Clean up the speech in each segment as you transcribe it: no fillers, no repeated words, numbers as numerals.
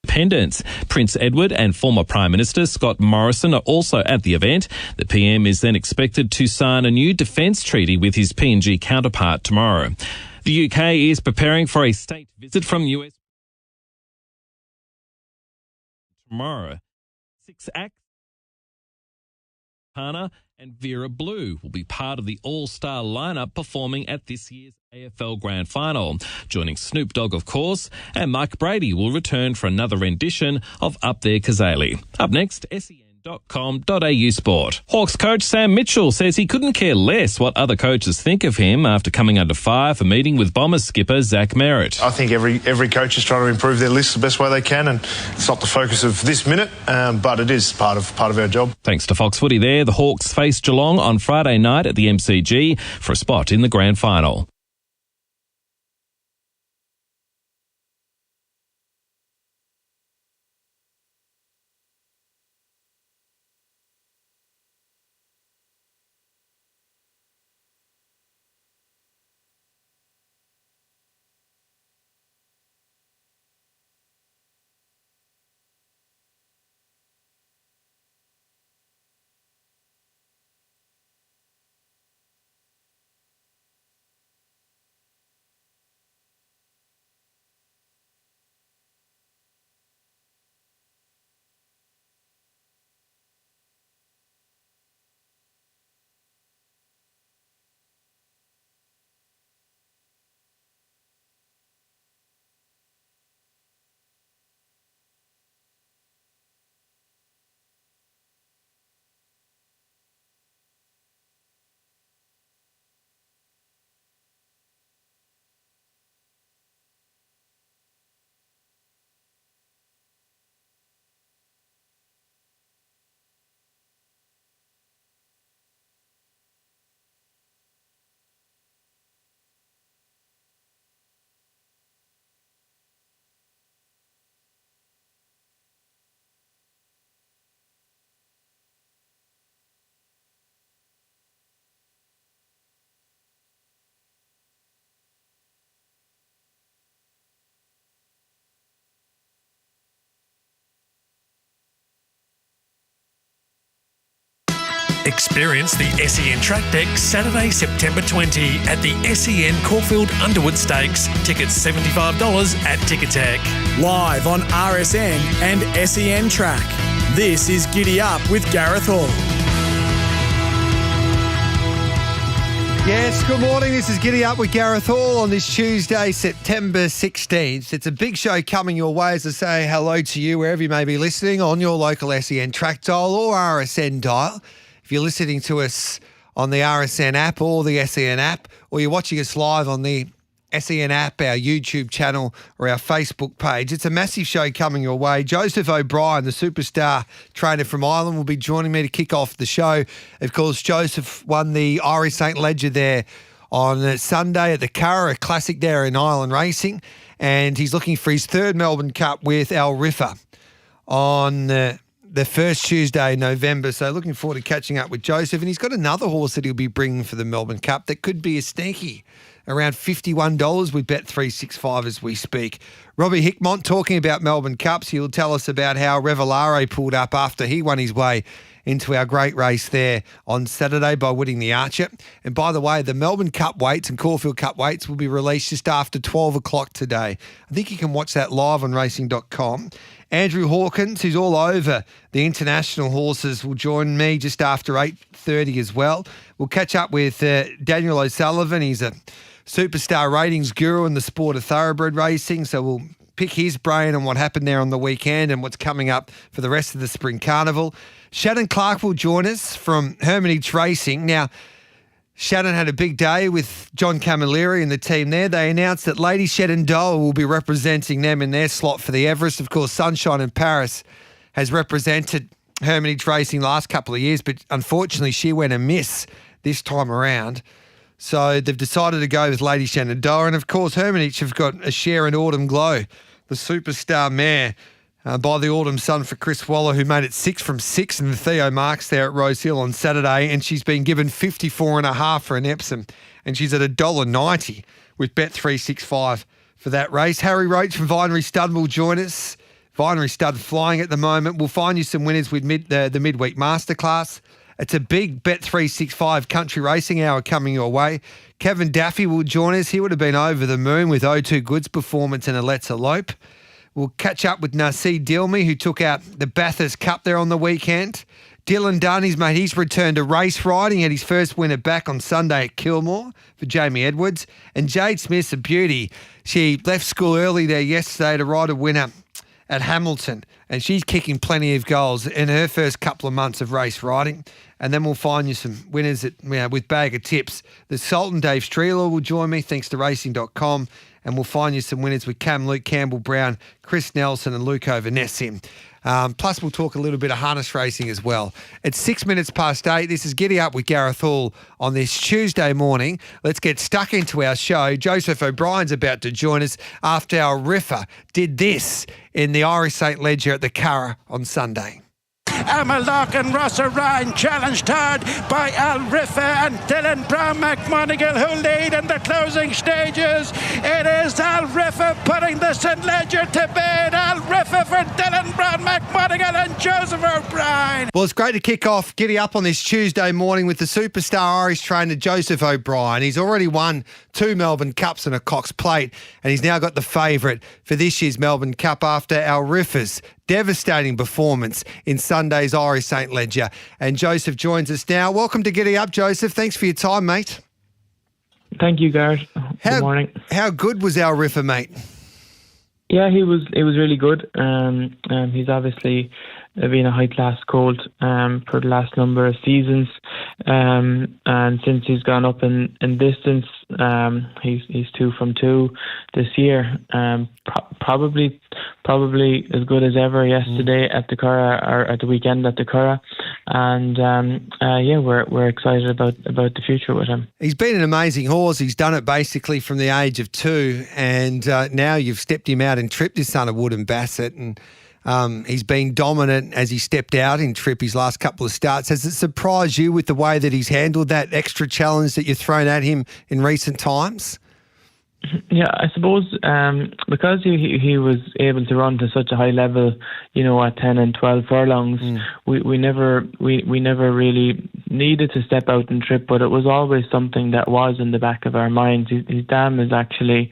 independence. Prince Edward and former Prime Minister Scott Morrison are also at the event. The PM is then expected to sign a new defence treaty with his PNG counterpart tomorrow. The UK is preparing for a state visit from US tomorrow. 6 acts, Hana and Vera Blue will be part of the all-star lineup performing at this year's AFL Grand Final. Joining Snoop Dogg, of course, and Mike Brady will return for another rendition of Up There Kazali. Up next, sen.com.au sport. Hawks coach Sam Mitchell says he couldn't care less what other coaches think of him after coming under fire for meeting with Bombers skipper Zach Merritt. I think every coach is trying to improve their list the best way they can, and it's not the focus of this minute, but it is part of our job. Thanks to Fox Footy there, the Hawks face Geelong on Friday night at the MCG for a spot in the Grand Final. Experience the SEN Track Deck Saturday, September 20 at the SEN Caulfield Underwood Stakes. Tickets $75 at Ticketek. Live on RSN and SEN Track. This is Giddy Up with Gareth Hall. Yes, good morning. This is Giddy Up with Gareth Hall on this Tuesday, September 16th. It's a big show coming your way as I say hello to you wherever you may be listening on your local SEN track dial or RSN dial. If you're listening to us on the RSN app or the SEN app, or you're watching us live on the SEN app, our YouTube channel or our Facebook page, it's a massive show coming your way. Joseph O'Brien, the superstar trainer from Ireland, will be joining me to kick off the show. Of course, Joseph won the Irish St. Leger there on Sunday at the Curragh, a classic there in Ireland racing, and he's looking for his third Melbourne Cup with Al Riffa on the first Tuesday in November. So looking forward to catching up with Joseph. And he's got another horse that he'll be bringing for the Melbourne Cup that could be a sneaky, around $51 with Bet365 as we speak. Robbie Hickmont talking about Melbourne Cups. He'll tell us about how Revelare pulled up after he won his way into our great race there on Saturday by winning the Archer. And by the way, the Melbourne Cup weights and Caulfield Cup weights will be released just after 12 o'clock today. I think you can watch that live on racing.com. Andrew Hawkins, who's all over the international horses, will join me just after 8:30 as well. We'll catch up with Daniel O'Sullivan. He's a superstar ratings guru in the sport of thoroughbred racing, so we'll pick his brain on what happened there on the weekend and what's coming up for the rest of the Spring Carnival. Shannon Clark will join us from Hermitage Racing. Now, Shannon had a big day with John Camilleri and the team there. They announced that Lady Shenandoah will be representing them in their slot for the Everest. Of course, Sunshine in Paris has represented Hermitage Racing last couple of years, but unfortunately she went amiss this time around. So they've decided to go with Lady Shenandoah. And of course, Hermitage have got a share in Autumn Glow, the superstar mare by the Autumn Sun for Chris Waller, who made it 6 from 6 in the Theo Marks there at Rose Hill on Saturday. And she's been given 54.5 for an Epsom. And she's at $1.90 with Bet365 for that race. Harry Roach from Vinery Stud will join us Binary Stud flying at the moment. We'll find you some winners with the midweek masterclass. It's a big Bet365 country racing hour coming your way. Kevin Daffy will join us. He would have been over the moon with O2 Goods performance and a Let's Elope. We'll catch up with Nasir Dilmi, who took out the Bathurst Cup there on the weekend. Dylan Dunn, he's made his return to race riding, had his first winner back on Sunday at Kilmore for Jamie Edwards. And Jade Smith's a beauty. She left school early there yesterday to ride a winner at Hamilton, and she's kicking plenty of goals in her first couple of months of race riding. And then we'll find you some winners with Bag of Tips. The Sultan Dave Streeler will join me, thanks to racing.com, and we'll find you some winners with Cam, Luke Campbell-Brown, Chris Nelson and Luke Ovanessim. Plus, we'll talk a little bit of harness racing as well. It's 6 minutes past 8. This is Giddy Up with Gareth Hall on this Tuesday morning. Let's get stuck into our show. Joseph O'Brien's about to join us after our riffer did this in the Irish St. Ledger at the Curragh on Sunday. Amaldock and Ross Ryan challenged hard by Al Riffa and Dylan Brown McMonigal, who lead in the closing stages. It is Al Riffa putting the St. Ledger to bed. Al Riffa for Dylan Brown McMonigal and Joseph O'Brien. Well, it's great to kick off Giddy Up on this Tuesday morning with the superstar Irish trainer Joseph O'Brien. He's already won 2 Melbourne Cups and a Cox Plate, and he's now got the favourite for this year's Melbourne Cup after our Riffa's devastating performance in Sunday's Irish St. Ledger. And Joseph joins us now. Welcome to Giddy Up, Joseph. Thanks for your time, mate. Thank you, Gareth. Good morning. How good was our Riffa, mate? Yeah, he was really good. He's obviously been a high-class colt for the last number of seasons. And since he's gone up in distance, he's 2 from 2 this year. Probably as good as ever yesterday at the Curragh, or at the weekend at the Curragh. And we're excited about the future with him. He's been an amazing horse. He's done it basically from the age of 2, and now you've stepped him out and tripped his son of Wood and Bassett, and he's been dominant as he stepped out in trip his last couple of starts. Has it surprised you with the way that he's handled that extra challenge that you've thrown at him in recent times? Yeah, I suppose because he was able to run to such a high level, at 10 and 12 furlongs, we never really needed to step out and trip, but it was always something that was in the back of our minds. His dam is actually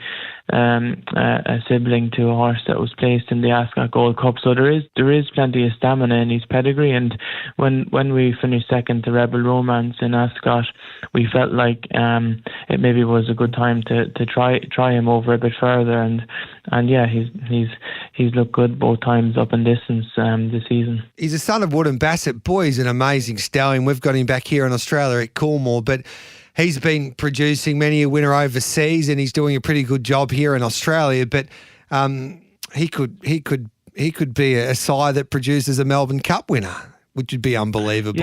a sibling to a horse that was placed in the Ascot Gold Cup, so there is plenty of stamina in his pedigree. And when we finished second to Rebel Romance in Ascot, we felt like it maybe was a good time to try him over a bit further, and yeah, he's looked good both times up and distance this season. He's a son of Wood and Bassett. Boy, he's an amazing stallion. We've got him back here in Australia at Coolmore, but he's been producing many a winner overseas, and he's doing a pretty good job here in Australia. But he could be a sire that produces a Melbourne Cup winner, which would be unbelievable.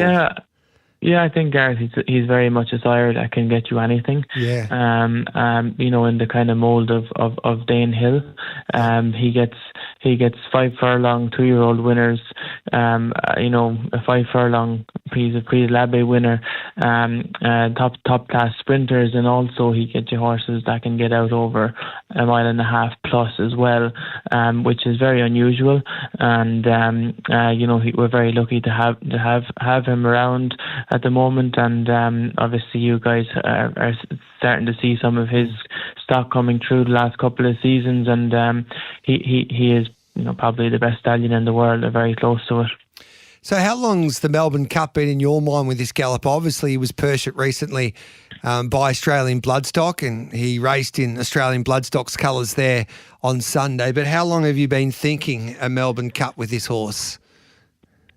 Yeah, I think Gareth, he's very much a sire that can get you anything. Yeah. In the kind of mould of Dane Hill, he gets 5 furlong 2-year-old winners. A 5 furlong Prix l'Abbé winner, top class sprinters, and also he gets you horses that can get out over 1.5 miles plus as well, which is very unusual. And we're very lucky to have him around at the moment, and obviously you guys are starting to see some of his stock coming through the last couple of seasons, and he is probably the best stallion in the world, or very close to it. So how long's the Melbourne Cup been in your mind with this gallop? Obviously he was pursued recently by Australian Bloodstock, and he raced in Australian Bloodstock's colours there on Sunday, but how long have you been thinking a Melbourne Cup with this horse?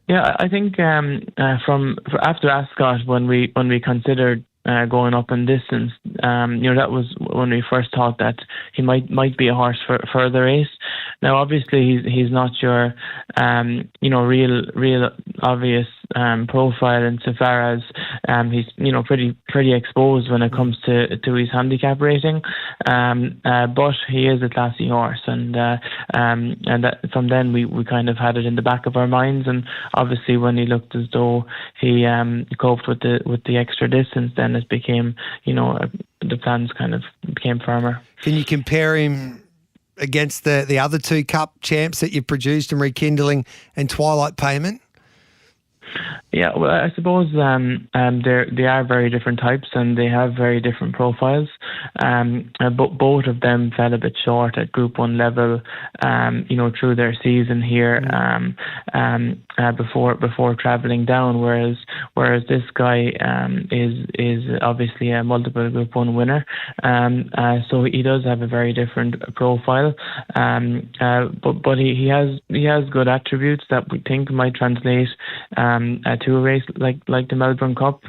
Yeah, I think from after Ascot, when we considered going up in distance, that was when we first thought that he might be a horse for the race. Now, obviously, he's not your real obvious profile insofar as he's pretty exposed when it comes to his handicap rating, but he is a classy horse, and that from then we kind of had it in the back of our minds, and obviously when he looked as though he coped with the extra distance, then it became the plans kind of became firmer. Can you compare him against the other two Cup champs that you've produced in Rekindling and Twilight Payment? Yeah, well, I suppose they are very different types and they have very different profiles. But both of them fell a bit short at Group 1 level, through their season here before travelling down. Whereas this guy is obviously a multiple Group 1 winner, so he does have a very different profile. But he has good attributes that we think might translate to a race like the Melbourne Cup,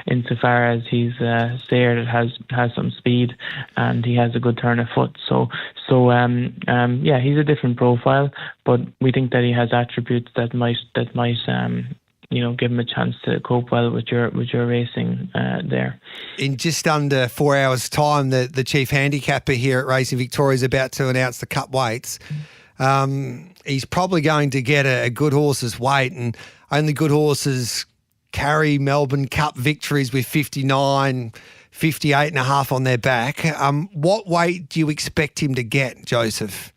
insofar as he's a stayer that has some speed and he has a good turn of foot. So he's a different profile, but we think that he has attributes that might give him a chance to cope well with your racing there. In just under 4 hours' time, the chief handicapper here at Racing Victoria is about to announce the Cup weights. He's probably going to get a good horse's weight, and only good horses carry Melbourne Cup victories with 59, 58 and a half on their back. What weight do you expect him to get, Joseph?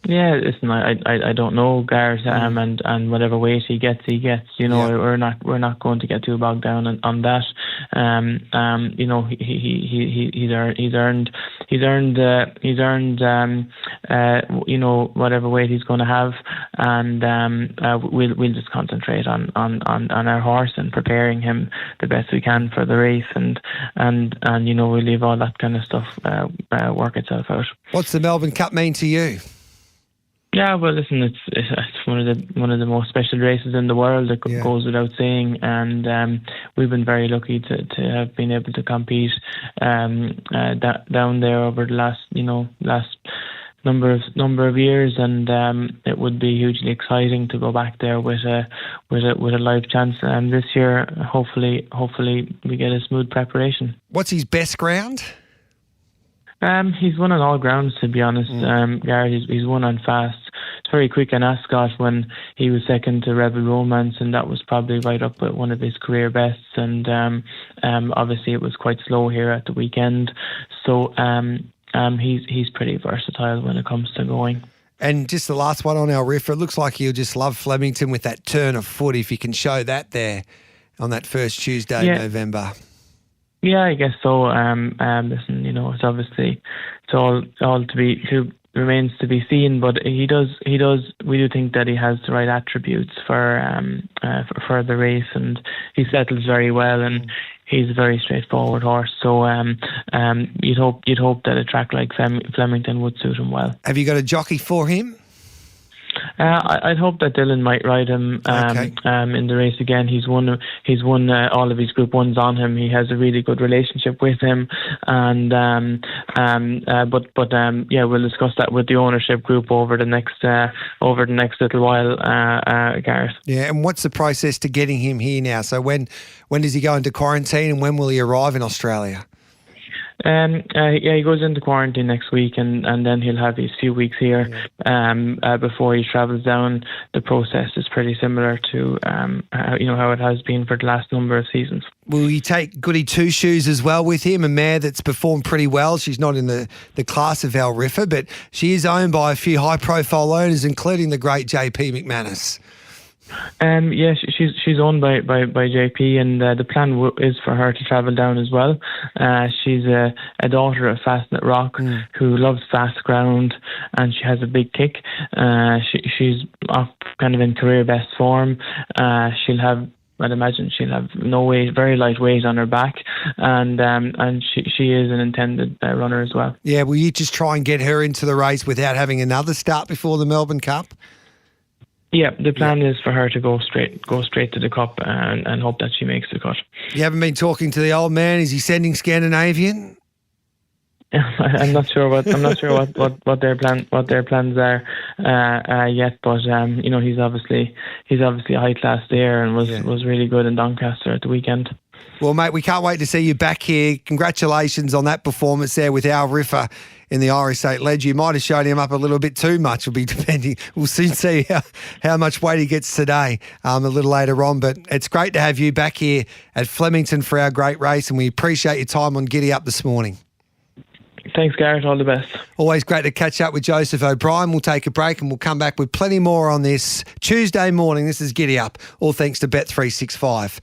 Yeah, listen, I don't know, Gareth, and whatever weight he gets. We're not going to get too bogged down on that. He's earned whatever weight he's going to have, and we'll just concentrate on our horse and preparing him the best we can for the race, and we'll leave all that kind of stuff work itself out. What's the Melbourne Cup mean to you? Yeah, well, listen, it's one of the most special races in the world. It goes without saying, and we've been very lucky to have been able to compete down there over the last number of years, and it would be hugely exciting to go back there with a live chance. This year, hopefully we get a smooth preparation. What's his best ground? He's won on all grounds, to be honest. Gareth, he's won on fast. It's very quick on Ascot when he was second to Rebel Romance, and that was probably right up at one of his career bests. And obviously it was quite slow here at the weekend. So he's pretty versatile when it comes to going. And just the last one on our riff, it looks like he'll just love Flemington with that turn of foot, if you can show that there on that first Tuesday in November. Yeah, I guess so. Listen, it's obviously all remains to be seen, but he does. We do think that he has the right attributes for the race, and he settles very well, and he's a very straightforward horse. So you'd hope that a track like Flemington would suit him well. Have you got a jockey for him? I'd hope that Dylan might ride him in the race again. He's won all of his Group 1s on him. He has a really good relationship with him, and we'll discuss that with the ownership group over the next little while, Gareth. Yeah, and what's the process to getting him here now? So when does he go into quarantine, and when will he arrive in Australia? He goes into quarantine next week, and then he'll have his few weeks here before he travels down. The process is pretty similar to how it has been for the last number of seasons. Will you take Goody Two Shoes as well with him, a mare that's performed pretty well? She's not in the class of Al Riffa, but she is owned by a few high-profile owners, including the great JP McManus. She's owned by JP, and the plan is for her to travel down as well. She's a daughter of Fastnet Rock who loves fast ground, and she has a big kick. She's off kind of in career best form. I'd imagine she'll have no weight, very light weight on her back, and she is an intended runner as well. Yeah, will you just try and get her into the race without having another start before the Melbourne Cup? Yeah, the plan is for her to go straight to the Cup and hope that she makes the cut. You haven't been talking to the old man. Is he sending Scandinavian? I'm not sure what their plans are yet, but he's obviously a high class there and was really good in Doncaster at the weekend. Well, mate, we can't wait to see you back here. Congratulations on that performance there with Al Riffa in the Irish 8 Ledge. You might have shown him up a little bit too much. It'll be depending. We'll soon see how much weight he gets today a little later on. But it's great to have you back here at Flemington for our great race, and we appreciate your time on Giddy Up this morning. Thanks, Gareth. All the best. Always great to catch up with Joseph O'Brien. We'll take a break and we'll come back with plenty more on this Tuesday morning. This is Giddy Up, all thanks to Bet365.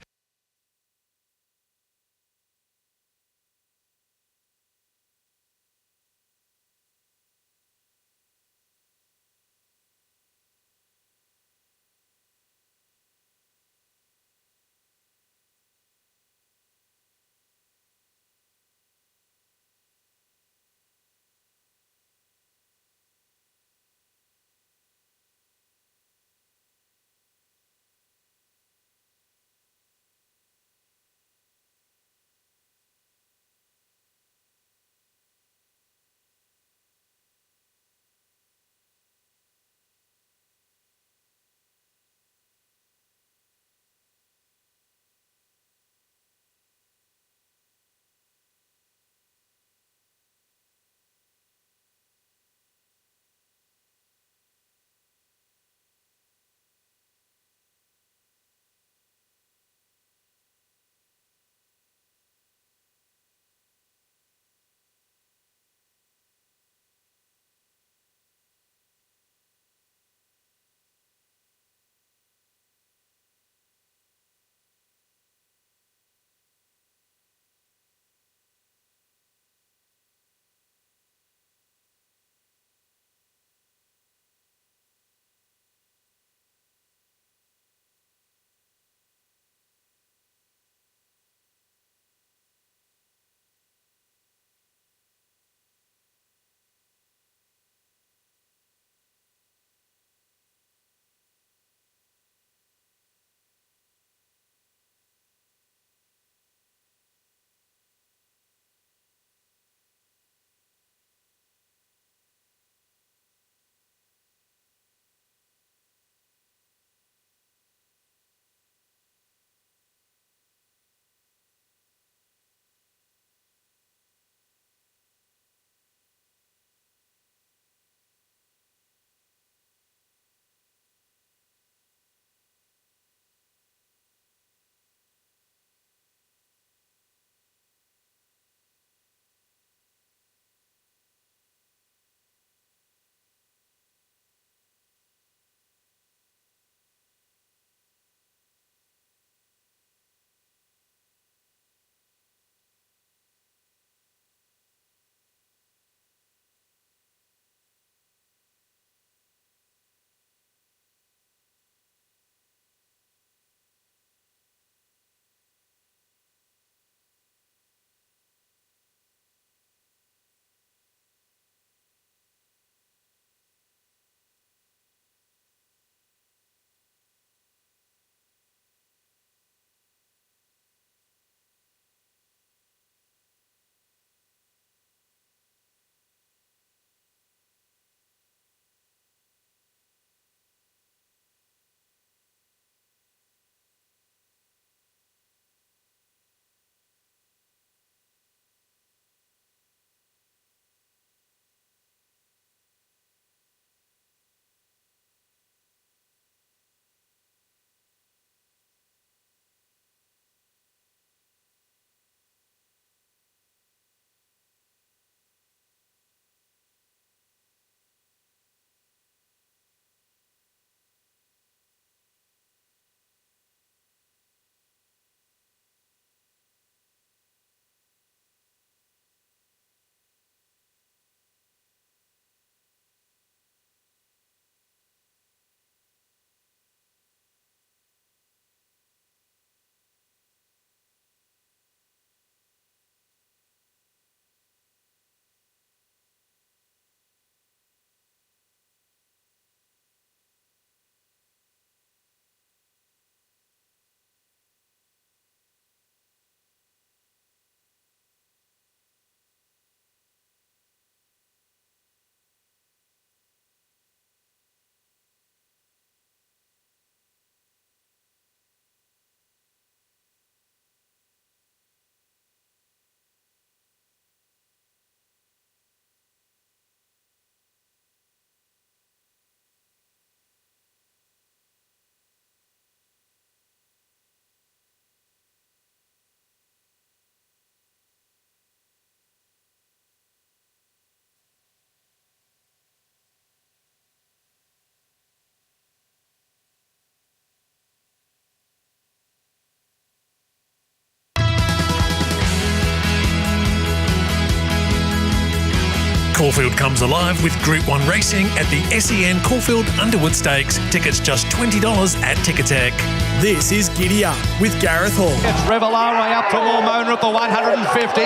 Caulfield comes alive with Group 1 racing at the SEN Caulfield Underwood Stakes. Tickets just $20 at Ticketek. This is Giddy Up with Gareth Hall. It's Revelare up to Mormona at the 150.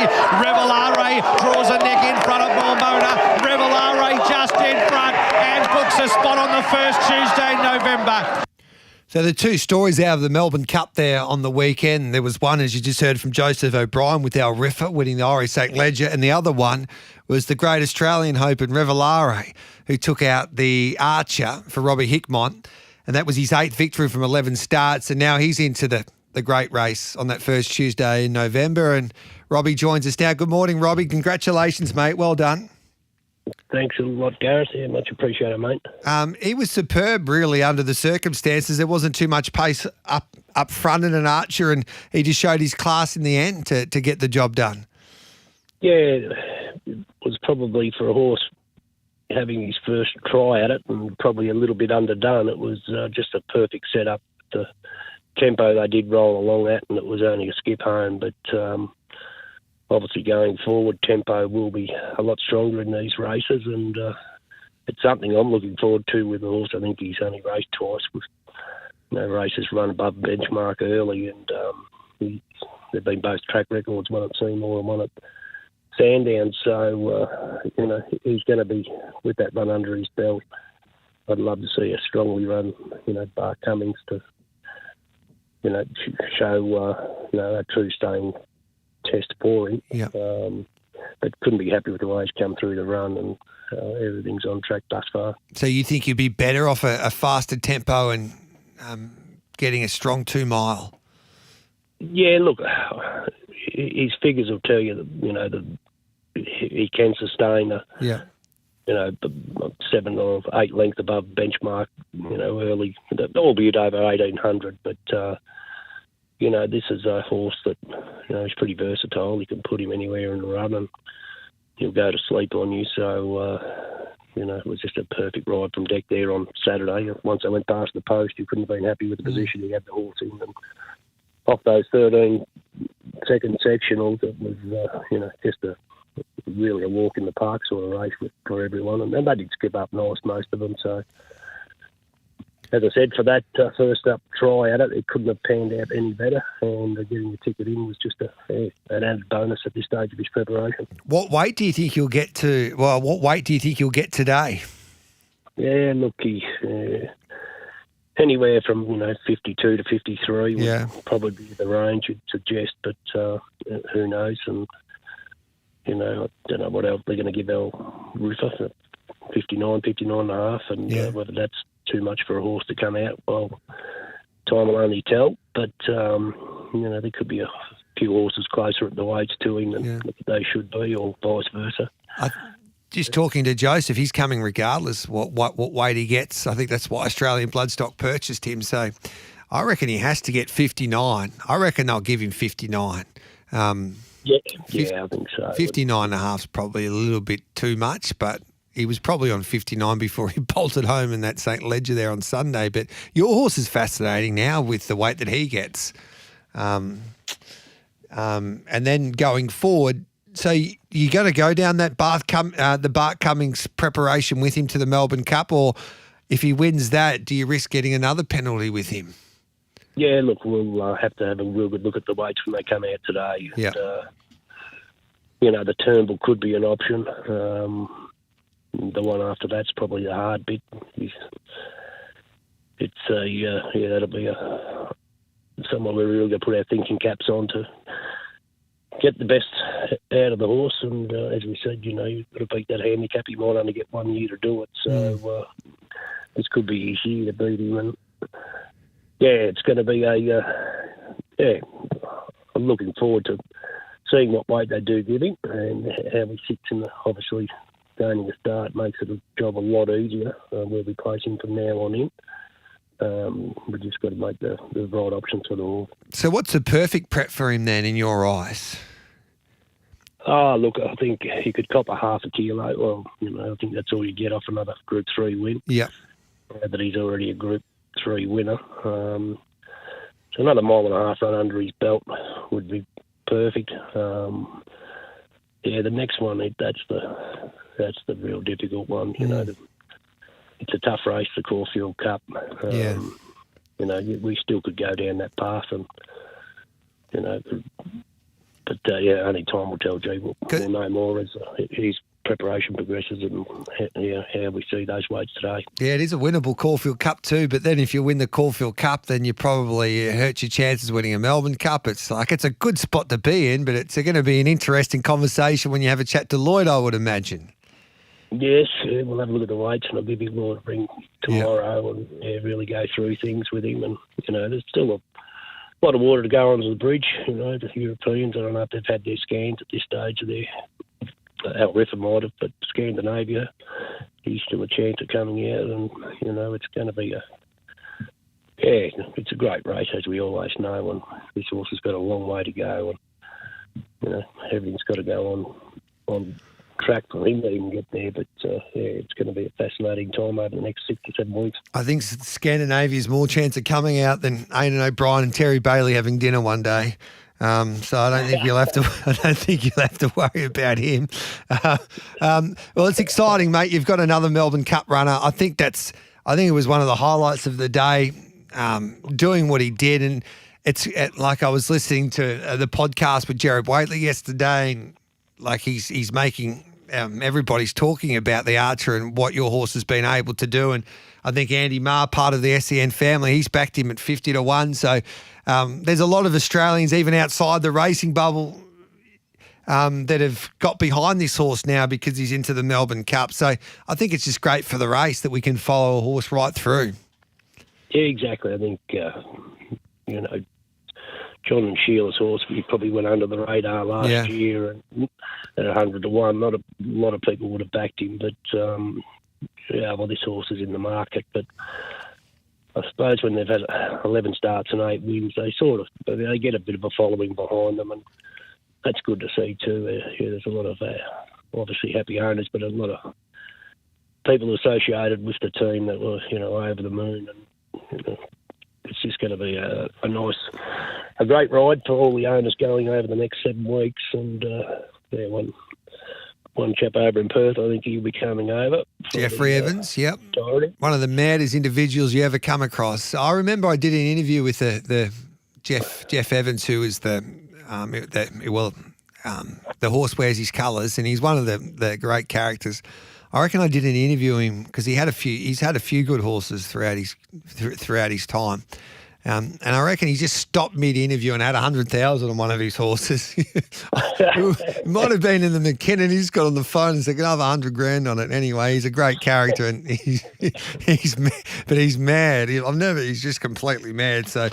Revelare draws a neck in front of Mormona. Revelare just in front and books a spot on the first Tuesday in November. So the two stories out of the Melbourne Cup there on the weekend, there was one, as you just heard from Joseph O'Brien, with our Riffer winning the Irish St. Leger, and the other one was the great Australian hope in Revelare, who took out the Archer for Robbie Hickmott, and that was his 8th victory from 11 starts, and now he's into the great race on that first Tuesday in November, and Robbie joins us now. Good morning, Robbie. Congratulations, mate. Well done. Thanks a lot, Gareth. Yeah, much appreciated, mate. He was superb, really, under the circumstances. There wasn't too much pace up front in an Archer, and he just showed his class in the end to get the job done. Yeah, it was probably for a horse having his first try at it and probably a little bit underdone. It was just a perfect setup. The tempo they did roll along at, and it was only a skip home, but obviously going forward, tempo will be a lot stronger in these races, and it's something I'm looking forward to with the horse. I think he's only raced twice with races run above benchmark early, and they've been both track records, one at Seymour and one at Sandown. So, he's going to be with that run under his belt. I'd love to see a strongly run, Bar Cummings to, show, a true staying test for him. Yeah. But couldn't be happy with the way he's come through the run, and everything's on track thus far. So you think you'd be better off a faster tempo and getting a strong 2 mile? Yeah, look, his figures will tell you that, he can sustain a, 7 or 8 length above benchmark, early, albeit over 1800, but this is a horse that, he's pretty versatile. You can put him anywhere in the run and he'll go to sleep on you. So, it was just a perfect ride from deck there on Saturday. Once I went past the post, you couldn't have been happy with the position he had the horse in. And off those 13 second sectionals, it was, just really a walk in the park sort of race for everyone. And they did skip up nice, most of them. So, as I said, for that first up try at it, it couldn't have panned out any better, and getting the ticket in was just an added bonus at this stage of his preparation. What weight do you think he'll get to? Well, what weight do you think he'll get today? Yeah, look, he anywhere from 52 to 53 would probably be the range you'd suggest, but who knows? And I don't know what else they're going to give El Ruffer, 59 and a half, and whether that's too much for a horse to come out. Well, time will only tell, but there could be a few horses closer at the weights to him than they should be, or vice versa. Just talking to Joseph, he's coming regardless what weight he gets. I think that's why Australian Bloodstock purchased him. So I reckon he has to get 59. I reckon they'll give him 59. I think so. 59 and a half is probably a little bit too much, but he was probably on 59 before he bolted home in that St. Leger there on Sunday. But your horse is fascinating now with the weight that he gets. And then going forward, so you got to go down that the Bart Cummings preparation with him to the Melbourne Cup, or if he wins that, do you risk getting another penalty with him? Yeah, look, we'll have to have a real good look at the weights when they come out today. Yeah. And, the Turnbull could be an option. The one after that's probably the hard bit. That'll be someone we're really going to put our thinking caps on to get the best out of the horse. And as we said, you've got to beat that handicap. You might only get 1 year to do it. So this could be his year to beat him. And it's going to be I'm looking forward to seeing what weight they do give him and how he sits in obviously gaining a start makes it a job a lot easier. We'll be placing from now on in. We just got to make the right options for the horse. So what's the perfect prep for him then in your eyes? Look, I think he could cop a half a kilo. Well, I think that's all you get off another Group 3 win. Yeah. That he's already a Group 3 winner. So another mile and a half run under his belt would be perfect. the next one, that's the real difficult one. You know, it's a tough race, the Caulfield Cup. You know, we still could go down that path, and you know, but only time will tell. G. We'll know more as his preparation progresses and how we see those weights today. Yeah, it is a winnable Caulfield Cup too, but then if you win the Caulfield Cup, then you probably hurt your chances of winning a Melbourne Cup. It's a good spot to be in, but it's going to be an interesting conversation when you have a chat to Lloyd, I would imagine. Yes, we'll have a look at the weights, and I'll give him more to bring tomorrow and really go through things with him. And, you know, there's still a lot of water to go under the bridge. You know, the Europeans, I don't know if they've had their scans at this stage of their Al Riffa might have, but Scandinavia, he's still a chance of coming out, and, you know, it's going to be it's a great race, as we always know, and this horse has got a long way to go, and, you know, everything's got to go on track for him to even get there, but it's going to be a fascinating time over the next 6 to 7 weeks. I think Scandinavia's more chance of coming out than Aidan O'Brien and Terry Bailey having dinner one day. So I don't think you'll have to worry about him. Well, it's exciting, mate. You've got another Melbourne Cup runner. I think it was one of the highlights of the day, doing what he did. And it's like I was listening to the podcast with Jared Waitley yesterday, and like he's making everybody's talking about the Archer and what your horse has been able to do. And I think Andy Marr, part of the SEN family, he's backed him at 50 to 1. So there's a lot of Australians, even outside the racing bubble, that have got behind this horse now because he's into the Melbourne Cup. So I think it's just great for the race that we can follow a horse right through. Yeah, exactly. I think, you know, John and Sheila's horse, he probably went under the radar last year and at 100 to 1. Not a lot of people would have backed him, but this horse is in the market. But I suppose when they've had 11 starts and 8 wins, they get a bit of a following behind them, and that's good to see too. There's a lot of obviously happy owners, but a lot of people associated with the team that were, you know, over the moon, and you know, it's just going to be a great ride for all the owners going over the next 7 weeks. And one chap over in Perth, I think he'll be coming over. Jeffrey Evans, yep. Doherty. One of the maddest individuals you ever come across. I remember I did an interview with the Jeff Evans, who is the horse wears his colours, and he's one of the great characters. I reckon I did an interview with him because he's had a few good horses throughout his time. And I reckon he just stopped mid-interview and had 100,000 on one of his horses. It might have been in the McKinnon. He just got on the phone and said, "Can I have 100 grand on it?" Anyway, he's a great character, and he's mad. He's just completely mad. So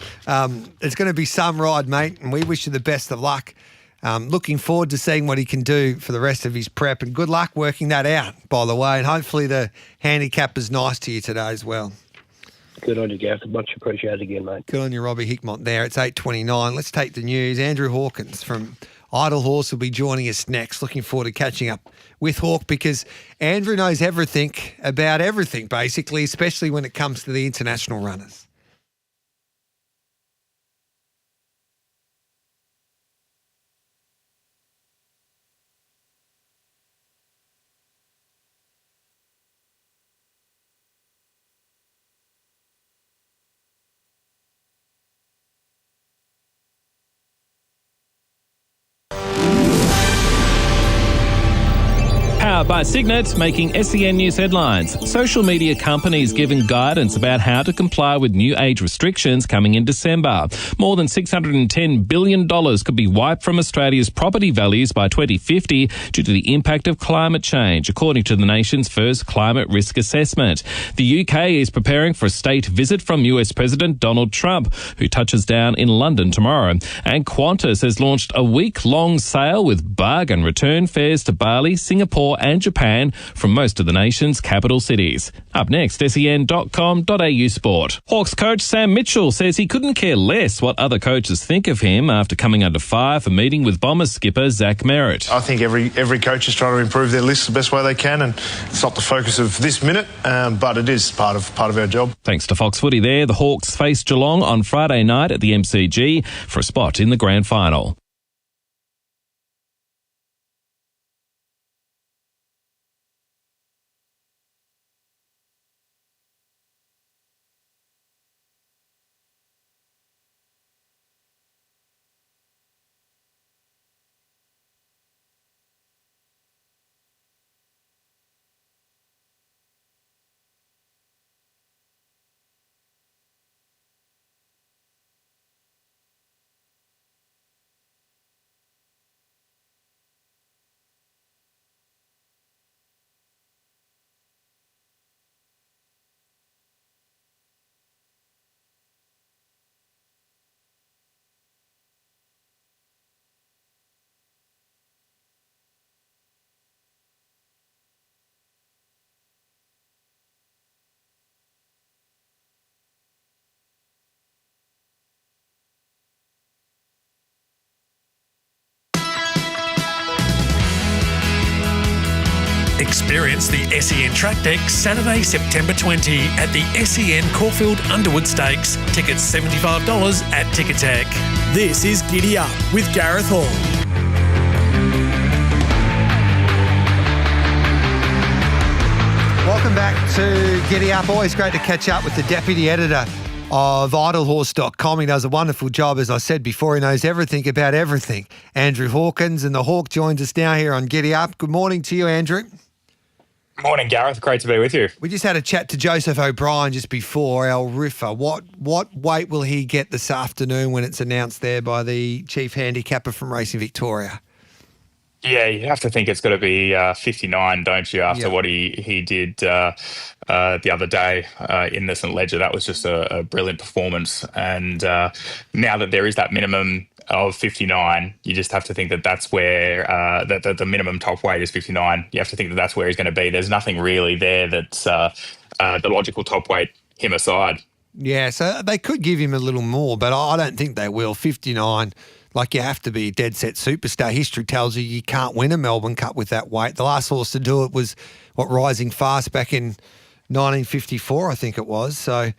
it's going to be some ride, mate, and we wish you the best of luck. Looking forward to seeing what he can do for the rest of his prep, and good luck working that out, by the way, and hopefully the handicap is nice to you today as well. Good on you, Gareth. Much appreciated again, mate. Good on you, Robbie Hickmott there. It's 8:29. Let's take the news. Andrew Hawkins from Idle Horse will be joining us next. Looking forward to catching up with Hawk because Andrew knows everything about everything, basically, especially when it comes to the international runners. Powered by Signet, making SEN News headlines. Social media companies giving guidance about how to comply with new age restrictions coming in December. More than $610 billion could be wiped from Australia's property values by 2050 due to the impact of climate change, according to the nation's first climate risk assessment. The UK is preparing for a state visit from US President Donald Trump, who touches down in London tomorrow. And Qantas has launched a week-long sale with bargain return fares to Bali, Singapore and Japan from most of the nation's capital cities. Up next, sen.com.au sport. Hawks coach Sam Mitchell says he couldn't care less what other coaches think of him after coming under fire for meeting with Bombers skipper Zach Merritt. I think every coach is trying to improve their list the best way they can, and it's not the focus of this minute, but it is part of our job. Thanks to Fox Footy there. The Hawks face Geelong on Friday night at the MCG for a spot in the grand final. Experience the SEN Track Deck Saturday, September 20 at the SEN Caulfield Underwood Stakes. Tickets $75 at Ticketek. This is Giddy Up with Gareth Hall. Welcome back to Giddy Up. Always great to catch up with the deputy editor of idlehorse.com. He does a wonderful job. As I said before, he knows everything about everything. Andrew Hawkins, and the Hawk joins us now here on Giddy Up. Good morning to you, Andrew. Morning, Gareth. Great to be with you. We just had a chat to Joseph O'Brien just before, our riffer. What weight will he get this afternoon when it's announced there by the chief handicapper from Racing Victoria? Yeah, you have to think it's got to be 59, don't you, after what he did the other day in the St Ledger. That was just a brilliant performance. And now that there is that minimum of 59, you just have to think that that's where the minimum top weight is 59. You have to think that that's where he's going to be. There's nothing really there that's the logical top weight, him aside. Yeah, so they could give him a little more, but I don't think they will. 59. Like, you have to be a dead set superstar. History tells you can't win a Melbourne Cup with that weight. The last horse to do it was, Rising Fast back in 1954, I think it was. So,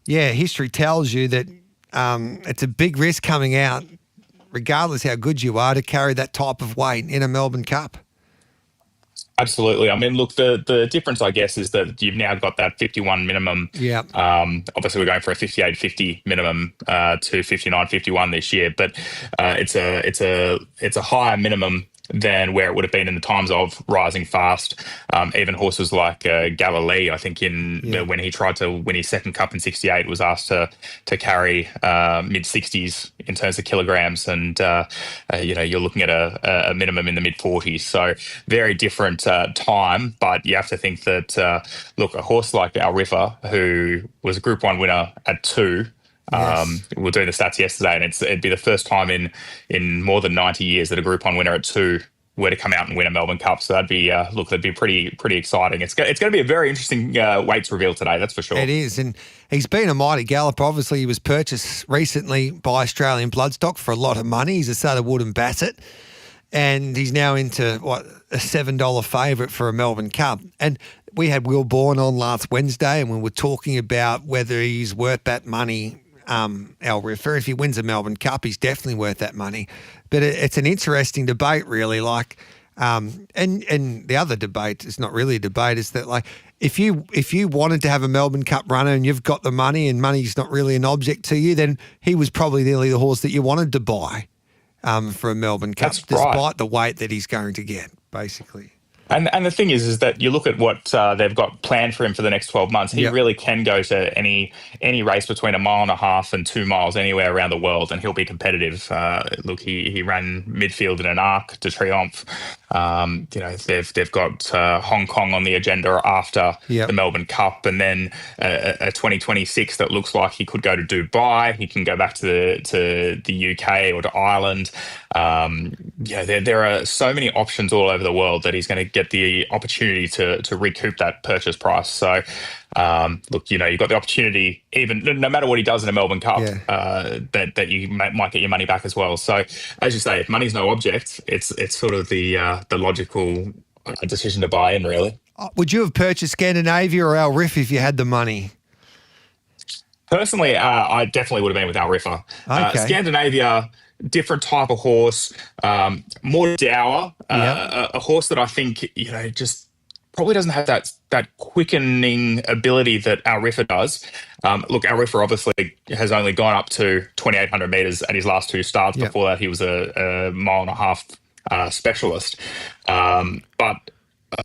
yeah, history tells you that it's a big risk coming out, regardless how good you are, to carry that type of weight in a Melbourne Cup. Absolutely. I mean, look, the difference, I guess, is that you've now got that 51 minimum. Yeah. Obviously, we're going for a 58.50 minimum to 59.51 this year, but it's a higher minimum than where it would have been in the times of Rising Fast. Even horses like Galilee, I think when he tried to win his second cup in 68, was asked to carry mid-60s in terms of kilograms, and you're looking at a minimum in the mid-40s. So very different time, but you have to think that look, a horse like Al Riffer, who was a Group 1 winner at 2. Yes. We were doing the stats yesterday, and it'd be the first time in more than 90 years that a Group 1 winner at 2 were to come out and win a Melbourne Cup. So that'd be pretty exciting. It's going to be a very interesting weights reveal today, that's for sure. It is, and he's been a mighty galloper. Obviously, he was purchased recently by Australian Bloodstock for a lot of money. He's a son of Wood and Bassett, and he's now into a $7 favourite for a Melbourne Cup. And we had Will Bourne on last Wednesday, and we were talking about whether he's worth that money. Al Riffer, if he wins a Melbourne Cup, he's definitely worth that money. But it's an interesting debate, really. Like, and the other debate is not really a debate. Is that, like, if you wanted to have a Melbourne Cup runner and you've got the money and money's not really an object to you, then he was probably nearly the horse that you wanted to buy for a Melbourne Cup, despite the weight that he's going to get, basically. And the thing is that you look at what they've got planned for him for the next 12 months. He really can go to any race between 1.5 miles and 2 miles anywhere around the world, and he'll be competitive. Look, he ran midfield in an Arc de Triomphe. They've got Hong Kong on the agenda after the Melbourne Cup, and then a 2026 that looks like he could go to Dubai. He can go back to the UK or to Ireland. There are so many options all over the world that he's going to get the opportunity to recoup that purchase price. So, look, you've got the opportunity, even no matter what he does in a Melbourne Cup, that you might get your money back as well. So, as you say, if money's no object, it's sort of the logical decision to buy in, really. Would you have purchased Scandinavia or Al Riff if you had the money? Personally, I definitely would have been with Al Riffer. Okay. Scandinavia, different type of horse, more dour, a horse that I think just probably doesn't have that quickening ability that Al Riffer does. Look, Al Riffer obviously has only gone up to 2,800 metres at his last 2 starts. Before that, he was a 1.5 mile specialist. But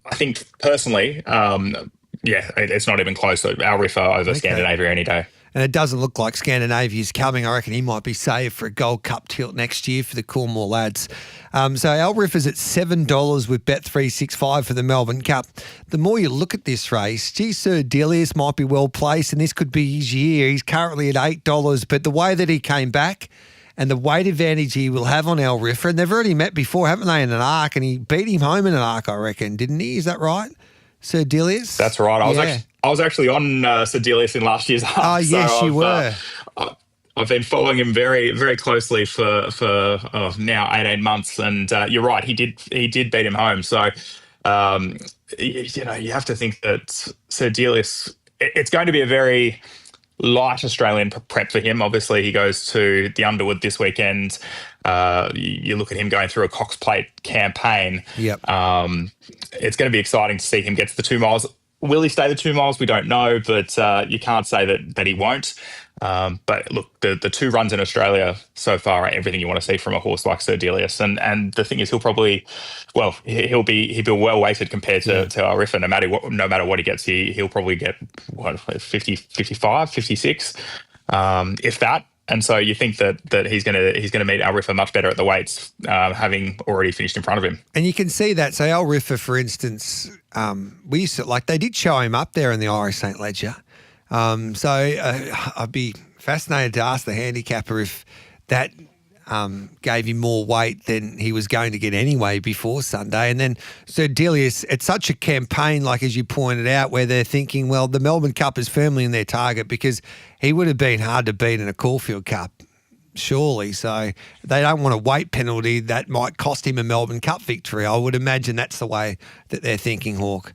I think personally, it's not even close. Al Riffer over Scandinavia any day. And it doesn't look like Scandinavia's coming. I reckon he might be saved for a Gold Cup tilt next year for the Coolmore lads. So Al Riffer's at $7 with Bet365 for the Melbourne Cup. The more you look at this race, Sir Delius might be well placed, and this could be his year. He's currently at $8, but the way that he came back and the weight advantage he will have on Al Riffer, and they've already met before, haven't they, in an Arc, and he beat him home in an Arc, I reckon, didn't he? Is that right, Sir Delius? That's right. I was actually on Sir Delius in last year's Arc. Oh, yes, you were. I've been following him very, very closely for now 18 months, and you're right, he did beat him home. So You have to think that Sir Delius, it's going to be a very light Australian prep for him. Obviously, he goes to the Underwood this weekend. You look at him going through a Cox Plate campaign. Yep. It's going to be exciting to see him get to the 2 miles. Will he stay the 2 miles? We don't know, but you can't say that he won't. But look, the 2 runs in Australia so far are everything you want to see from a horse like Sir Delius. And the thing is, he'll be well weighted compared to Alrifa. No matter what he gets, he'll probably get 50, 55, 56, if that. And so you think that he's gonna meet Alrifa much better at the weights, having already finished in front of him. And you can see that. So Alrifa, for instance, we used to they did show him up there in the Irish St. Ledger. So I'd be fascinated to ask the handicapper if that gave him more weight than he was going to get anyway before Sunday. And then Sir Delius, it's such a campaign, like as you pointed out, where they're thinking, well, the Melbourne Cup is firmly in their target because he would have been hard to beat in a Caulfield Cup, surely. So they don't want a weight penalty that might cost him a Melbourne Cup victory. I would imagine that's the way that they're thinking, Hawk.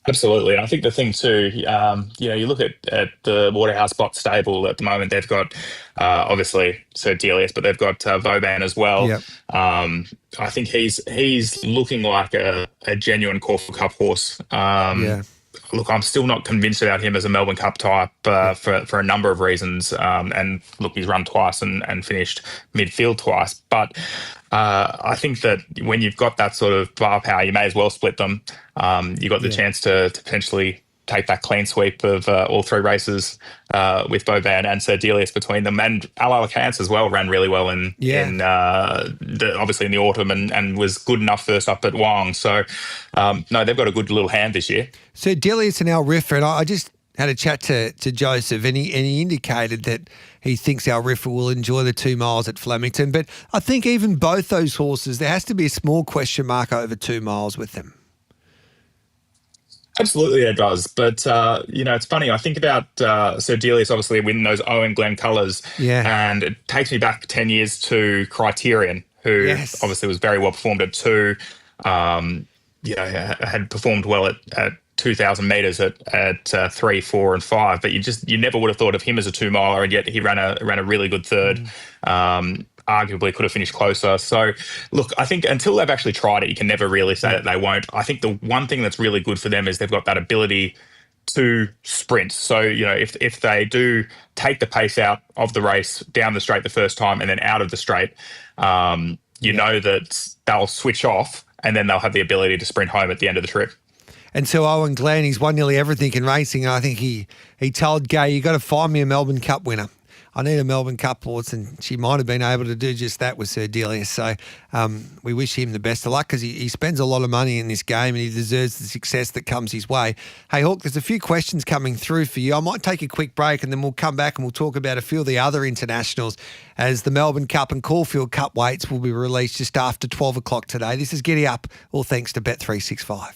Absolutely. And I think the thing too, you look at the Waterhouse Box stable at the moment, they've got obviously Sir Delius, but they've got Vauban as well. Yep. I think he's looking like a genuine Caulfield Cup horse. Look, I'm still not convinced about him as a Melbourne Cup type for a number of reasons. And look, he's run twice and finished midfield twice. But I think that when you've got that sort of bar power, you may as well split them. You've got the chance to potentially take that clean sweep of all 3 races with Vauban and Sir Delius between them. And Al-Alakance as well ran really well obviously in the autumn and was good enough first up at Wong. So, no, they've got a good little hand this year. Sir Delius and Alrifa, and I just had a chat to Joseph, and he indicated that he thinks Alrifa will enjoy the 2 miles at Flemington. But I think even both those horses, there has to be a small question mark over 2 miles with them. Absolutely, it does. But, it's funny. I think about Sir Delius obviously winning those Owen Glen colours. Yeah. And it takes me back 10 years to Criterion, who obviously was very well performed at 2. Had performed well at 2,000 metres at 3, 4 and 5. But you never would have thought of him as a 2 miler, and yet he ran a really good third. Arguably could have finished closer. So, look, I think until they've actually tried it, you can never really say that they won't. I think the one thing that's really good for them is they've got that ability to sprint. So, if they do take the pace out of the race down the straight the first time and then out of the straight, know that they'll switch off and then they'll have the ability to sprint home at the end of the trip. And so Owen Glen, he's won nearly everything in racing. And I think he told Gay, you got to find me a Melbourne Cup winner. I need a Melbourne Cup horse, and she might have been able to do just that with Sir Delius. So we wish him the best of luck because he spends a lot of money in this game and he deserves the success that comes his way. Hey, Hawk, there's a few questions coming through for you. I might take a quick break and then we'll come back and we'll talk about a few of the other internationals as the Melbourne Cup and Caulfield Cup weights will be released just after 12 o'clock today. This is Giddy Up, all thanks to Bet365.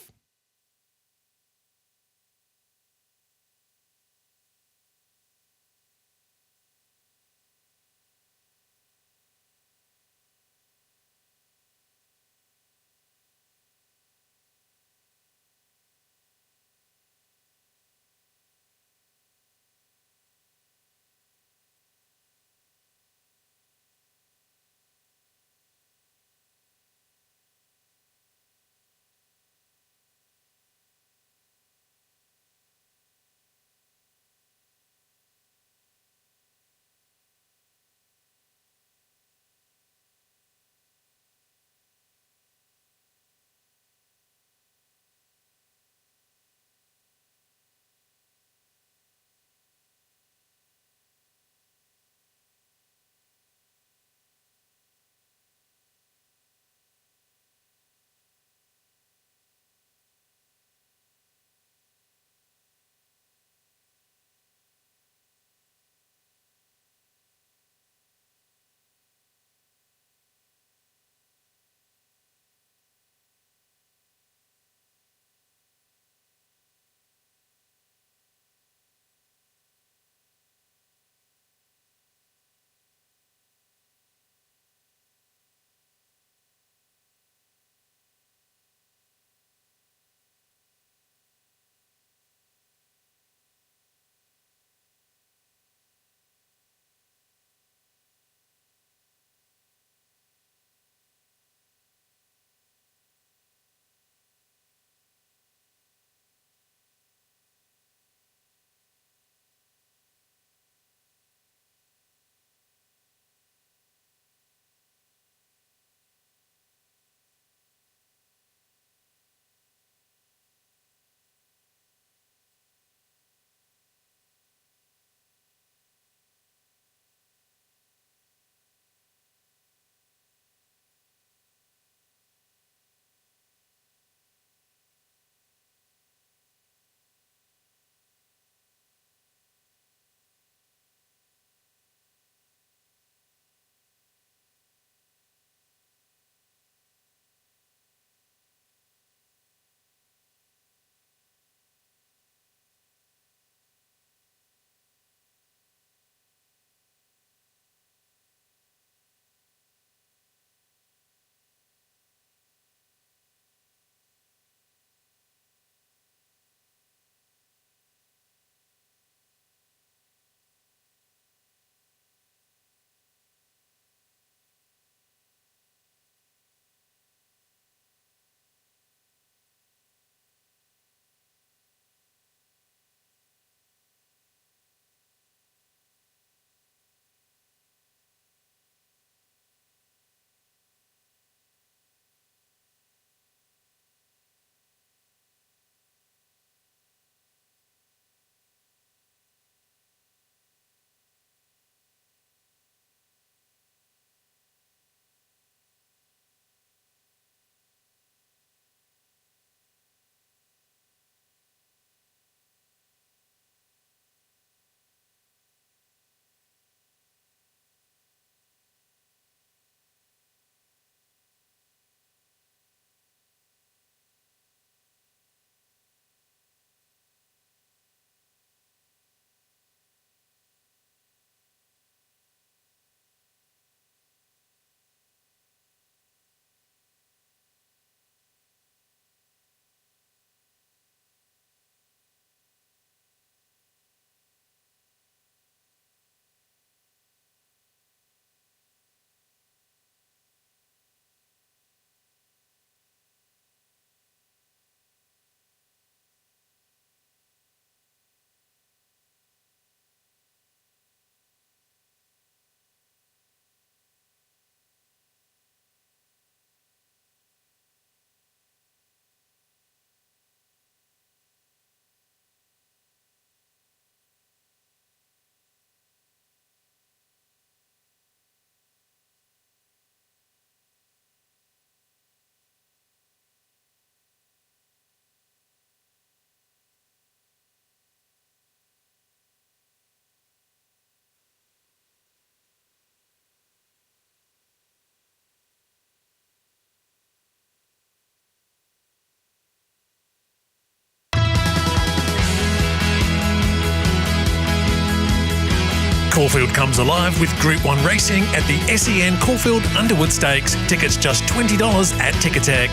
Caulfield comes alive with Group 1 racing at the SEN Caulfield Underwood Stakes. Tickets just $20 at Ticketek.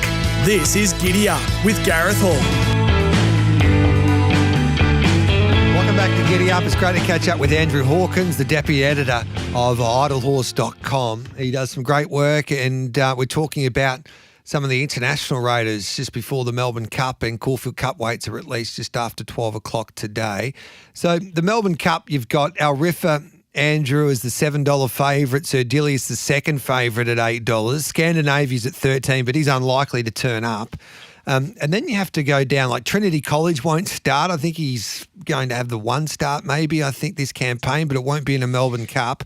This is Giddy Up with Gareth Hall. Welcome back to Giddy Up. It's great to catch up with Andrew Hawkins, the deputy editor of idlehorse.com. He does some great work, and we're talking about some of the international raiders just before the Melbourne Cup, and Caulfield Cup weights are at least just after 12 o'clock today. So the Melbourne Cup, you've got Alrifa Andrew is the $7 favourite. Sir Dillius the second favourite at $8. Scandinavia's at $13, but he's unlikely to turn up. And then you have to go down, like Trinity College won't start. I think he's going to have the one start maybe, I think, this campaign, but it won't be in a Melbourne Cup.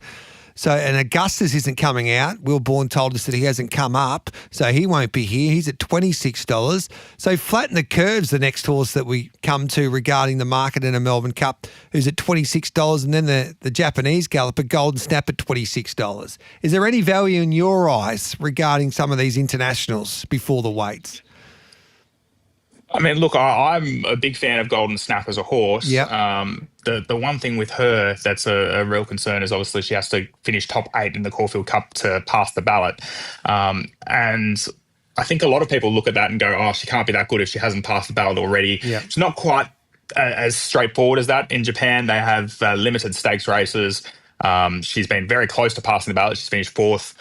So, and Augustus isn't coming out. Will Bourne told us that he hasn't come up, so he won't be here. He's at $26. So Flatten the Curve's the next horse that we come to regarding the market in a Melbourne Cup, who's at $26, and then the Japanese galloper Golden Snap at $26. Is there any value in your eyes regarding some of these internationals before the weights? I mean, look, I'm a big fan of Golden Snap as a horse. Yeah. The one thing with her that's a real concern is obviously she has to finish top 8 in the Caulfield Cup to pass the ballot. And I think a lot of people look at that and go, oh, she can't be that good if she hasn't passed the ballot already. Yeah. It's not quite as straightforward as that. In Japan, they have limited stakes races. She's been very close to passing the ballot. She's finished 4th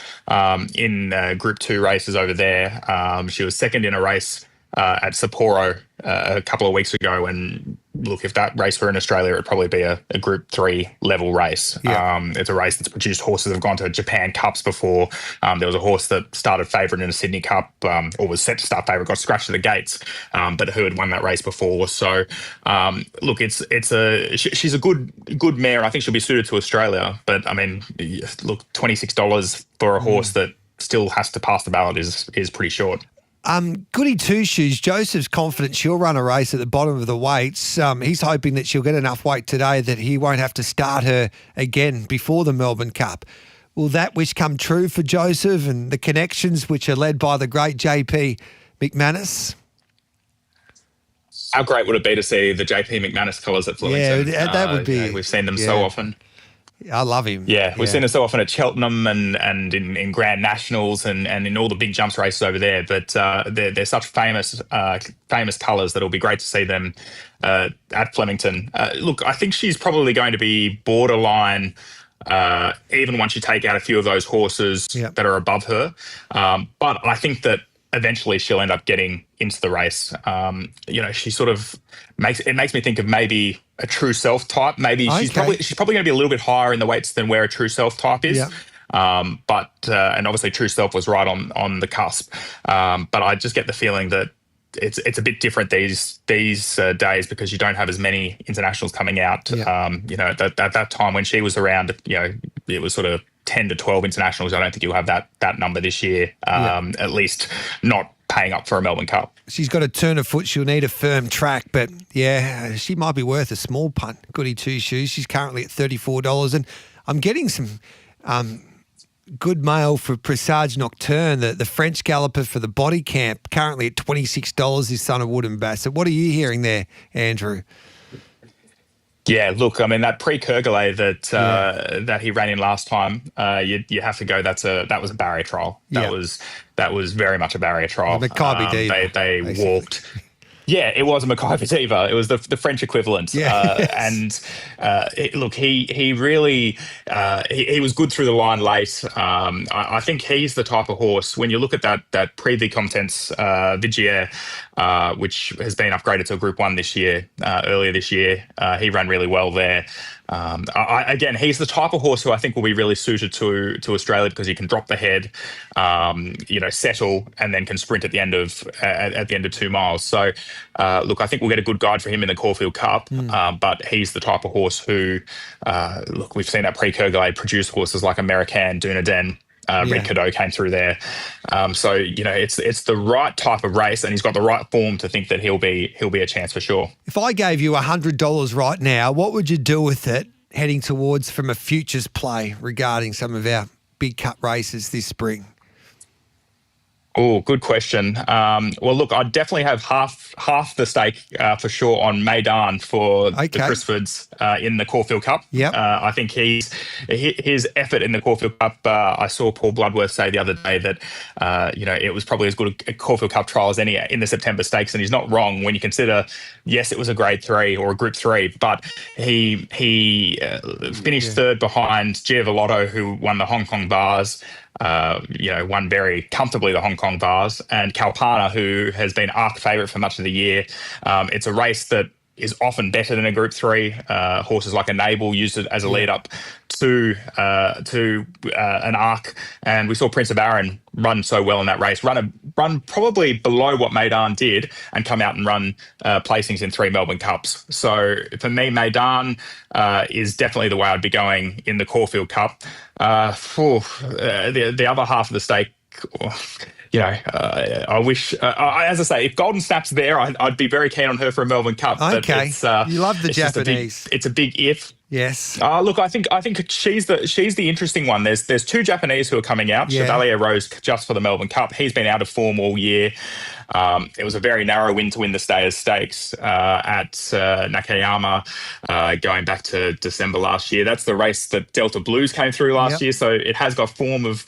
in Group 2 races over there. She was second in a race at Sapporo a couple of weeks ago, and look, if that race were in Australia, it would probably be a Group 3 level race. Yeah. It's a race that's produced horses that have gone to Japan Cups before. There was a horse that started favourite in a Sydney Cup, or was set to start favourite, got scratched at the gates, but who had won that race before. So, look, she's a good mare, and I think she'll be suited to Australia. But I mean, look, $26 for a horse that still has to pass the ballot is pretty short. Goody Two Shoes, Joseph's confident she'll run a race at the bottom of the weights. He's hoping that she'll get enough weight today that he won't have to start her again before the Melbourne Cup. Will that wish come true for Joseph and the connections which are led by the great JP McManus? How great would it be to see the JP McManus colours at Flemington? Yeah, that would be. We've seen them so often. I love him. Yeah, we've seen them so often at Cheltenham and in Grand Nationals and in all the big jumps races over there. But they're such famous colours that it'll be great to see them at Flemington. Look, I think she's probably going to be borderline, even once you take out a few of those horses that are above her. But I think that eventually she'll end up getting into the race. She sort of makes me think of maybe a True Self type. Maybe she's probably going to be a little bit higher in the weights than where a True Self type is. Yeah. And obviously True Self was right on the cusp. But I just get the feeling that it's a bit different these days because you don't have as many internationals coming out. Yeah. At that time when she was around, it was sort of 10 to 12 internationals. I don't think you'll have that number this year, at least not paying up for a Melbourne Cup. She's got to turn her foot. She'll need a firm track, but yeah, she might be worth a small punt. Goody Two Shoes. She's currently at $34, and I'm getting some good mail for Presage Nocturne, the French galloper for the Body Camp, currently at $26, his son of Woodham Bassett. What are you hearing there, Andrew? Yeah, look, I mean, that pre-Kergolay that he ran in last time, you have to go, that was a barrier trial. That was very much a barrier trial. They walked. Yeah, it was a Mackay Diva. It was the French equivalent. Yeah. Look, he really he was good through the line late. I think he's the type of horse, when you look at that Prix des Contents Vigier, which has been upgraded to a Group 1 this year, earlier this year, he ran really well there. Again, he's the type of horse who I think will be really suited to Australia because he can drop the head, settle, and then can sprint at the end of 2 miles. So, look, I think we'll get a good guide for him in the Caulfield Cup. But he's the type of horse who, look, we've seen that pre-Kergolay produce horses like American, Dunedain. Red Cadeau came through there. So, it's the right type of race, and he's got the right form to think that he'll be a chance for sure. If I gave you $100 right now, what would you do with it heading towards from a futures play regarding some of our big cut races this spring? Oh, good question. Well, look, I'd definitely have half the stake for sure on Maidan for the Okay. Crisfords in the Caulfield Cup. Yep. I think his effort in the Caulfield Cup. I saw Paul Bloodworth say the other day that it was probably as good a Caulfield Cup trial as any in the September Stakes, and he's not wrong when you consider. Yes, it was a Grade 3 or a Group 3, but he finished third behind Giavolotto, who won the Hong Kong Bars. Won very comfortably the Hong Kong Bars, and Kalpana, who has been arc favourite for much of the year. It's a race that is often better than a Group 3. Horses like Enable used it as a lead up to an arc, and we saw Prince of Arran run so well in that race, run probably below what Maidan did, and come out and run placings in 3 Melbourne Cups. So for me, Maidan is definitely the way I'd be going in the Caulfield Cup. The other half of the stake. I wish, as I say, if Golden Snap's there, I'd be very keen on her for a Melbourne Cup. Okay, but you love the Japanese. It's a big if. Yes. Look, I think she's the interesting one. There's 2 Japanese who are coming out. Chevalier Rose just for the Melbourne Cup. He's been out of form all year. It was a very narrow win to win the Stayers Stakes at Nakayama going back to December last year. That's the race that Delta Blues came through last year, so it has got form of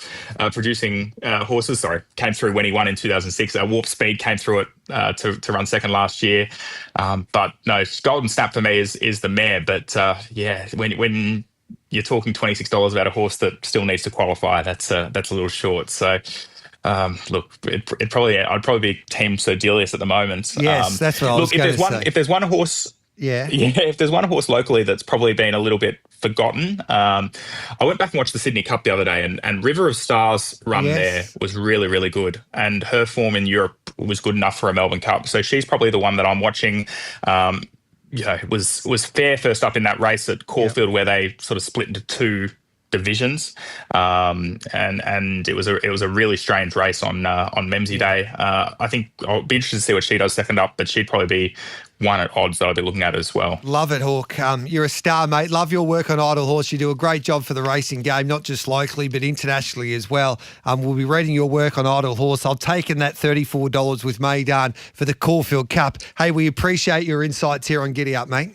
producing horses. Sorry, came through when he won in 2006. Warp Speed came through it to run second last year. But no, Golden Snap for me is the mare. But when you're talking $26 about a horse that still needs to qualify, that's a little short. So. Look, I'd probably be Team Sir Delius at the moment. Yes, that's what I was going to say. If there's one horse, if there's one horse locally that's probably been a little bit forgotten, I went back and watched the Sydney Cup the other day, and River of Stars run there was really, really good, and her form in Europe was good enough for a Melbourne Cup. So she's probably the one that I'm watching. Was fair first up in that race at Caulfield, where they sort of split into 2 divisions, and it was a really strange race on Memsey Day. I think I'll be interested to see what she does second up, but she'd probably be one at odds that I'd be looking at as well. Love it, Hawk. You're a star, mate. Love your work on Idle Horse. You do a great job for the racing game, not just locally, but internationally as well. We'll be reading your work on Idle Horse. I've taken that $34 with Maidan for the Caulfield Cup. Hey, we appreciate your insights here on Giddy Up, mate.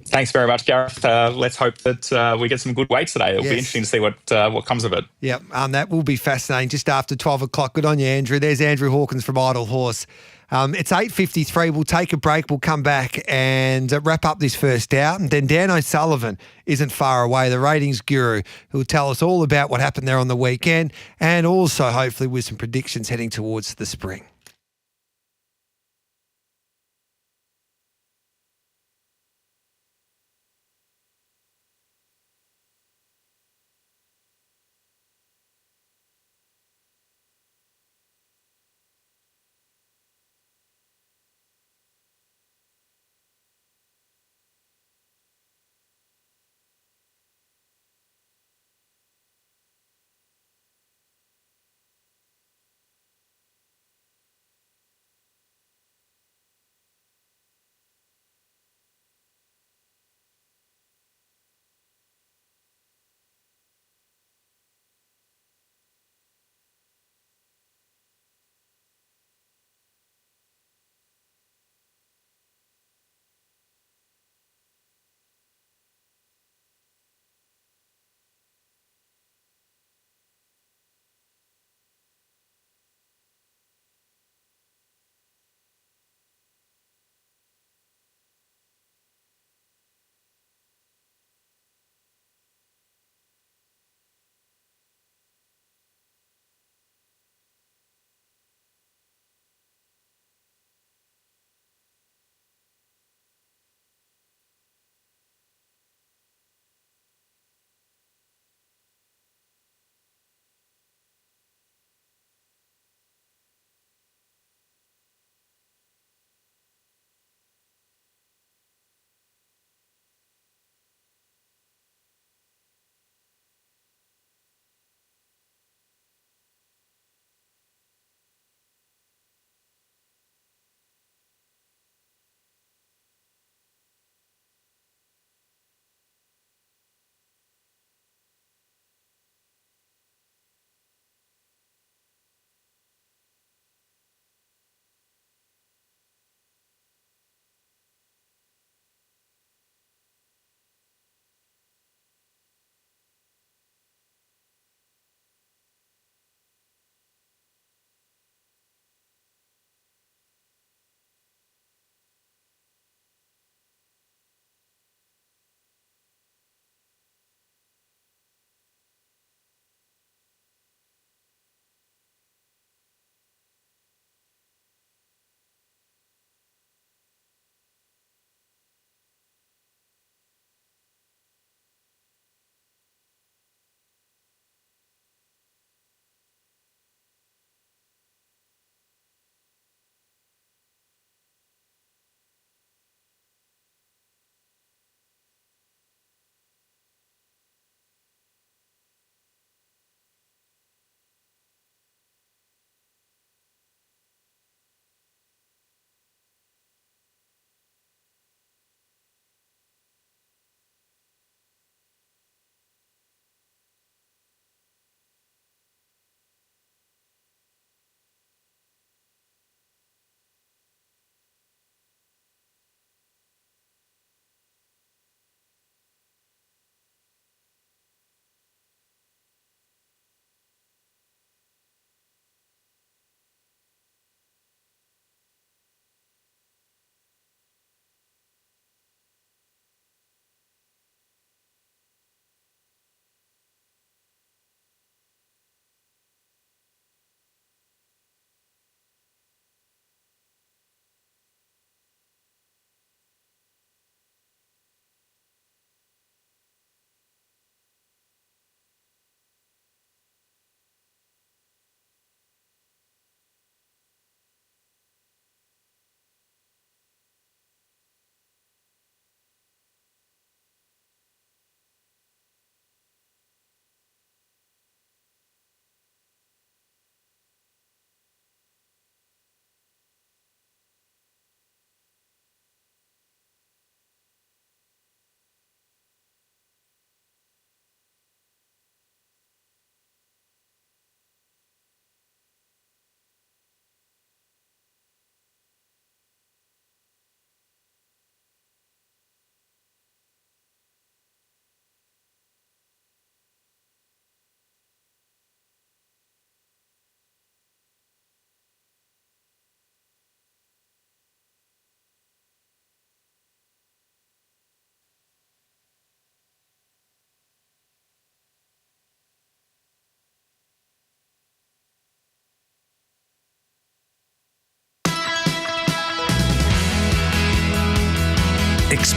Thanks very much, Gareth. Let's hope that we get some good weights today. It'll be interesting to see what comes of it. Yep, that will be fascinating. Just after 12 o'clock. Good on you, Andrew. There's Andrew Hawkins from Idle Horse. It's 8:53. We'll take a break. We'll come back and wrap up this first hour. And then Dan O'Sullivan isn't far away, the ratings guru, who will tell us all about what happened there on the weekend, and also hopefully with some predictions heading towards the spring.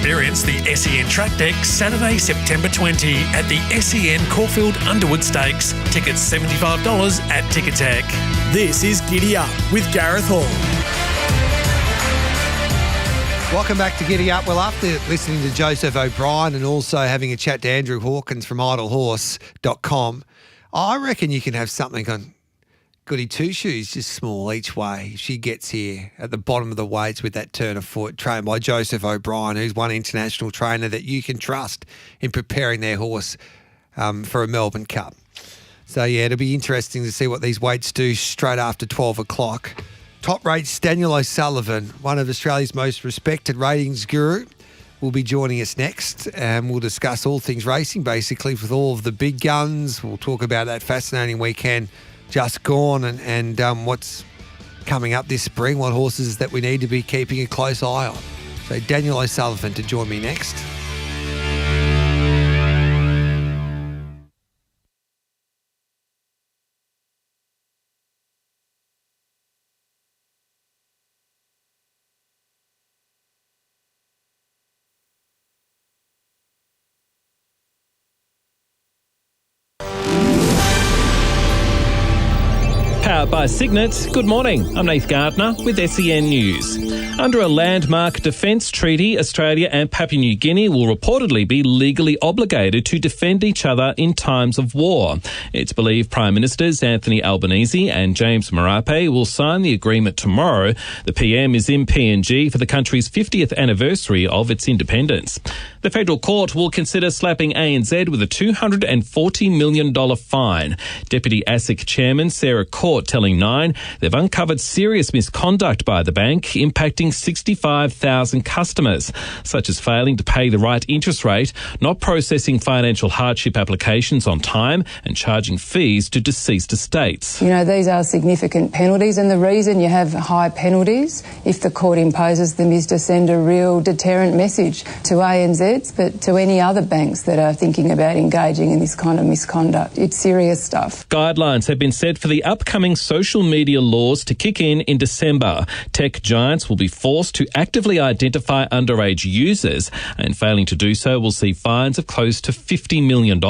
Experience the SEN Track Deck Saturday, September 20 at the SEN Caulfield Underwood Stakes. Tickets $75 at Ticketek. This is Giddy Up with Gareth Hall. Welcome back to Giddy Up. Well, after listening to Joseph O'Brien and also having a chat to Andrew Hawkins from idlehorse.com, I reckon you can have something on Goody Two Shoes, just small each way. She gets here at the bottom of the weights with that turn of foot, trained by Joseph O'Brien, who's one international trainer that you can trust in preparing their horse for a Melbourne Cup. So, yeah, it'll be interesting to see what these weights do straight after 12 o'clock. Top rates, Daniel O'Sullivan, one of Australia's most respected ratings guru, will be joining us next. We'll discuss all things racing, basically, with all of the big guns. We'll talk about that fascinating weekend just gone and what's coming up this spring, what horses that we need to be keeping a close eye on. So Daniel O'Sullivan to join me next. Powered by Signet. Good morning. I'm Nath Gardner with SEN News. Under a landmark defence treaty, Australia and Papua New Guinea will reportedly be legally obligated to defend each other in times of war. It's believed Prime Ministers Anthony Albanese and James Marape will sign the agreement tomorrow. The PM is in PNG for the country's 50th anniversary of its independence. The federal court will consider slapping ANZ with a $240 million fine. Deputy ASIC Chairman Sarah Court telling Nine they've uncovered serious misconduct by the bank, impacting 65,000 customers, such as failing to pay the right interest rate, not processing financial hardship applications on time, and charging fees to deceased estates. You know, these are significant penalties, and the reason you have high penalties, if the court imposes them, is to send a real deterrent message to ANZs, but to any other banks that are thinking about engaging in this kind of misconduct. It's serious stuff. Guidelines have been set for the upcoming social media laws to kick in December. Tech giants will be forced to actively identify underage users, and failing to do so will see fines of close to $50 million.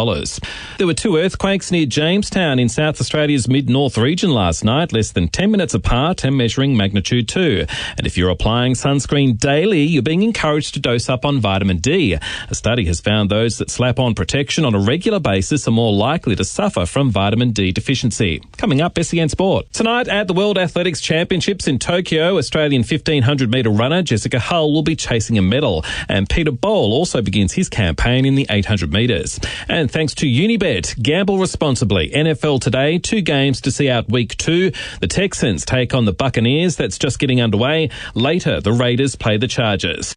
There were two earthquakes near Jamestown in South Australia's mid-north region last night, less than 10 minutes apart and measuring magnitude 2. And if you're applying sunscreen daily, you're being encouraged to dose up on vitamin D. A study has found those that slap on protection on a regular basis are more likely to suffer from vitamin D deficiency. Coming up, SEN Sport. Tonight at the World Athletics Championships in Tokyo, Australian 1500-metre runner Jessica Hull will be chasing a medal, and Peter Bowl also begins his campaign in the 800 metres. And thanks to Unibet, gamble responsibly. NFL today, 2 games to see out Week 2. The Texans take on the Buccaneers. That's just getting underway. Later, the Raiders play the Chargers.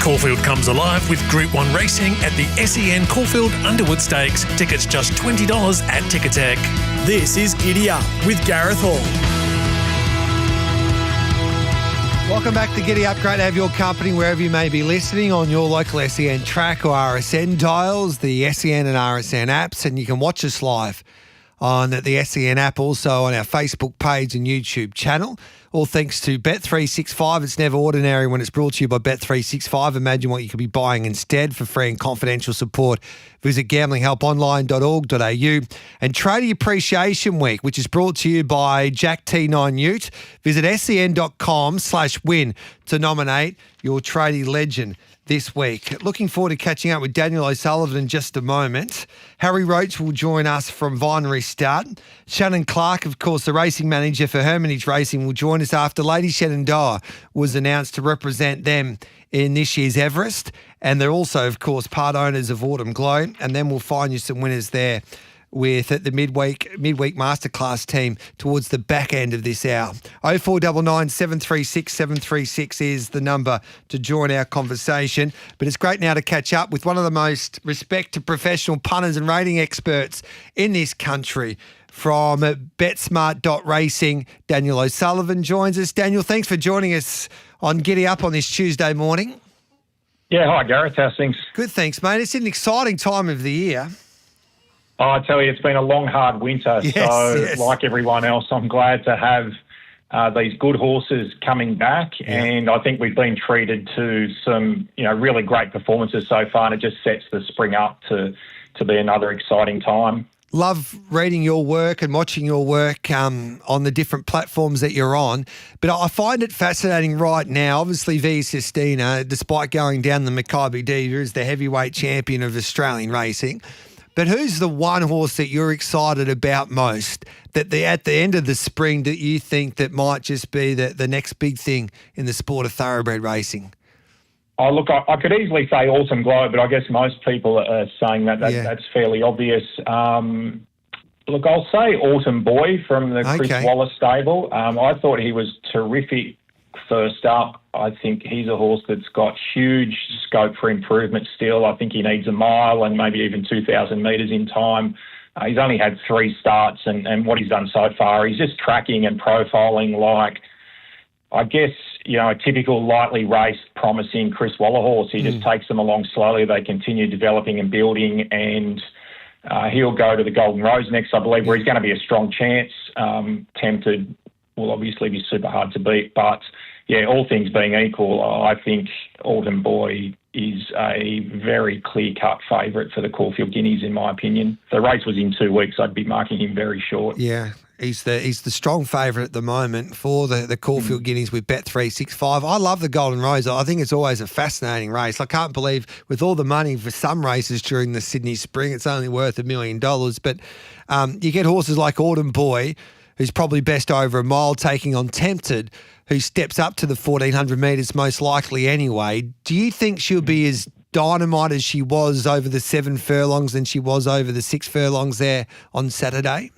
Caulfield comes alive with Group 1 racing at the SEN Caulfield Underwood Stakes. Tickets just $20 at Ticketek. This is Giddy Up with Gareth Hall. Welcome back to Giddy Up. Great to have your company wherever you may be listening on your local SEN track or RSN dials, the SEN and RSN apps, and you can watch us live on the SEN app, also on our Facebook page and YouTube channel. All thanks to Bet365. It's never ordinary when it's brought to you by Bet365. Imagine what you could be buying instead. For free and confidential support, visit gamblinghelponline.org.au. And Tradie Appreciation Week, which is brought to you by Jack T9 Ute. Visit sen.com/win to nominate your tradie legend this week. Looking forward to catching up with Daniel O'Sullivan in just a moment. Harry Roach will join us from Vinery Start. Shannon Clark, of course, the racing manager for Hermitage Racing, will join us after Lady Shenandoah was announced to represent them in this year's Everest. And they're also, of course, part owners of Autumn Glow. And then we'll find you some winners there with the midweek masterclass team towards the back end of this hour. 0499 736 736 is the number to join our conversation. But it's great now to catch up with one of the most respected professional punters and rating experts in this country. From BetSmart.Racing, Daniel O'Sullivan joins us. Daniel, thanks for joining us on Giddy Up on this Tuesday morning. Yeah, hi Gareth, how's things? Good, thanks, mate. It's an exciting time of the year. Oh, I tell you, it's been a long, hard winter. Yes. Like everyone else, I'm glad to have these good horses coming back. Yeah. And I think we've been treated to some, really great performances so far, and it just sets the spring up to be another exciting time. Love reading your work and watching your work on the different platforms that you're on. But I find it fascinating right now. Obviously, Via Sistina, despite going down the Maccabi Diva, is the heavyweight champion of Australian racing. But who's the one horse that you're excited about most, that at the end of the spring that you think that might just be the next big thing in the sport of thoroughbred racing? Oh, look, I could easily say Autumn Glow, but I guess most people are saying that's fairly obvious. Look, I'll say Autumn Boy from the Chris Wallace stable. I thought he was terrific first up. I think he's a horse that's got huge scope for improvement still. I think he needs a mile and maybe even 2,000 metres in time. He's only had 3 starts, and what he's done so far, he's just tracking and profiling like, I guess, a typical lightly raced, promising Chris Waller horse. He just takes them along slowly. They continue developing and building, and he'll go to the Golden Rose next, I believe, where he's going to be a strong chance. Tempted will obviously be super hard to beat, but yeah, all things being equal, I think Autumn Boy is a very clear-cut favourite for the Caulfield Guineas, in my opinion. If the race was in 2 weeks, I'd be marking him very short. Yeah, he's the strong favourite at the moment for the Caulfield Guineas with Bet365. I love the Golden Rose. I think it's always a fascinating race. I can't believe with all the money for some races during the Sydney Spring, it's only worth $1 million. But you get horses like Autumn Boy, who's probably best over a mile, taking on Tempted, who steps up to the 1,400 metres most likely anyway. Do you think she'll be as dynamite as she was over the 7 furlongs than she was over the 6 furlongs there on Saturday?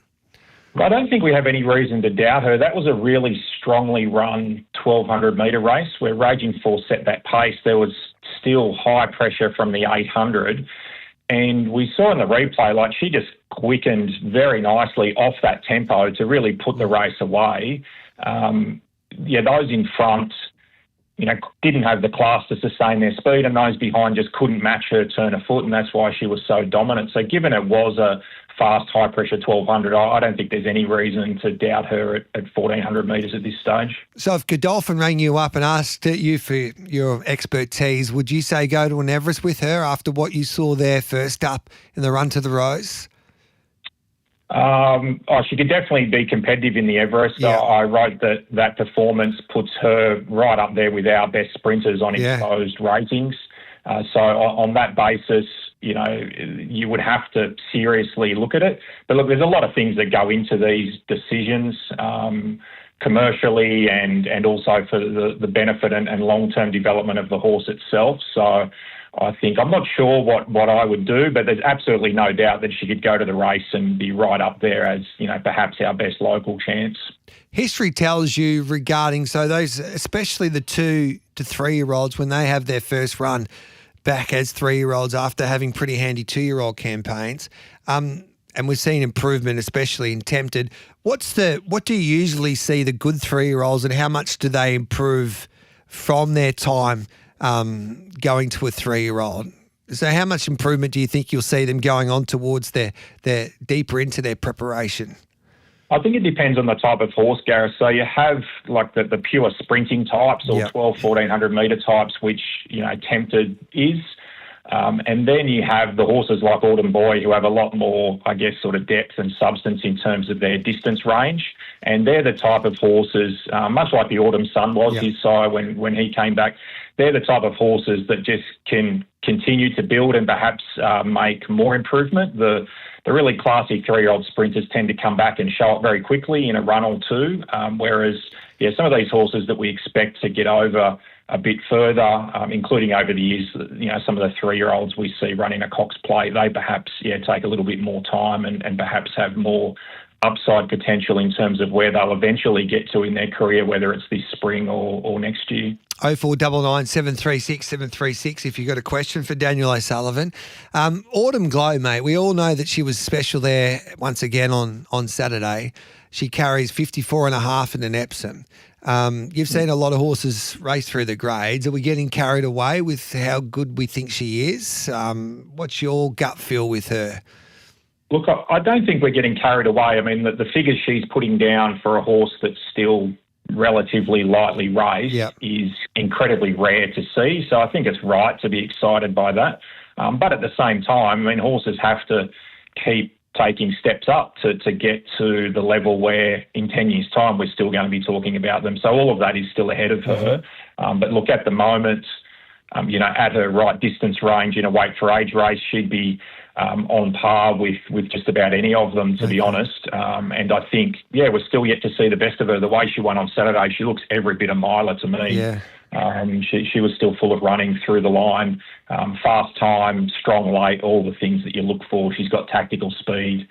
I don't think we have any reason to doubt her. That was a really strongly run 1,200 metre race where Raging Force set that pace. There was still high pressure from the 800. And we saw in the replay, like, she just quickened very nicely off that tempo to really put the race away. Those in front, didn't have the class to sustain their speed, and those behind just couldn't match her turn of foot, and that's why she was so dominant. So given it was a fast, high-pressure 1,200, I don't think there's any reason to doubt her at 1,400 metres at this stage. So if Godolphin rang you up and asked you for your expertise, would you say go to an Everest with her after what you saw there first up in the run to the Rose? She could definitely be competitive in the Everest. Yeah. I wrote that performance puts her right up there with our best sprinters on exposed ratings. So on that basis, you would have to seriously look at it. But look, there's a lot of things that go into these decisions commercially and also for the benefit and long-term development of the horse itself. So I think. I'm not sure what I would do, but there's absolutely no doubt that she could go to the race and be right up there as, perhaps our best local chance. History tells you regarding, so those, especially the 2 to 3-year-olds, when they have their first run back as 3-year-olds after having pretty handy 2-year-old campaigns, and we've seen improvement, especially in Tempted. What do you usually see the good 3-year-olds, and how much do they improve from their time going to a 3-year-old? So how much improvement do you think you'll see them going on towards their deeper into their preparation? I think it depends on the type of horse, Gareth. So you have like the pure sprinting types or 1,200-1,400 metre types, which, Tempted is. And then you have the horses like Autumn Boy who have a lot more, I guess, sort of depth and substance in terms of their distance range. And they're the type of horses, much like the Autumn Sun was his sire when he came back, they're the type of horses that just can continue to build and perhaps make more improvement. The really classy 3-year-old sprinters tend to come back and show up very quickly in a run or two, whereas, some of these horses that we expect to get over a bit further, including over the years, some of the 3-year-olds we see running a Cox Plate, they perhaps, take a little bit more time and perhaps have more upside potential in terms of where they'll eventually get to in their career, whether it's this spring or next year. 0499 736 736 if you've got a question for Daniel O'Sullivan. Autumn Glow, mate, we all know that she was special there once again on Saturday. She carries 54.5 in an Epsom. You've seen a lot of horses race through the grades. Are we getting carried away with how good we think she is? What's your gut feel with her? Look, I don't think we're getting carried away. I mean, the figures she's putting down for a horse that's still relatively lightly raced is incredibly rare to see. So I think it's right to be excited by that. But at the same time, I mean, horses have to keep taking steps up to get to the level where in 10 years' time we're still going to be talking about them. So all of that is still ahead of her. But look, at the moment, at her right distance range in a weight for age race, she'd be on par with just about any of them, to be honest. And I think, we're still yet to see the best of her. The way she won on Saturday, she looks every bit a miler to me. Yeah. She was still full of running through the line, fast time, strong late, all the things that you look for. She's got tactical speed.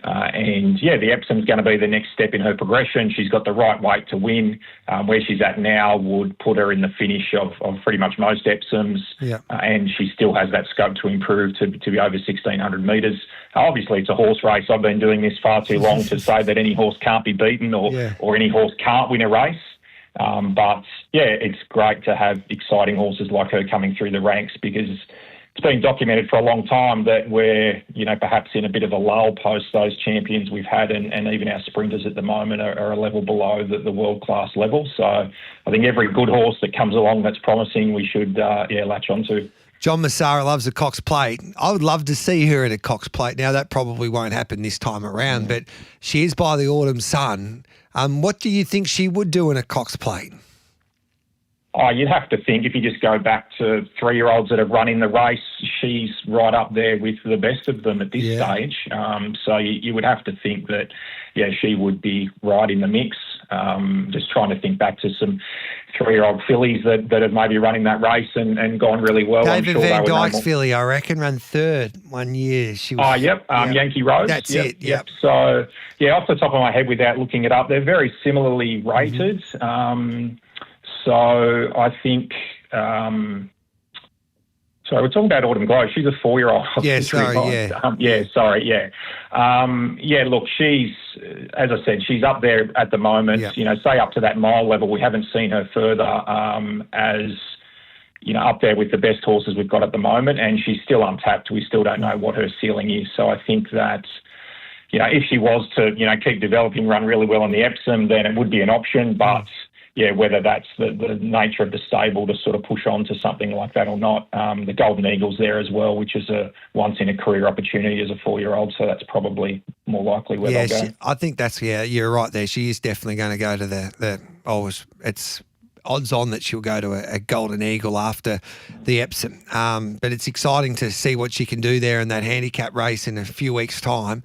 The Epsom's going to be the next step in her progression. She's got the right weight to win. Where she's at now would put her in the finish of pretty much most Epsoms. And she still has that scope to improve to be over 1,600 metres. Obviously, it's a horse race. I've been doing this far too long to say that any horse can't be beaten or any horse can't win a race. But it's great to have exciting horses like her coming through the ranks, because it's been documented for a long time that we're, perhaps in a bit of a lull post those champions we've had, and even our sprinters at the moment are a level below the world-class level. So I think every good horse that comes along that's promising, we should, latch onto. John Massara loves a Cox Plate. I would love to see her at a Cox Plate. Now, that probably won't happen this time around, but she is by the Autumn Sun. What do you think she would do in a Cox Plate? Oh, you'd have to think, if you just go back to 3-year-olds that have run in the race, she's right up there with the best of them at this stage. So you would have to think that, she would be right in the mix. Just trying to think back to some 3-year-old fillies that have maybe run in that race and gone really well. David Van Dyke's filly, I reckon, ran third one year. She was, Yankee Rose. That's it. Yep. So, off the top of my head, without looking it up, they're very similarly rated. So I think, we're talking about Autumn Glow. She's a 4-year-old. Look, she's, as I said, she's up there at the moment, say up to that mile level. We haven't seen her further as, up there with the best horses we've got at the moment, and she's still untapped. We still don't know what her ceiling is. So I think that, if she was to, keep developing, run really well in the Epsom, then it would be an option, but whether that's the nature of the stable to sort of push on to something like that or not. The Golden Eagle's there as well, which is a once-in-a-career opportunity as a 4-year-old, so that's probably more likely where they'll go. I think that's, you're right there. She is definitely going to go to it's odds on that she'll go to a Golden Eagle after the Epsom. But it's exciting to see what she can do there in that handicap race in a few weeks' time.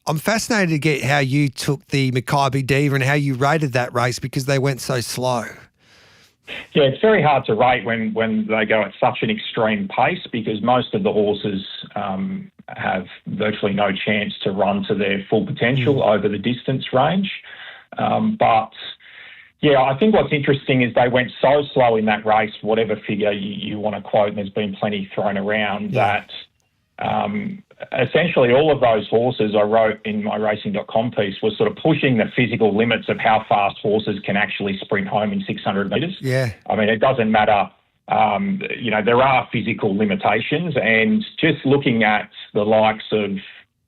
I'm fascinated to get how you took the Mackay Diva and how you rated that race, because they went so slow. Yeah, it's very hard to rate when they go at such an extreme pace because most of the horses have virtually no chance to run to their full potential over the distance range. But yeah, I think what's interesting is they went so slow in that race, whatever figure you want to quote, and there's been plenty thrown around, that essentially all of those horses I wrote in my racing.com piece was sort of pushing the physical limits of how fast horses can actually sprint home in 600 metres. Yeah. I mean, it doesn't matter. There are physical limitations, and just looking at the likes of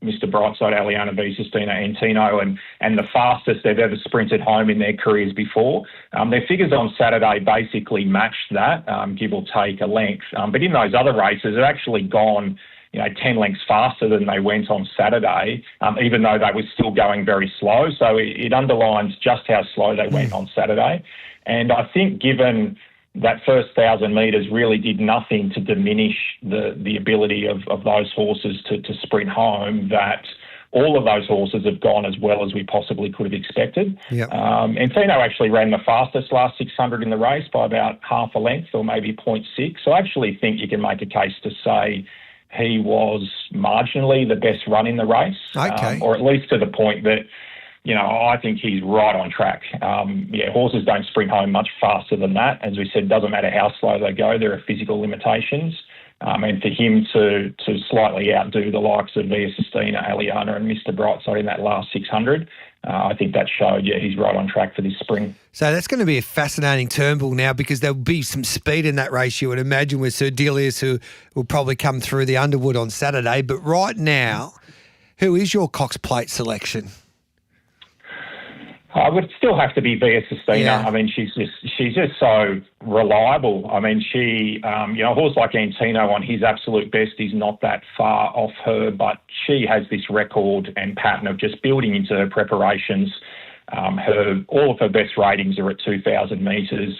Mr. Brightside, Aliana V. Sistina, Antino, and the fastest they've ever sprinted home in their careers before. Their figures on Saturday basically matched that, give or take a length. But in those other races, they've actually gone 10 lengths faster than they went on Saturday, even though they were still going very slow. So it underlines just how slow they went on Saturday. And I think given that first 1,000 metres really did nothing to diminish the ability of those horses to sprint home, that all of those horses have gone as well as we possibly could have expected. Yep. Antino actually ran the fastest last 600 in the race by about half a length or maybe 0.6. So I actually think you can make a case to say he was marginally the best run in the race, or at least to the point that, I think he's right on track. Horses don't sprint home much faster than that. As we said, doesn't matter how slow they go, there are physical limitations. And for him to slightly outdo the likes of Via Sistina, Aliana and Mr. Brightside in that last 600, I think that showed, he's right on track for this spring. So that's going to be a fascinating Turnbull now, because there'll be some speed in that race, you would imagine, with Sir Delius, who will probably come through the Underwood on Saturday. But right now, who is your Cox Plate selection? I would still have to be Via Sistina. Yeah. I mean, she's just so reliable. I mean, she, a horse like Antino on his absolute best is not that far off her, but she has this record and pattern of just building into her preparations. All of her best ratings are at 2,000 metres.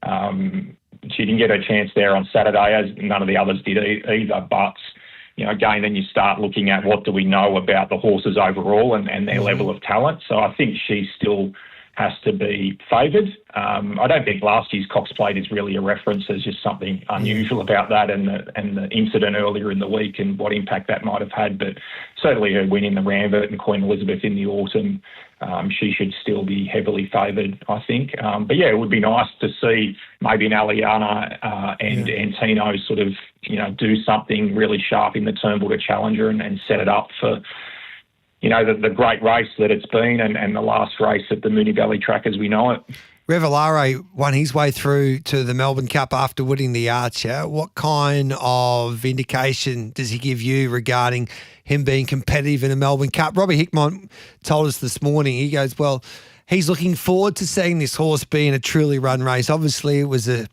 She didn't get her chance there on Saturday, as none of the others did either, but again, then you start looking at what do we know about the horses overall and their level of talent. So I think she still has to be favoured. I don't think last year's Cox Plate is really a reference. There's just something unusual about that and the incident earlier in the week and what impact that might have had. But certainly her win in the Rambert and Queen Elizabeth in the autumn, she should still be heavily favoured, I think. But yeah, it would be nice to see maybe an Aliana and Antino sort of, do something really sharp in the Turnbull to Challenger and set it up for, the great race that it's been and the last race at the Moonee Valley track as we know it. Revelare won his way through to the Melbourne Cup after winning the Archer. What kind of indication does he give you regarding him being competitive in a Melbourne Cup? Robbie Hickmott told us this morning, he goes, well, he's looking forward to seeing this horse be in a truly run race. Obviously, it was a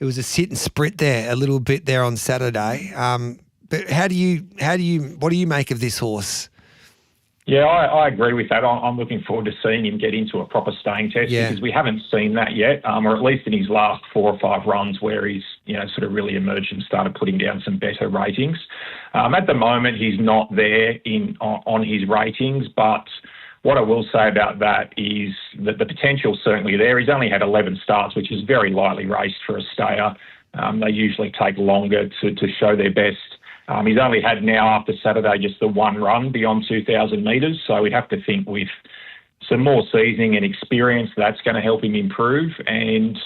sit and sprint there a little bit there on Saturday. But what do you make of this horse? Yeah, I agree with that. I'm looking forward to seeing him get into a proper staying test because we haven't seen that yet, or at least in his last 4 or 5 runs where he's, sort of really emerged and started putting down some better ratings. At the moment, he's not there on his ratings, but what I will say about that is that the potential's certainly there. He's only had 11 starts, which is very lightly raced for a stayer. They usually take longer to show their best. He's only had now after Saturday just the one run beyond 2,000 metres, so we'd have to think with some more seasoning and experience that's going to help him improve. And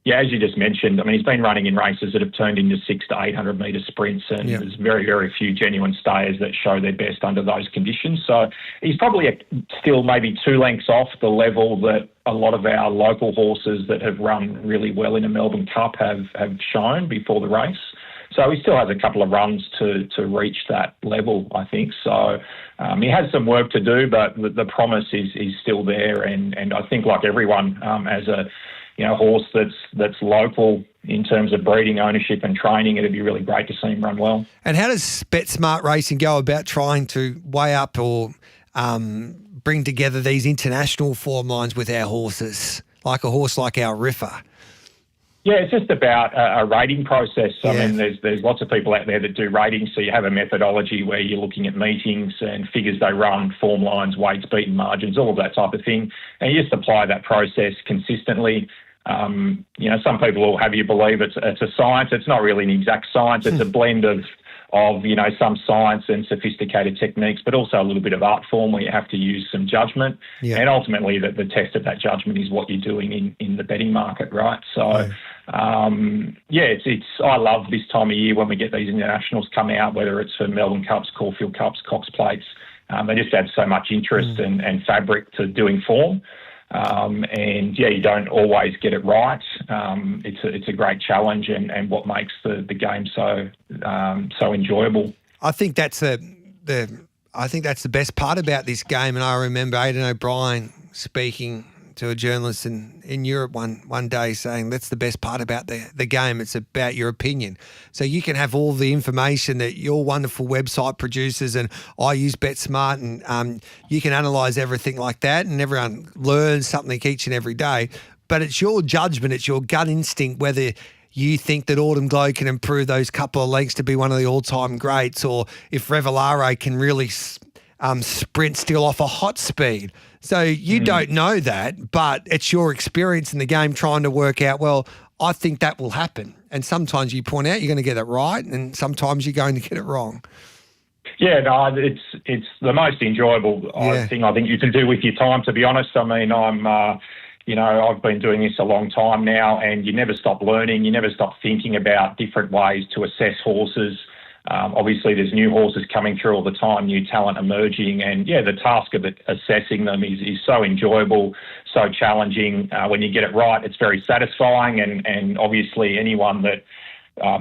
yeah, as you just mentioned, I mean, he's been running in races that have turned into 600 to 800 metre sprints, and there's very, very few genuine stayers that show their best under those conditions. So he's probably still maybe 2 lengths off the level that a lot of our local horses that have run really well in a Melbourne Cup have shown before the race. So he still has a couple of runs to reach that level, I think. So he has some work to do, but the promise is still there. And I think, like everyone, as a horse that's local in terms of breeding, ownership and training, it'd be really great to see him run well. And how does BetSmart Racing go about trying to weigh up or bring together these international form lines with our horses, like a horse like our Riffer? Yeah, it's just about a rating process. I mean, there's lots of people out there that do ratings. So you have a methodology where you're looking at meetings and figures they run, form lines, weights, beaten margins, all of that type of thing. And you just apply that process consistently. Some people will have you believe it's a science. It's not really an exact science. It's a blend of some science and sophisticated techniques, but also a little bit of art form where you have to use some judgment. Yeah. And ultimately, the test of that judgment is what you're doing in the betting market, right? So, I love this time of year when we get these internationals come out, whether it's for Melbourne Cups, Caulfield Cups, Cox Plates. They just add so much interest and fabric to doing form. You don't always get it right. It's a great challenge and what makes the game so enjoyable. I think that's the best part about this game. And I remember Aidan O'Brien speaking to a journalist in Europe one day saying that's the best part about the game. It's about your opinion. So you can have all the information that your wonderful website produces, and I use BetSmart, and you can analyse everything like that, and everyone learns something each and every day. But it's your judgment, it's your gut instinct whether you think that Autumn Glow can improve those couple of lengths to be one of the all-time greats, or if Revelare can really sprint still off a hot speed. So you don't know that, but it's your experience in the game trying to work out, well, I think that will happen. And sometimes you point out you're going to get it right, and sometimes you're going to get it wrong. Yeah, no, it's the most enjoyable thing I think you can do with your time, to be honest. I mean, I've been doing this a long time now, and you never stop learning. You never stop thinking about different ways to assess horses. Obviously, there's new horses coming through all the time, new talent emerging, and the task of assessing them is so enjoyable, so challenging. When you get it right, it's very satisfying, and obviously anyone that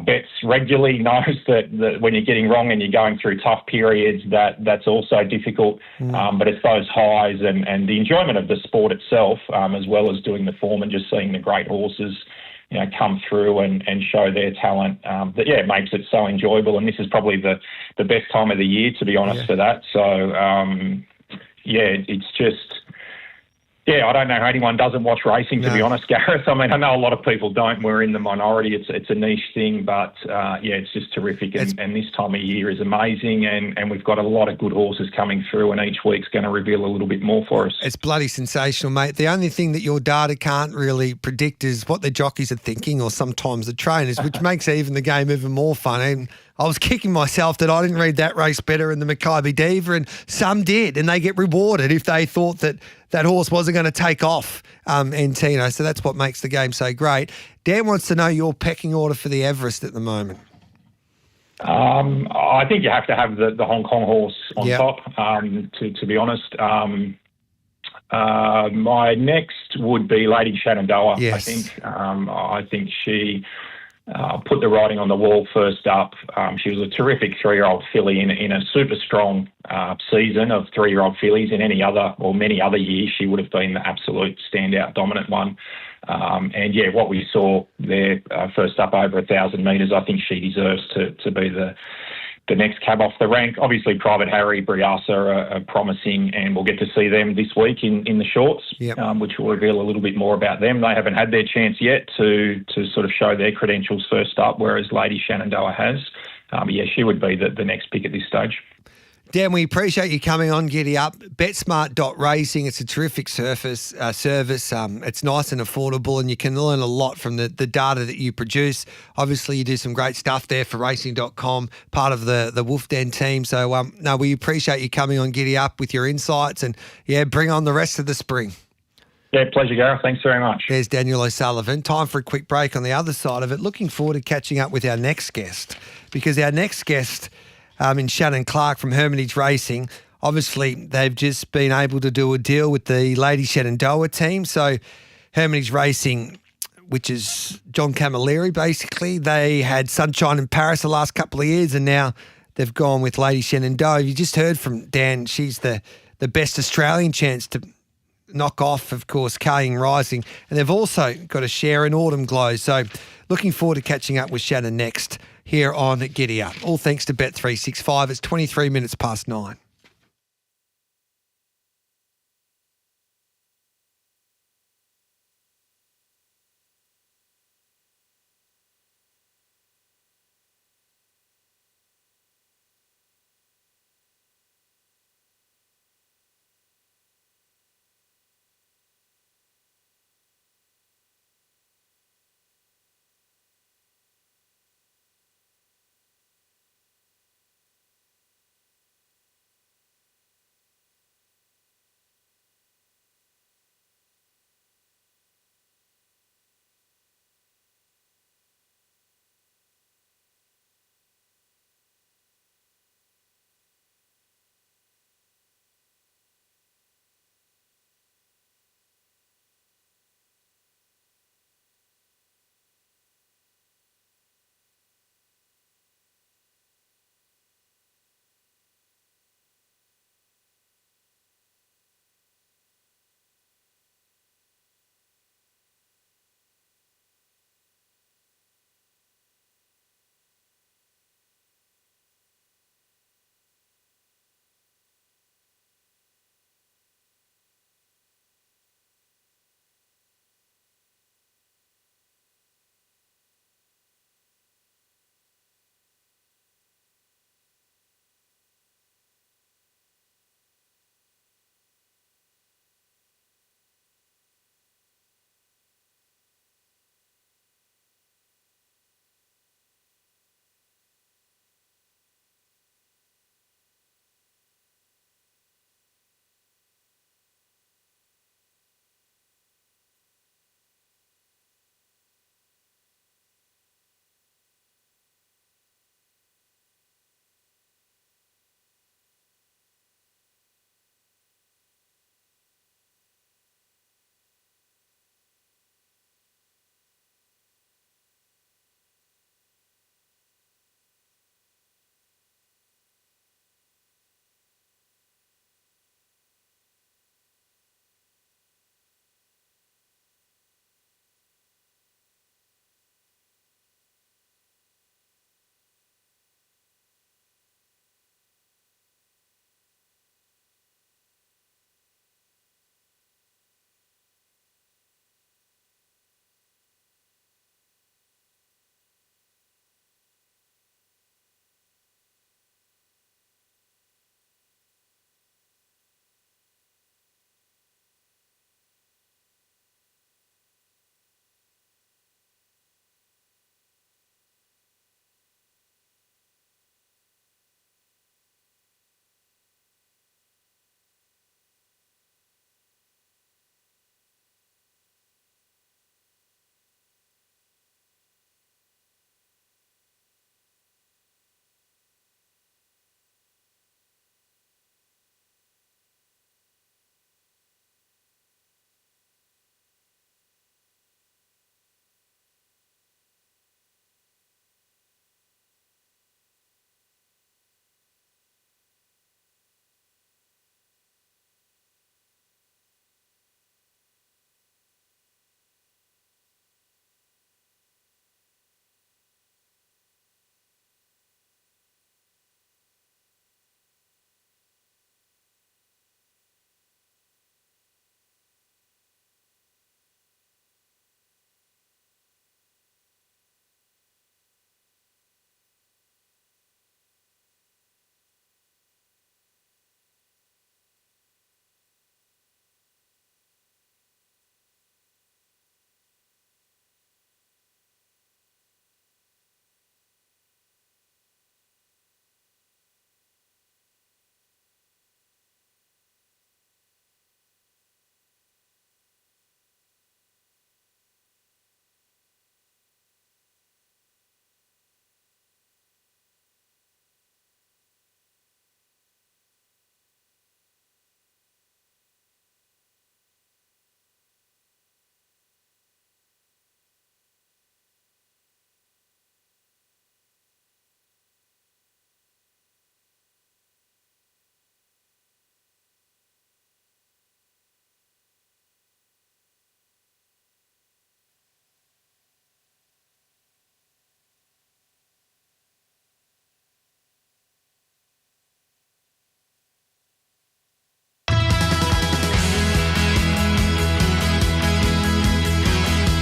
bets regularly knows that when you're getting wrong and you're going through tough periods, that's also difficult. But it's those highs and the enjoyment of the sport itself, as well as doing the form and just seeing the great horses come through and show their talent, it makes it so enjoyable. And this is probably the best time of the year, to be honest, for that. So, it's just... I don't know how anyone doesn't watch racing, to be honest, Gareth. I mean, I know a lot of people don't. We're in the minority. It's a niche thing, but, it's just terrific. And this time of year is amazing, and we've got a lot of good horses coming through, and each week's going to reveal a little bit more for us. It's bloody sensational, mate. The only thing that your data can't really predict is what the jockeys are thinking, or sometimes the trainers, which makes even the game even more fun. And I was kicking myself that I didn't read that race better in the Maccabi Diva, and some did, and they get rewarded if they thought that horse wasn't going to take off. So that's what makes the game so great. Dan wants to know your pecking order for the Everest at the moment. I think you have to have the Hong Kong horse on top, to be honest. My next would be Lady Shenandoah, yes. I think she... put the writing on the wall first up. She was a terrific 3-year-old filly in a super strong season of 3-year-old fillies. In any other or many other years, she would have been the absolute standout dominant one. What we saw there first up over 1,000 metres, I think she deserves to be the next cab off the rank. Obviously, Private Harry, Briasa are promising, and we'll get to see them this week in the shorts, which will reveal a little bit more about them. They haven't had their chance yet to sort of show their credentials first up, whereas Lady Shenandoah has. She would be the next pick at this stage. Dan, we appreciate you coming on Giddy Up. BetSmart.racing, it's a terrific service. It's nice and affordable, and you can learn a lot from the data that you produce. Obviously, you do some great stuff there for racing.com, part of the Wolf Den team. So, we appreciate you coming on Giddy Up with your insights, and, bring on the rest of the spring. Yeah, pleasure, Gareth. Thanks very much. There's Daniel O'Sullivan. Time for a quick break on the other side of it. Looking forward to catching up with our next guest, because our next guest... in Shannon Clark from Hermitage Racing. Obviously, they've just been able to do a deal with the Lady Shenandoah team. So Hermitage Racing, which is John Camilleri, basically, they had Sunshine in Paris the last couple of years, and now they've gone with Lady Shenandoah. You just heard from Dan. She's the best Australian chance to knock off, of course, Carrying Rising. And they've also got a share in Autumn Glow. So looking forward to catching up with Shannon next here on Giddy Up. All thanks to Bet365. It's 23 minutes past 9.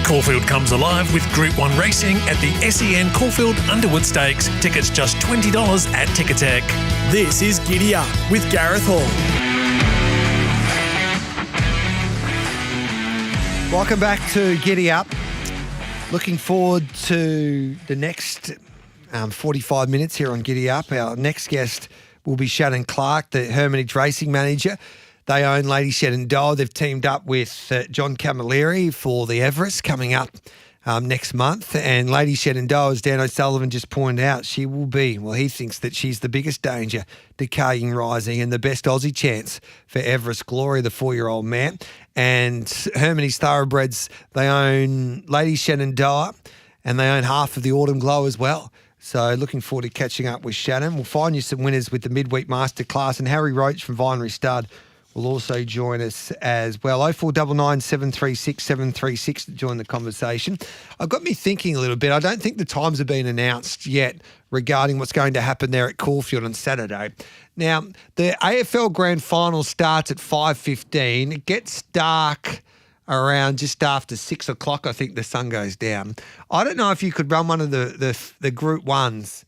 Caulfield comes alive with Group 1 racing at the SEN Caulfield Underwood Stakes. Tickets just $20 at Ticketek. This is Giddy Up with Gareth Hall. Welcome back to Giddy Up. Looking forward to the next 45 minutes here on Giddy Up. Our next guest will be Shannon Clark, the Hermitage Racing Manager. They own Lady Shenandoah. They've teamed up with John Camilleri for the Everest coming up next month. And Lady Shenandoah, as Dan O'Sullivan just pointed out, she will be, well, he thinks that she's the biggest danger to Decaying Rising and the best Aussie chance for Everest Glory, the 4-year-old mare. And Hermitage Thoroughbreds, they own Lady Shenandoah and they own half of the Autumn Glow as well. So looking forward to catching up with Shannon. We'll find you some winners with the midweek masterclass, and Harry Roach from Vinery Stud will also join us as well. 0499 736 736 to join the conversation. I've got me thinking a little bit. I don't think the times have been announced yet regarding what's going to happen there at Caulfield on Saturday. Now, the AFL Grand Final starts at 5:15. It gets dark around just after 6 o'clock. I think the sun goes down. I don't know if you could run one of the Group 1s,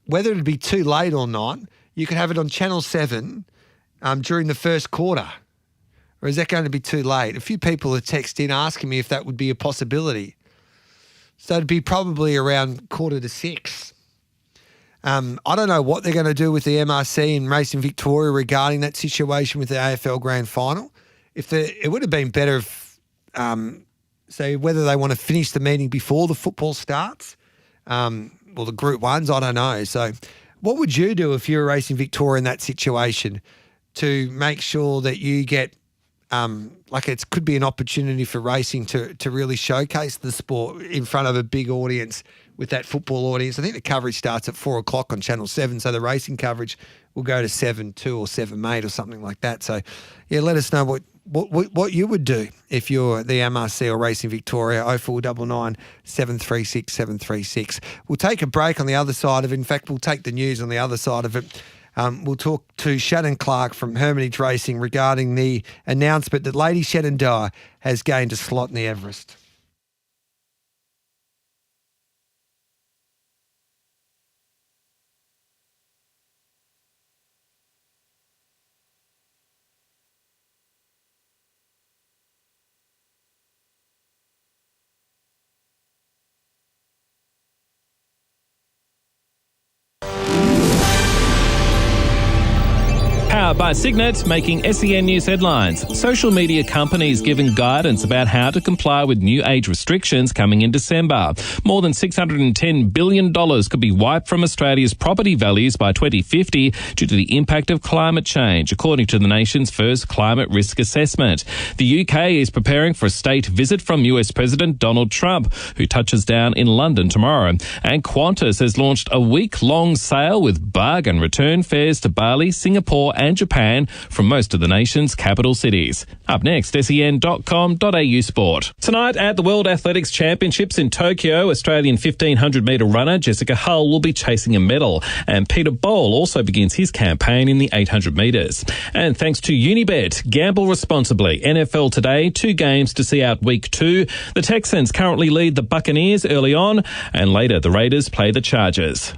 whether it'd be too late or not. You could have it on Channel 7 during the first quarter, or is that going to be too late? A few people have texted in asking me if that would be a possibility. So it'd be probably around 5:45. I don't know what they're going to do with the MRC and Racing Victoria regarding that situation with the AFL Grand Final. It would have been better if, say, whether they want to finish the meeting before the football starts, or the Group 1s, I don't know. So what would you do if you were Racing Victoria in that situation to make sure that you get, it could be an opportunity for racing to really showcase the sport in front of a big audience with that football audience? I think the coverage starts at 4 o'clock on Channel 7, so the racing coverage will go to 7:02 or 7:08 or something like that. So, yeah, let us know what you would do if you're the MRC or Racing Victoria. 0499 736 736. We'll take a break on the other side of it. In fact, we'll take the news on the other side of it. We'll talk to Shannon Clark from Hermitage Racing regarding the announcement that Lady Shenandoah has gained a slot in the Everest. Powered by Signet, making SEN News headlines. Social media companies giving guidance about how to comply with new age restrictions coming in December. More than $610 billion could be wiped from Australia's property values by 2050 due to the impact of climate change, according to the nation's first climate risk assessment. The UK is preparing for a state visit from US President Donald Trump, who touches down in London tomorrow. And Qantas has launched a week-long sale with bargain return fares to Bali, Singapore and Japan from most of the nation's capital cities. Up next, sen.com.au sport. Tonight at the World Athletics Championships in Tokyo, Australian 1500-metre runner Jessica Hull will be chasing a medal, and Peter Bowl also begins his campaign in the 800 metres. And thanks to Unibet, gamble responsibly. NFL today, 2 games to see out Week 2. The Texans currently lead the Buccaneers early on, and later the Raiders play the Chargers.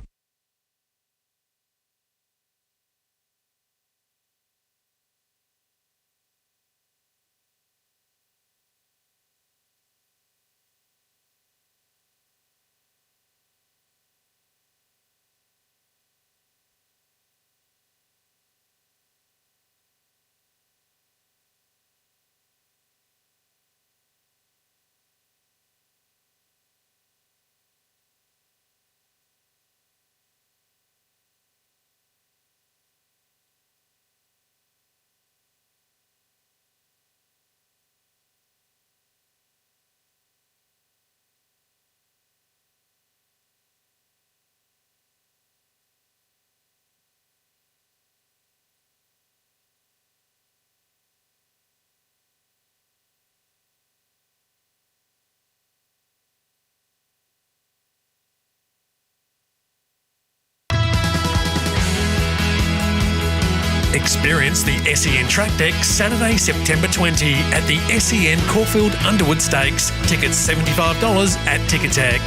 Experience the SEN Track Deck Saturday, September 20 at the SEN Caulfield Underwood Stakes. Tickets $75 at Ticketek.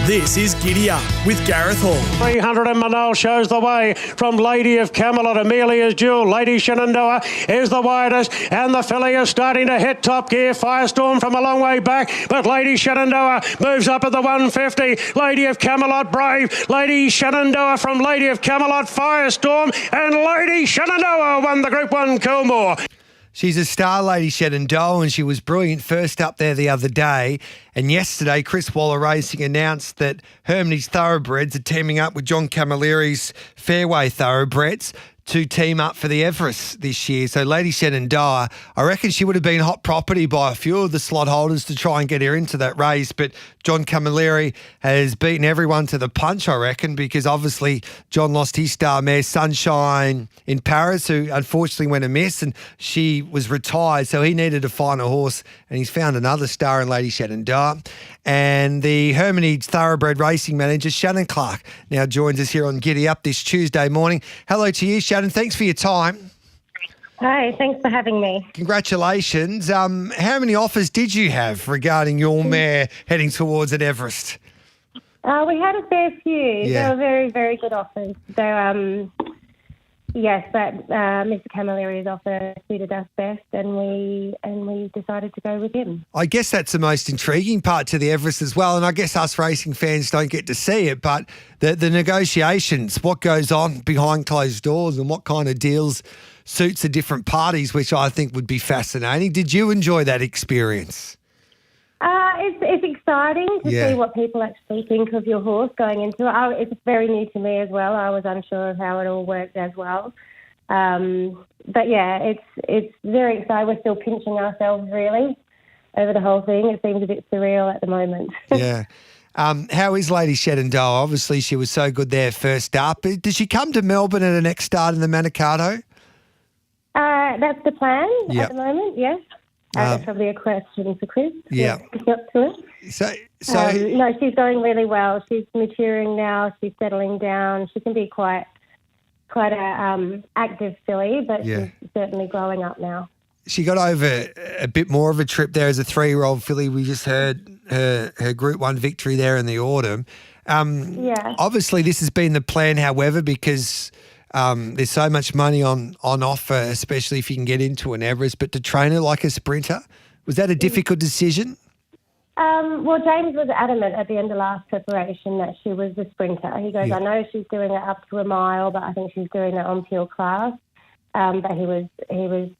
This is Giddy Up with Gareth Hall. 300 and Manal shows the way from Lady of Camelot. Amelia's Jewel. Lady Shenandoah is the widest, and the filly is starting to hit top gear. Firestorm from a long way back, but Lady Shenandoah moves up at the 150. Lady of Camelot Brave. Lady Shenandoah from Lady of Camelot Firestorm, and Lady Shenandoah won the Group 1 Coolmore. She's a star, Lady Shenandoah, and she was brilliant first up there the other day. And yesterday, Chris Waller Racing announced that Hermitage Thoroughbreds are teaming up with John Camilleri's Fairway Thoroughbreds to team up for the Everest this year. So Lady Shenandoah, I reckon she would have been hot property by a few of the slot holders to try and get her into that race. But John Camilleri has beaten everyone to the punch, I reckon, because obviously John lost his star mare, Sunshine in Paris, who unfortunately went amiss, and she was retired. So he needed to find a horse, and he's found another star in Lady Shenandoah. And the Hermitage Thoroughbred Racing Manager, Shannon Clark, now joins us here on Giddy Up this Tuesday morning. Hello to you, Shannon. Thanks for your time. Hi, thanks for having me. Congratulations. How many offers did you have regarding your mare heading towards an Everest? We had a fair few. Yeah. They were very, very good offers. So, yes, but Mr. Camilleri's offer suited us best, and we decided to go with him. I guess that's the most intriguing part to the Everest as well, and I guess us racing fans don't get to see it, but the negotiations, what goes on behind closed doors and what kind of deals suits the different parties, which I think would be fascinating. Did you enjoy that experience? It's exciting to see what people actually think of your horse going into it. It's very new to me as well. I was unsure of how it all worked as well. But yeah, it's very exciting. We're still pinching ourselves really over the whole thing. It seems a bit surreal at the moment. Yeah. How is Lady Shenandoah? Obviously, she was so good there first up. Did she come to Melbourne at her next start in the Manicato? That's the plan at the moment, yes. That's probably a question for Chris. Yeah. Up to it. So no, she's going really well. She's maturing now. She's settling down. She can be quite a active filly, but she's certainly growing up now. She got over a bit more of a trip there as a 3-year-old filly. We just heard her Group 1 victory there in the autumn. Obviously, this has been the plan, however, because there's so much money on offer, especially if you can get into an Everest. But to train her like a sprinter, was that a difficult decision? Well, James was adamant at the end of last preparation that she was a sprinter. He goes, I know she's doing it up to a mile, but I think she's doing it on pure class. But he was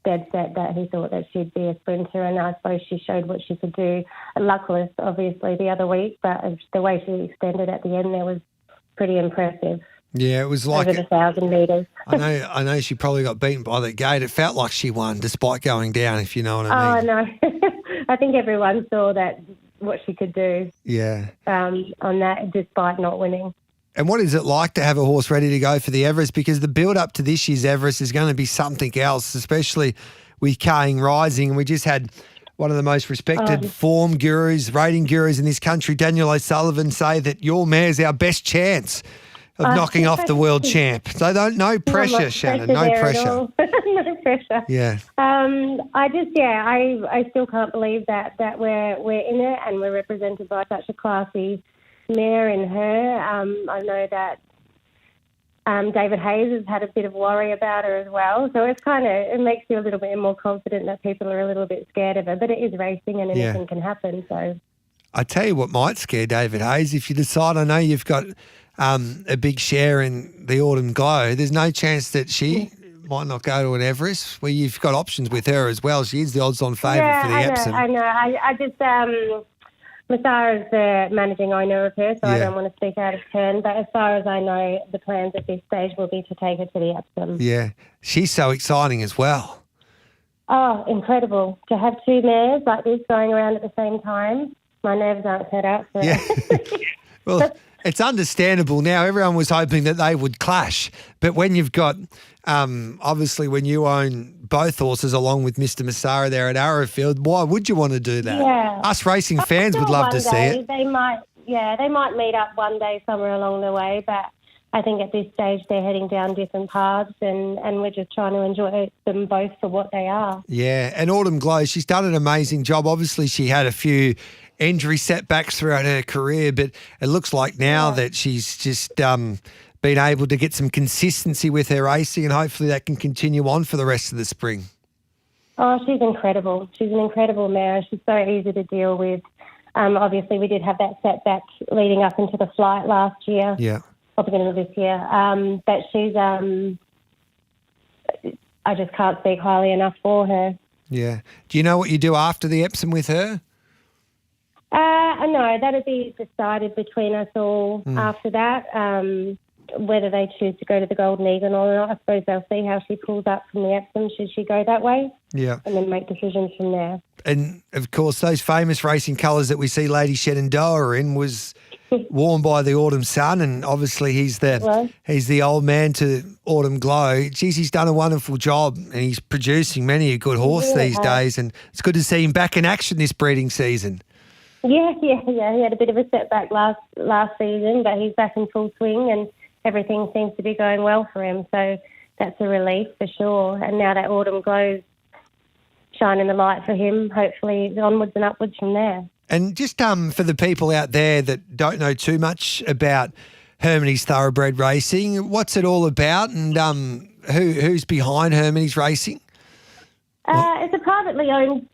dead set that he thought that she'd be a sprinter, and I suppose she showed what she could do. Luckless, obviously, the other week, but the way she extended at the end there was pretty impressive. Yeah, it was like over the 1,000 metres. I know she probably got beaten by the gate. It felt like she won despite going down, if you know what I mean. Oh, no. I think everyone saw what she could do. Yeah. On that, despite not winning. And what is it like to have a horse ready to go for the Everest? Because the build-up to this year's Everest is going to be something else, especially with Kane rising. And we just had one of the most respected form gurus, rating gurus in this country, Daniel O'Sullivan, say that your mare's our best chance of knocking off the world champ. So no pressure, Shannon, no pressure. No pressure. Yeah. I still can't believe that we're in it and we're represented by such a classy mare in her. I know that David Hayes has had a bit of worry about her as well. So it makes you a little bit more confident that people are a little bit scared of her. But it is racing and anything can happen. So I tell you what might scare David Hayes if you decide. I know you've got a big share in the Autumn Glow. There's no chance that she might not go to an Everest, where you've got options with her as well. She is the odds-on favourite for the Epsom. I know. I just Masara's the managing owner of her, so I don't want to speak out of turn. But as far as I know, the plans at this stage will be to take her to the Epsom. Yeah, she's so exciting as well. Oh, incredible. To have two mares like this going around at the same time, my nerves aren't set out for it. Well, it's understandable now. Everyone was hoping that they would clash. But when you've got, obviously, when you own both horses along with Mr. Massara there at Arrowfield, why would you want to do that? Yeah. Us racing fans would love to see it. They might meet up one day somewhere along the way, but I think at this stage they're heading down different paths, and we're just trying to enjoy them both for what they are. Yeah, and Autumn Glow, she's done an amazing job. Obviously, she had a few injury setbacks throughout her career, but it looks like now that she's just been able to get some consistency with her racing, and hopefully that can continue on for the rest of the spring. Oh, she's incredible. She's an incredible mare. She's so easy to deal with. Obviously, we did have that setback leading up into the flight last year. Yeah. Or beginning of this year. But she's, I just can't speak highly enough for her. Yeah. Do you know what you do after the Epsom with her? No, that'll be decided between us all after that. Whether they choose to go to the Golden Eagle or not, I suppose they'll see how she pulls up from the Epsom should she go that way. Yeah. And then make decisions from there. And, of course, those famous racing colours that we see Lady Shenandoah in was worn by the Autumn Sun, and obviously he's the old man to Autumn Glow. Geez, he's done a wonderful job, and he's producing many a good horse these days, and it's good to see him back in action this breeding season. Yeah. He had a bit of a setback last season, but he's back in full swing, and everything seems to be going well for him. So that's a relief for sure. And now that Autumn Glow's shining the light for him, hopefully onwards and upwards from there. And just for the people out there that don't know too much about Hermony's Thoroughbred Racing, what's it all about, and who's behind Hermony's Racing? It's a privately owned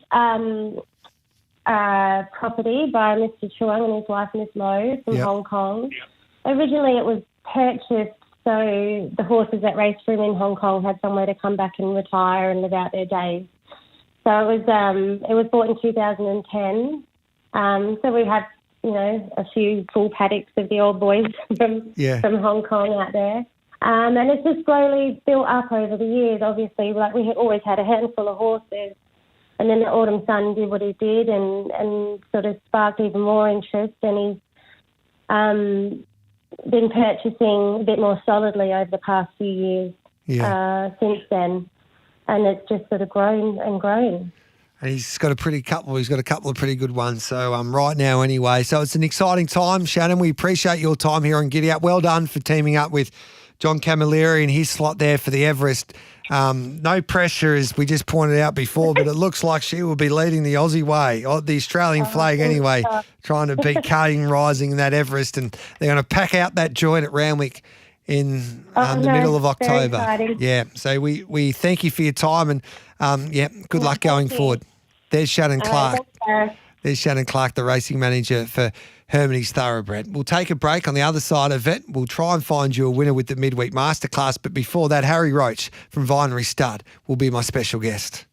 property by Mr. Chuang and his wife Miss Lowe from Hong Kong. Originally it was purchased so the horses that raced for him in Hong Kong had somewhere to come back and retire and live out their days. So it was bought in 2010. So we had, a few full paddocks of the old boys from Hong Kong out there. And it's just slowly built up over the years. Obviously, like we had always had a handful of horses. And then the Autumn Sun did what he did and sort of sparked even more interest. And he's been purchasing a bit more solidly over the past few years since then. And it's just sort of grown and grown. And he's got a couple of pretty good ones. So right now anyway. So it's an exciting time, Shannon. We appreciate your time here on Giddy Up. Well done for teaming up with John Camilleri in his slot there for the Everest. No pressure, as we just pointed out before, but it looks like she will be leading the Aussie way, or the Australian flag anyway, trying to beat Carding Rising in that Everest. And they're going to pack out that joint at Randwick in the middle of October. Yeah, so we thank you for your time, and good luck going forward. There's Shannon Clark. There's Shannon Clark, the racing manager for Hermony's Thoroughbred. We'll take a break. On the other side of it, we'll try and find you a winner with the midweek masterclass. But before that, Harry Roach from Vinery Stud will be my special guest.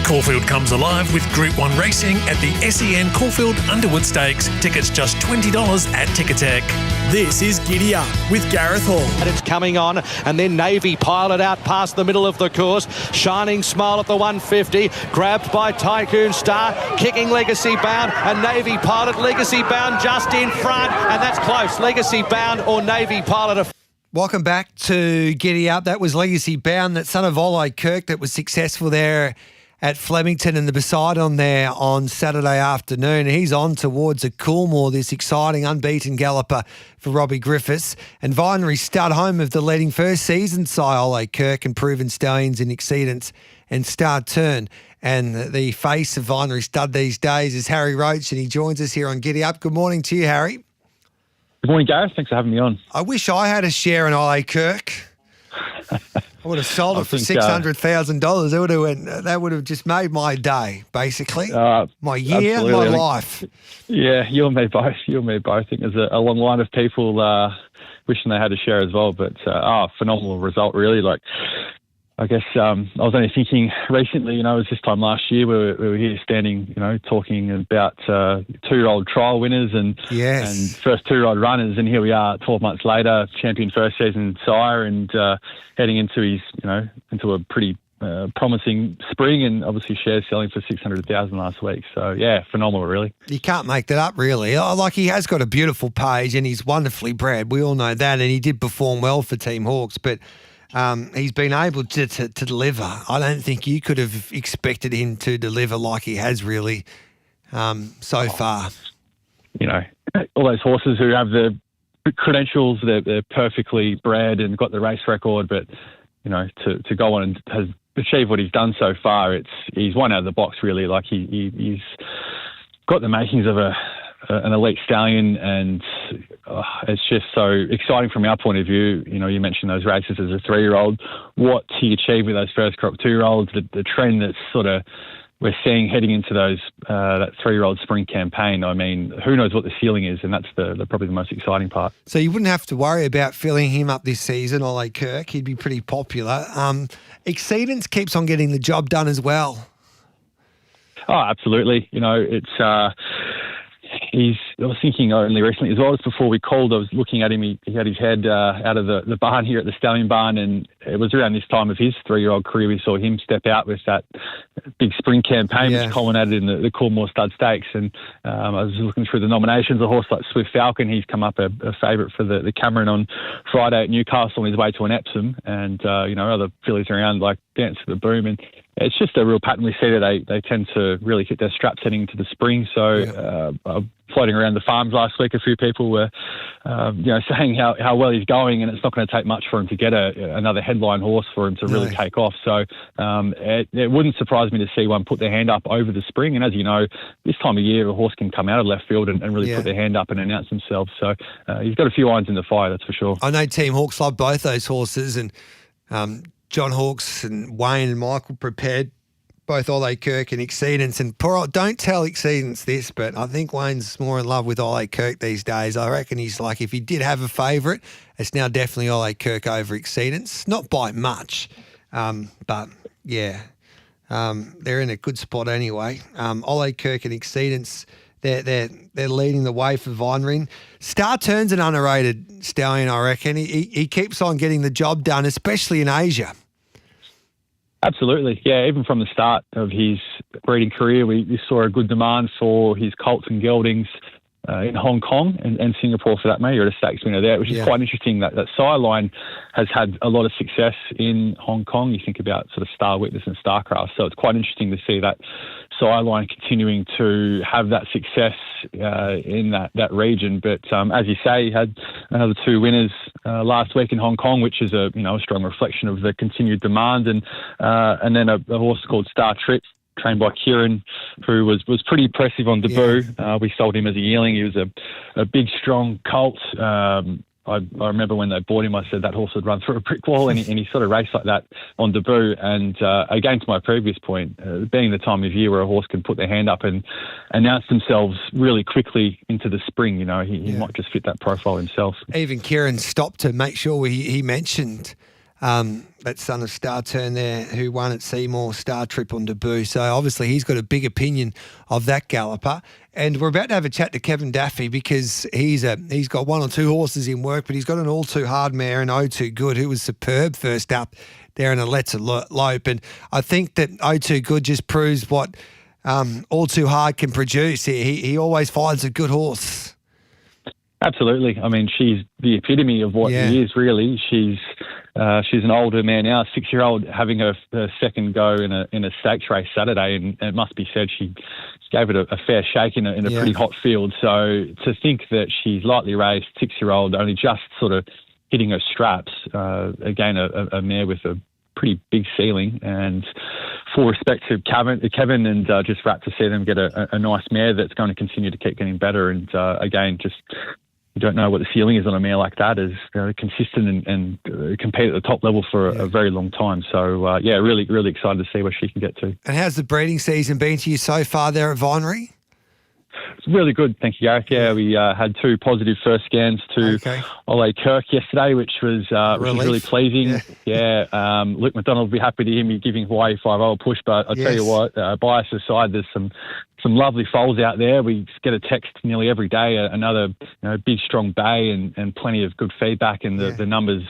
Caulfield comes alive with Group 1 racing at the SEN Caulfield Underwood Stakes. Tickets just $20 at Ticketek. This is Giddy Up with Gareth Hall. And it's coming on, and then Navy pilot out past the middle of the course. Shining Smile at the 150, grabbed by Tycoon Star, kicking Legacy Bound, and Navy pilot, Legacy Bound just in front, and that's close. Legacy Bound or Navy pilot. Welcome back to Giddy Up. That was Legacy Bound, that son of Ole Kirk that was successful there at Flemington and the Poseidon there on Saturday afternoon. He's on towards a Coolmore, this exciting unbeaten galloper for Robbie Griffiths. And Vinery stud, home of the leading first season sire Ole Kirk and proven stallions in Exceedance and Star Turn. And the face of Vinery stud these days is Harry Roach, and he joins us here on Giddy Up. Good morning to you, Harry. Good morning, Gareth. Thanks for having me on. I wish I had a share in Ole Kirk. I would have sold it for $600,000. That would have just made my day, basically. My year, absolutely. my life. Yeah, you and me both. I think there's a long line of people wishing they had a share as well. But phenomenal result, really. Like, I guess I was only thinking recently, it was this time last year we were here standing, talking about 2-year-old trial winners and first 2-year-old runners, and here we are 12 months later, champion first season sire, and heading into his, into a pretty promising spring, and obviously shares selling for $600,000 last week. So yeah, phenomenal, really. You can't make that up, really. Like, he has got a beautiful page and he's wonderfully bred. We all know that, and he did perform well for Team Hawkes, but he's been able to deliver. I don't think you could have expected him to deliver like he has, really, so far. All those horses who have the credentials, they're perfectly bred and got the race record, but, to go on and has achieved what he's done so far, he's one out of the box, really. Like, he's got the makings of an elite stallion, and it's just so exciting from our point of view. You mentioned those races as a 3-year-old. What he achieved with those first crop 2-year-olds, the trend that's sort of we're seeing heading into those that 3-year-old spring campaign. I mean, who knows what the ceiling is, and that's probably the most exciting part. So you wouldn't have to worry about filling him up this season, Ole Kirk. He'd be pretty popular. Exceedance keeps on getting the job done as well. Oh, absolutely. It's. I was thinking only recently as well, as before we called, I was looking at him, he had his head out of the barn here at the Stallion Barn, and it was around this time of his 3-year-old career we saw him step out with that big spring campaign, which culminated in the Coolmore Stud Stakes. And I was looking through the nominations, a horse like Swift Falcon, he's come up a favourite for the Cameron on Friday at Newcastle on his way to an Epsom, and other fillies around like Dance to the Boom, and it's just a real pattern we see that they tend to really hit their straps heading into the spring. So floating around the farms last week, a few people were saying how well he's going, and it's not going to take much for him to get another headline horse for him to really take off. So it wouldn't surprise me to see one put their hand up over the spring. And as you know, this time of year, a horse can come out of left field and really put their hand up and announce themselves. So he's got a few irons in the fire, that's for sure. I know Team Hawkes love both those horses, and John Hawkes and Wayne and Michael prepared both Ole Kirk and Exceedance. And don't tell Exceedance this, but I think Wayne's more in love with Ole Kirk these days. I reckon he's like, if he did have a favourite, it's now definitely Ole Kirk over Exceedance. Not by much, but yeah, they're in a good spot anyway. Ole Kirk and Exceedance, they're leading the way for Vinery. Star Turn's an underrated stallion, I reckon. He keeps on getting the job done, especially in Asia. Absolutely, yeah. Even from the start of his breeding career, we saw a good demand for his colts and geldings in Hong Kong and Singapore, for that matter. You're a stakes winner there, which is quite interesting. That sire line has had a lot of success in Hong Kong. You think about sort of Star Witness and Starcraft, so it's quite interesting to see that sire line continuing to have that success in that region. But as you say, he had another 2 winners last week in Hong Kong, which is a strong reflection of the continued demand. And then a horse called Star Trip, trained by Kieran, who was pretty impressive on debut. We sold him as a yearling. He was a big, strong colt. I remember when they bought him, I said that horse would run through a brick wall, and he sort of raced like that on debut. And again, to my previous point, being the time of year where a horse can put their hand up and announce themselves really quickly into the spring, he might just fit that profile himself. Even Kieran stopped to make sure he mentioned that son of Star Turn there, who won at Seymour, Star Trip on debut. So obviously he's got a big opinion of that galloper. And we're about to have a chat to Kevin Daffy because he's got one or two horses in work, but he's got an all too hard mare and Oh Too Good, who was superb first up there in a Let's Elope. And I think that Oh Too Good just proves what All Too Hard can produce. He always finds a good horse. Absolutely. I mean, she's the epitome of what he is, really. She's an older man now, 6-year-old, having her second go in a stakes race Saturday, and it must be said she gave it a fair shake in a pretty hot field. So to think that she's lightly raced, 6-year-old, only just sort of hitting her straps, again, a mare with a pretty big ceiling, and full respect to Kevin, and just wrapped to see them get a nice mare that's going to continue to keep getting better. And again, just you don't know what the ceiling is on a mare like that, is consistent and compete at the top level for a very long time. So really, really excited to see where she can get to. And how's the breeding season been to you so far there at Vinery? It's really good, thank you, Gareth. Yeah, we had 2 positive first scans to Ole Kirk yesterday, which was really pleasing. Luke McDonald will be happy to hear me giving Hawaii 5-0 a push, but I'll tell you what, bias aside, there's some lovely foals out there. We get a text nearly every day, another big, strong bay, and plenty of good feedback, and the numbers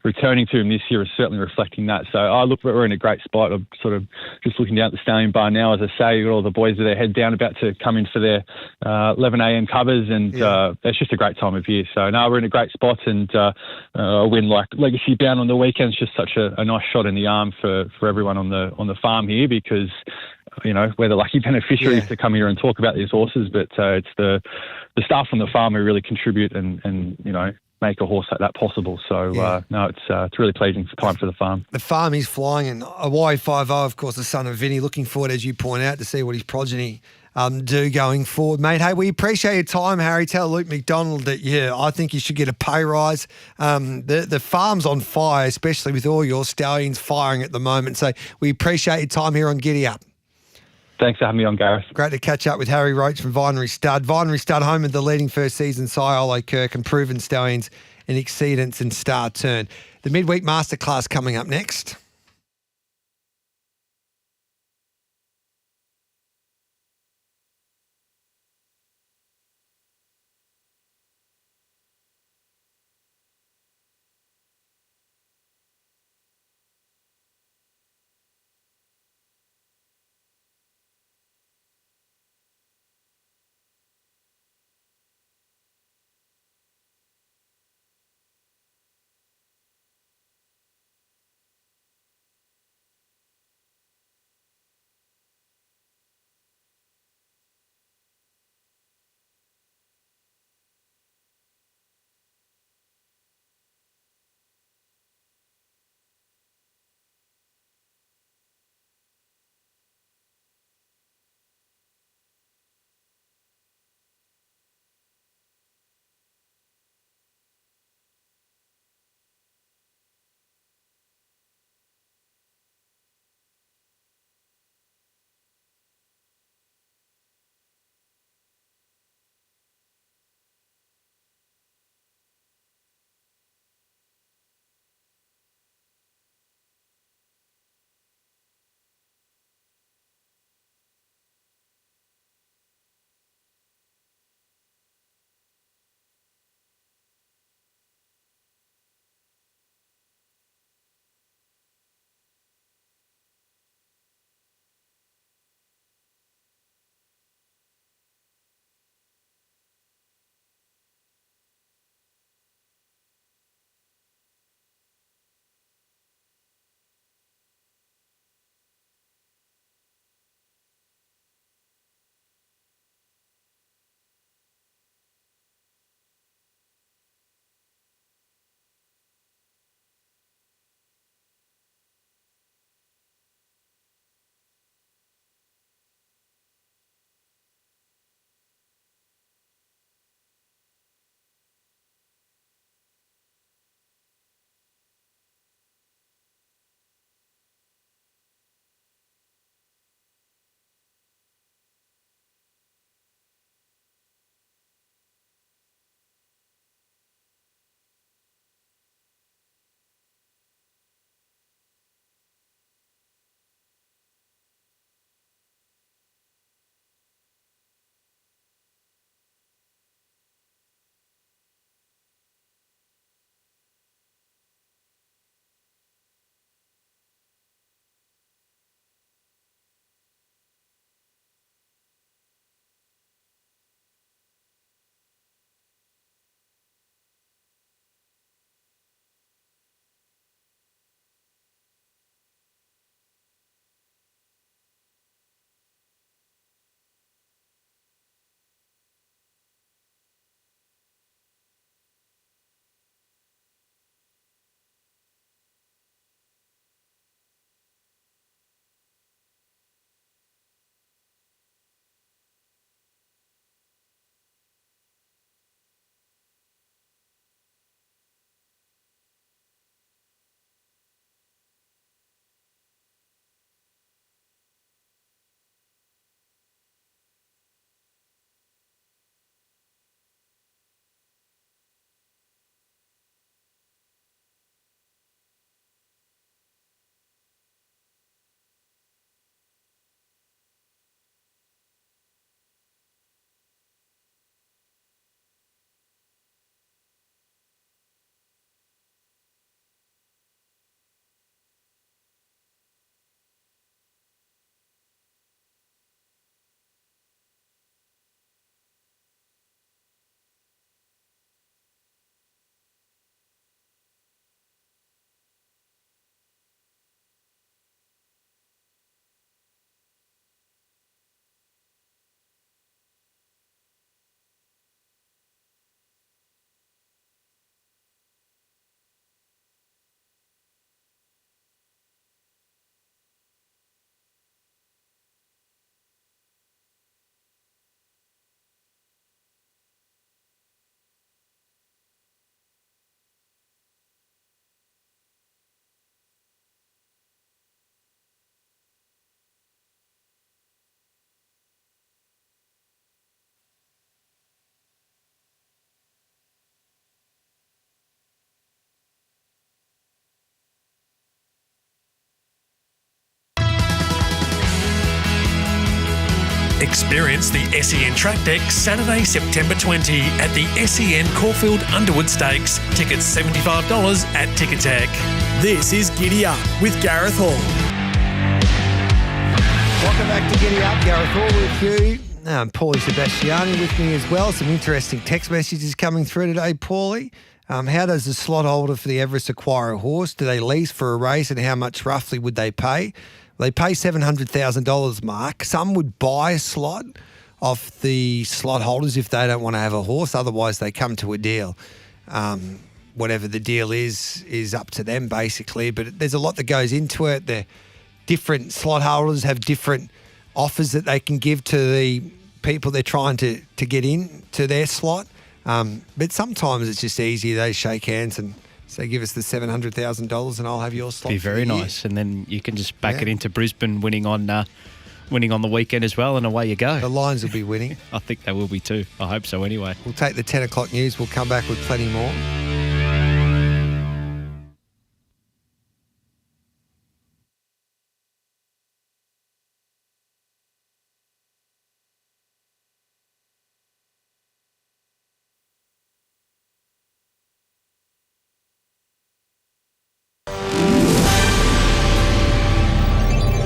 returning to him this year is certainly reflecting that. So we're in a great spot. I'm sort of just looking down at the stallion barn now, as I say, got all the boys with their head down about to come in for their 11 a.m. covers, and it's just a great time of year. So we're in a great spot, and a win like Legacy Bound on the weekend is just such a nice shot in the arm for everyone on the farm here, because we're the lucky beneficiaries to come here and talk about these horses, but it's the staff on the farm who really contribute and make a horse like that possible. So it's really pleasing time for the farm. The farm is flying, and Hawaii 5-0, of course, the son of Vinny. Looking forward, as you point out, to see what his progeny do going forward, mate. Hey, we appreciate your time, Harry. Tell Luke McDonald that I think you should get a pay rise. The farm's on fire, especially with all your stallions firing at the moment. So we appreciate your time here on Giddy Up. Thanks for having me on, Gareth. Great to catch up with Harry Roach from Vinery Stud. Vinery Stud, home of the leading first season sire Ole Kirk and proven stallions in Exceedance and Star Turn. The midweek masterclass coming up next. Experience the SEN Track Deck Saturday, September 20 at the SEN Caulfield Underwood Stakes. Tickets $75 at Ticketek. This is Giddy Up with Gareth Hall. Welcome back to Giddy Up. Gareth Hall with you. Paulie Sebastiani with me as well. Some interesting text messages coming through today, Paulie. How does the slot holder for the Everest acquire a horse? Do they lease for a race, and how much roughly would they pay? They pay $700,000, Mark. Some would buy a slot off the slot holders if they don't want to have a horse. Otherwise, they come to a deal. Whatever the deal is up to them, basically. But there's a lot that goes into it. The different slot holders have different offers that they can give to the people they're trying to get in to their slot. But sometimes it's just easy. They shake hands and say, give us the $700,000 and I'll have your slot. Be very nice. And then you can just back it into Brisbane winning on the weekend as well, and away you go. The Lions will be winning. I think they will be too. I hope so anyway. We'll take the 10 o'clock news. We'll come back with plenty more.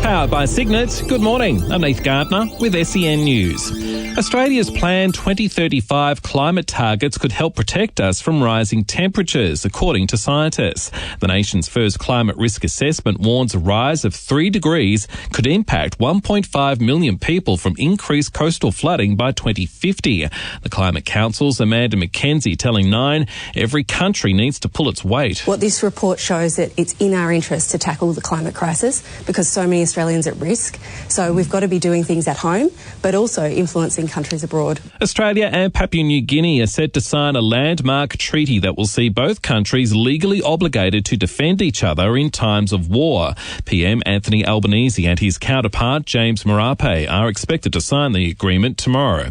Powered by Signet. Good morning. I'm Nath Gardner with SEN News. Australia's planned 2035 climate targets could help protect us from rising temperatures, according to scientists. The nation's first climate risk assessment warns a rise of 3 degrees could impact 1.5 million people from increased coastal flooding by 2050. The Climate Council's Amanda McKenzie telling Nine every country needs to pull its weight. What this report shows that it's in our interest to tackle the climate crisis because so many Australians at risk. So we've got to be doing things at home, but also influencing countries abroad. Australia and Papua New Guinea are set to sign a landmark treaty that will see both countries legally obligated to defend each other in times of war. PM Anthony Albanese and his counterpart James Marape are expected to sign the agreement tomorrow.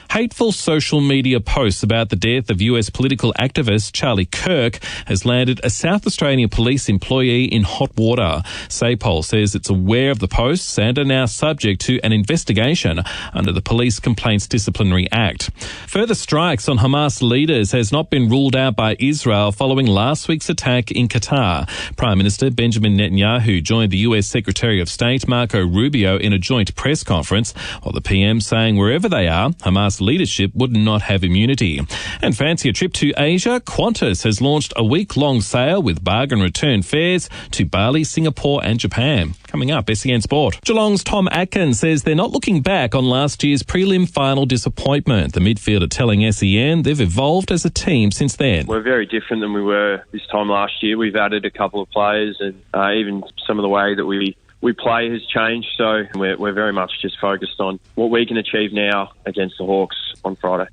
Hateful social media posts about the death of US political activist Charlie Kirk has landed a South Australian police employee in hot water. SAPOL says it's aware of the posts and are now subject to an investigation under the Police Complaints Disciplinary Act. Further strikes on Hamas leaders has not been ruled out by Israel following last week's attack in Qatar. Prime Minister Benjamin Netanyahu joined the US Secretary of State Marco Rubio in a joint press conference, while the PM saying wherever they are, Hamas leadership would not have immunity. And fancy a trip to Asia? Qantas has launched a week-long sale with bargain return fares to Bali, Singapore and Japan. Coming up, SEN Sport. Geelong's Tom Atkins says they're not looking back on last year's prelim final disappointment. The midfielder telling SEN they've evolved as a team since then. We're very different than we were this time last year. We've added a couple of players and even some of the way that we play has changed, so we're very much just focused on what we can achieve now against the Hawks on Friday.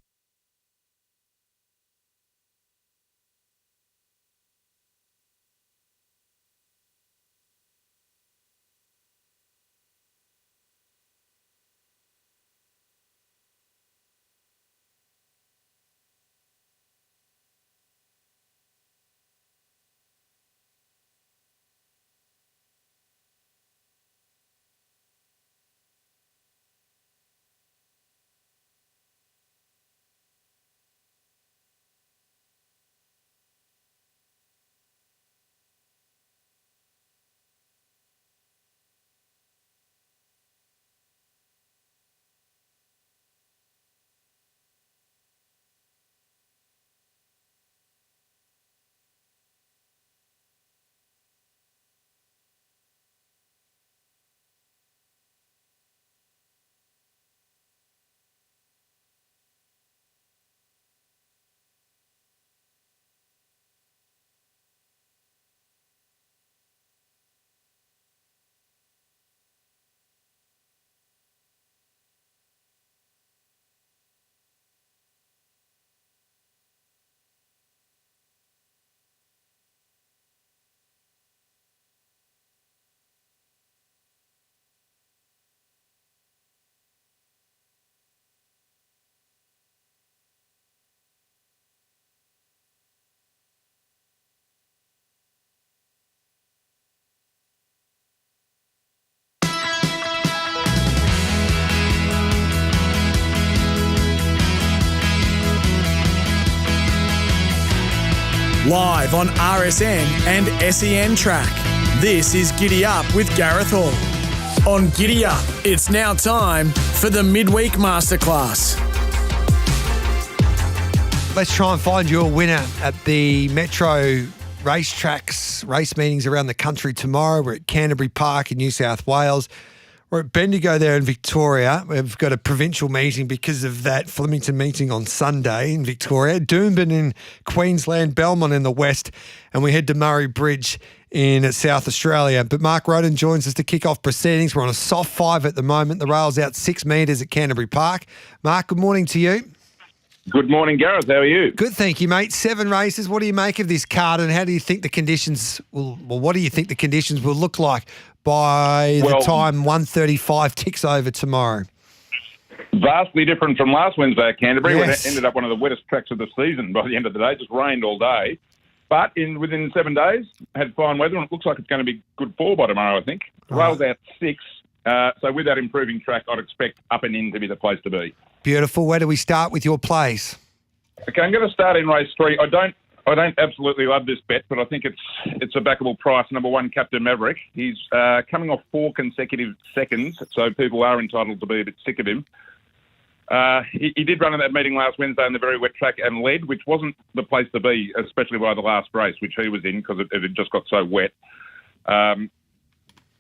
live on RSN and SEN Track. This is Giddy Up with Gareth Hall. On Giddy Up, it's now time for the Midweek Masterclass. Let's try and find you a winner at the Metro racetracks, race meetings around the country tomorrow. We're at Canterbury Park in New South Wales. We're at Bendigo there in Victoria. We've got a provincial meeting because of that Flemington meeting on Sunday in Victoria. Doomben in Queensland, Belmont in the west, and we head to Murray Bridge in South Australia. But Mark Roden joins us to kick off proceedings. We're on a soft 5 at the moment. The rail's out 6 metres at Canterbury Park. Mark, good morning to you. Good morning, Gareth. How are you? Good, thank you, mate. 7 races. What do you make of this card, and how do you think the conditions will? Well, what do you think the conditions will look like by the time 1:35 ticks over tomorrow? Vastly different from last Wednesday at Canterbury, when it Yes. ended up one of the wettest tracks of the season by the end of the day. It just rained all day. But within 7 days, had fine weather, and it looks like it's going to be good fall by tomorrow, I think. Rail's out 6. So with that improving track, I'd expect up and in to be the place to be. Beautiful. Where do we start with your plays? Okay, I'm going to start in race 3. I don't absolutely love this bet, but I think it's a backable price. Number 1, Captain Maverick. He's coming off 4 consecutive seconds, so people are entitled to be a bit sick of him. He did run in that meeting last Wednesday on the very wet track and led, which wasn't the place to be, especially by the last race, which he was in because it had just got so wet.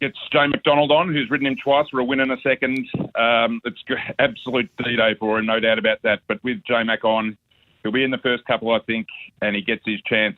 It's Jay McDonald on, who's ridden him twice for a win and a second. It's absolute D-Day for him, no doubt about that. But with Jay Mac on, he'll be in the first couple, I think, and he gets his chance.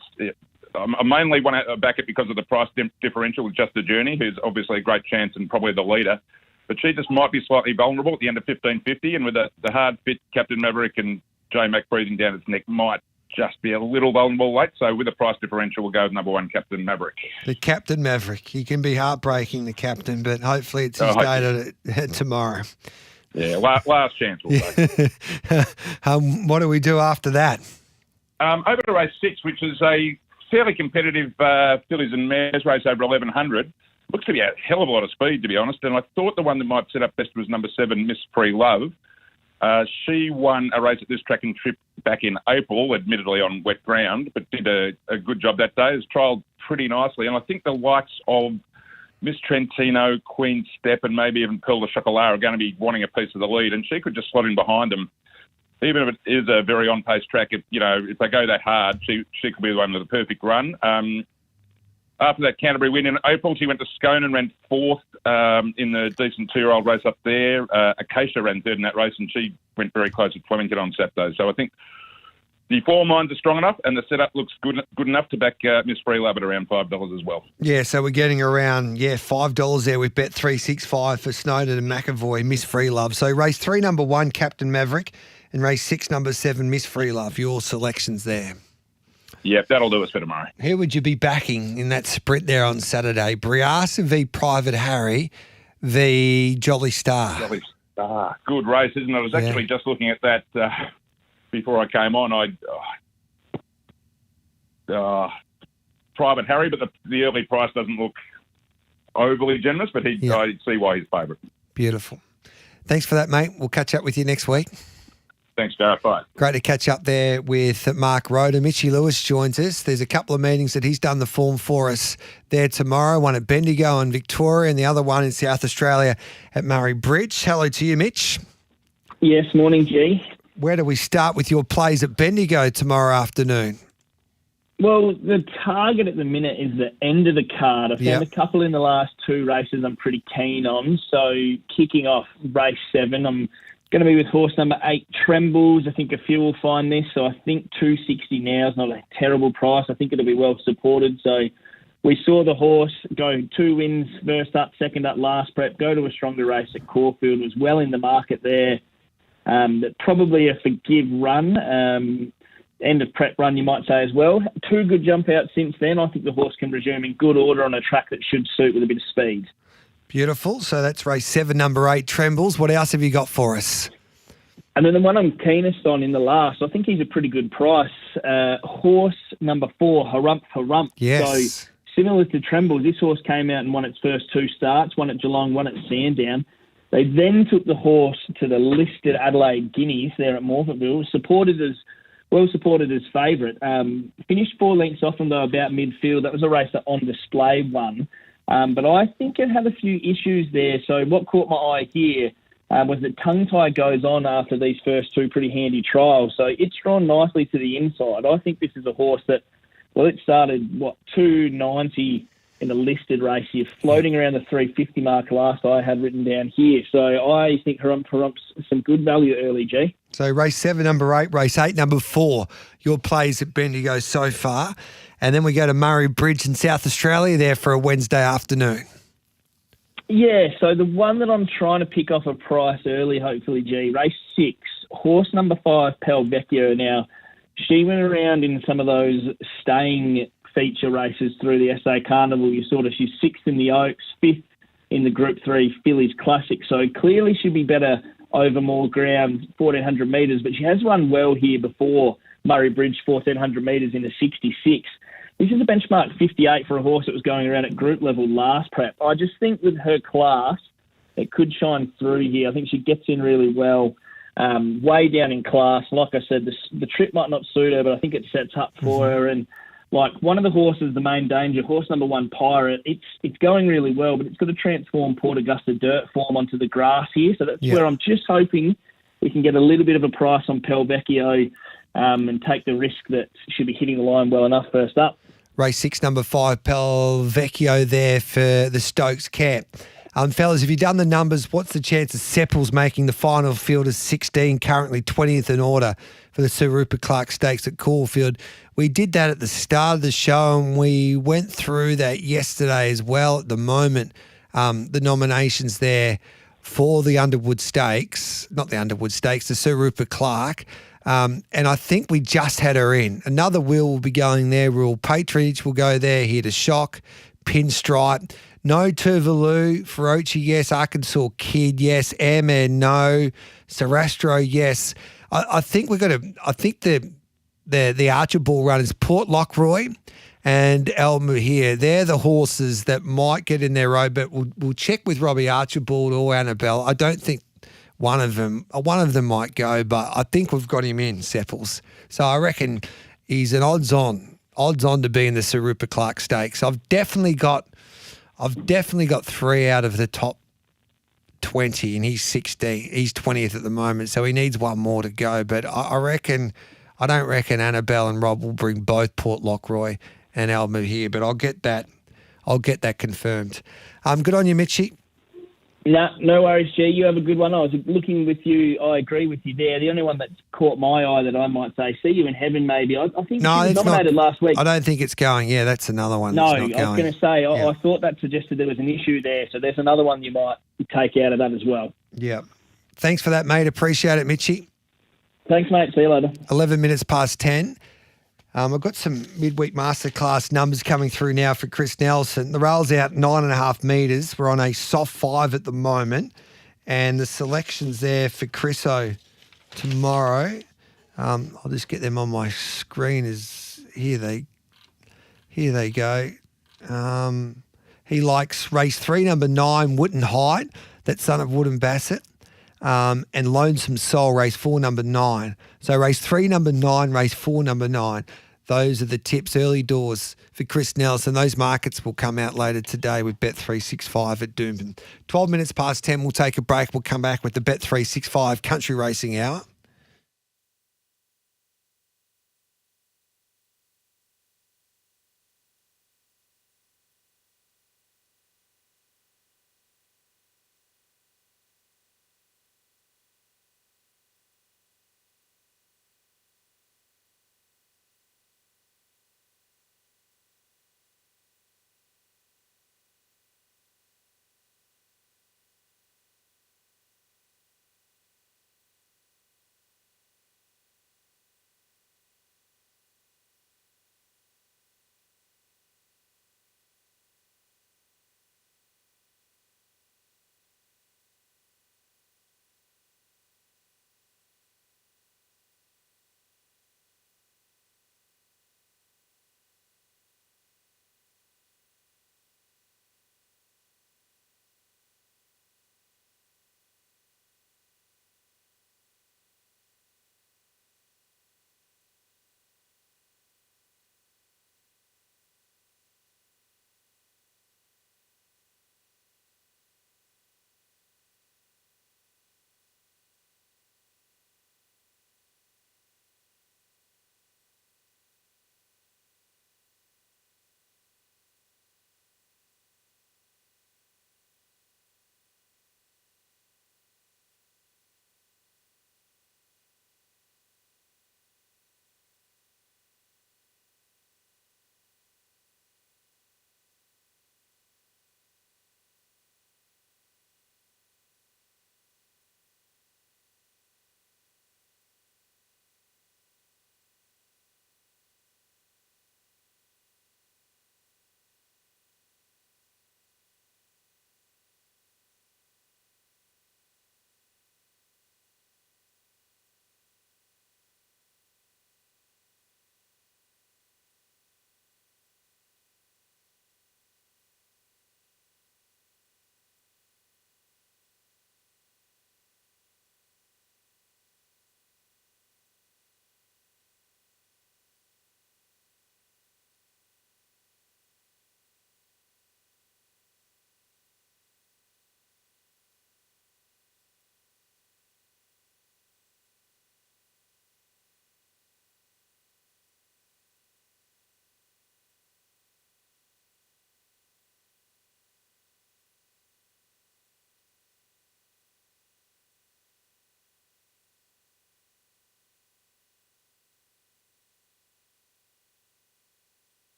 I mainly want to back it because of the price differential with Just a Journey, who's obviously a great chance and probably the leader. But she just might be slightly vulnerable at the end of 15.50, and with the hard fit Captain Maverick and Jay Mac breathing down its neck might just be a little vulnerable late. So with a price differential, we'll go with number 1, Captain Maverick. The Captain Maverick. He can be heartbreaking, the captain, but hopefully it's his day tomorrow. Yeah, last chance, we'll say. What do we do after that? Over to race 6, which is a fairly competitive fillies and mares race over 1100. Looks to be a hell of a lot of speed, to be honest. And I thought the one that might set up best was number 7, Miss Free Love. She won a race at this track and trip back in April, admittedly on wet ground, but did a good job that day. Has trialled pretty nicely. And I think the likes of Miss Trentino, Queen Step, and maybe even Pearl de Chocolat are going to be wanting a piece of the lead. And she could just slot in behind them. Even if it is a very on-pace track, if they go that hard, she could be the one with the perfect run. After that Canterbury win in April, she went to Scone and ran 4th in the decent 2-year-old race up there. Acacia ran 3rd in that race, and she went very close at Flemington on Saturday. So I think the form lines are strong enough, and the setup looks good enough to back Miss Free Love at around $5 as well. Yeah, so we're getting around $5 there with bet 365 for Snowden and McAvoy, Miss Free Love. So race 3, number 1, Captain Maverick, and race 6, number 7, Miss Free Love. Your selections there. Yep, that'll do us for tomorrow. Who would you be backing in that sprint there on Saturday? Briasa v Private Harry v Jolly Star. Jolly Star. Good race, isn't it? I was actually just looking at that before I came on. Private Harry, but the early price doesn't look overly generous, but I see why he's favourite. Beautiful. Thanks for that, mate. We'll catch up with you next week. Thanks, Gareth. Bye. Great to catch up there with Mark Roden. Mitchie Lewis joins us. There's a couple of meetings that he's done the form for us there tomorrow, one at Bendigo in Victoria and the other one in South Australia at Murray Bridge. Hello to you, Mitch. Yes, morning, G. Where do we start with your plays at Bendigo tomorrow afternoon? Well, the target at the minute is the end of the card. I found a couple in the last 2 races I'm pretty keen on. So kicking off race 7, I'm going to be with horse number 8, Trembles. I think a few will find this. So I think $2.60 now is not a terrible price. I think it'll be well supported. So we saw the horse go 2 wins, first up, second up, last prep, go to a stronger race at Caulfield, was well in the market there. Probably a forgive run, end of prep run, you might say as well. 2 good jump outs since then. I think the horse can resume in good order on a track that should suit with a bit of speed. Beautiful. So that's race 7, number 8, Trembles. What else have you got for us? And then the one I'm keenest on in the last, I think he's a pretty good price. Horse number 4, Harump. Yes. So similar to Trembles, this horse came out and won its first 2 starts, one at Geelong, one at Sandown. They then took the horse to the listed Adelaide Guineas there at Morphettville, supported as well supported as favourite. Finished 4 lengths off them, though, about midfield. That was a race that On Display won. But I think it had a few issues there. So what caught my eye here was that Tongue Tie goes on after these first 2 pretty handy trials. So it's drawn nicely to the inside. I think this is a horse that, well, it started, 290 in the listed race here, floating around the 350 mark last I had written down here. So I think Harump's some good value early, G. So race 7, number 8, race 8, number 4, your plays at Bendigo so far. And then we go to Murray Bridge in South Australia there for a Wednesday afternoon. Yeah, so the one that I'm trying to pick off a price early, hopefully, G, race 6, horse number 5, Pelvecchio. Now, she went around in some of those staying feature races through the SA Carnival. She's 6th in the Oaks, 5th in the Group 3 Phillies Classic. So clearly she'd be better over more ground, 1,400 metres, but she has run well here before Murray Bridge, 1,400 metres in the 66. This is a benchmark 58 for a horse that was going around at group level last prep. I just think with her class, it could shine through here. I think she gets in really well, way down in class. Like I said, the trip might not suit her, but I think it sets up for her. And like one of the horses, the Main Danger, horse number 1, Pirate, it's going really well, but it's got to transform Port Augusta dirt form onto the grass here. So that's where I'm just hoping we can get a little bit of a price on Pelvecchio and take the risk that she'll be hitting the line well enough first up. Race 6, number 5, Pelvecchio there for the Stokes camp. Fellas, have you done the numbers? What's the chance of Sepples making the final field as 16, currently 20th in order for the Sir Rupert Clarke Stakes at Caulfield? We did that at the start of the show and we went through that yesterday as well. At the moment, the nominations there for the Underwood Stakes, not the Underwood Stakes, the Sir Rupert Clarke. And I think we just had her in. Another will be going there. Royal Patronage will go there, Here to Shock, Pinstripe. No Tuvalu, Ferocci, yes. Arkansas Kid, yes. Airman, no. Sarastro, yes. I think we're going to. I think the Archibald runners, Port Lockroy and El Muhir, they're the horses that might get in their row. But we'll check with Robbie Archibald or Annabelle. I don't think one of them might go, but I think we've got him in, Sepples. So I reckon he's an odds on to be in the Sir Rupert Clarke Stakes. I've definitely got 3 out of the top 20, and he's 16. He's 20th at the moment, so he needs one more to go. But I don't reckon Annabelle and Rob will bring both Port Lockroy and Alma here. But I'll get that confirmed. Good on you, Mitchie. No worries, G. You have a good one. I was looking with you. I agree with you there. The only one that's caught my eye that I might say, See You in Heaven, maybe. I think she was nominated last week. I don't think it's going. Yeah, that's another one. No, that's not I was going to say, I thought that suggested there was an issue there. So there's another one you might take out of that as well. Yeah. Thanks for that, mate. Appreciate it, Mitchie. Thanks, mate. See you later. 11 minutes past 10. I've got some midweek masterclass numbers coming through now for Chris Nelson. The rail's out 9.5 metres. We're on a soft 5 at the moment. And the selections there for Chriso tomorrow. I'll just get them on my screen. Here they go. He likes race 3, number 9, Wooten Height. That's son of Wood and Bassett. And Lonesome Soul, race 4, number 9. So race 3, number 9, race 4, number 9. Those are the tips, early doors for Chris Nelson. Those markets will come out later today with Bet365 at Doomben. 12 minutes past 10, we'll take a break. We'll come back with the Bet365 Country Racing Hour.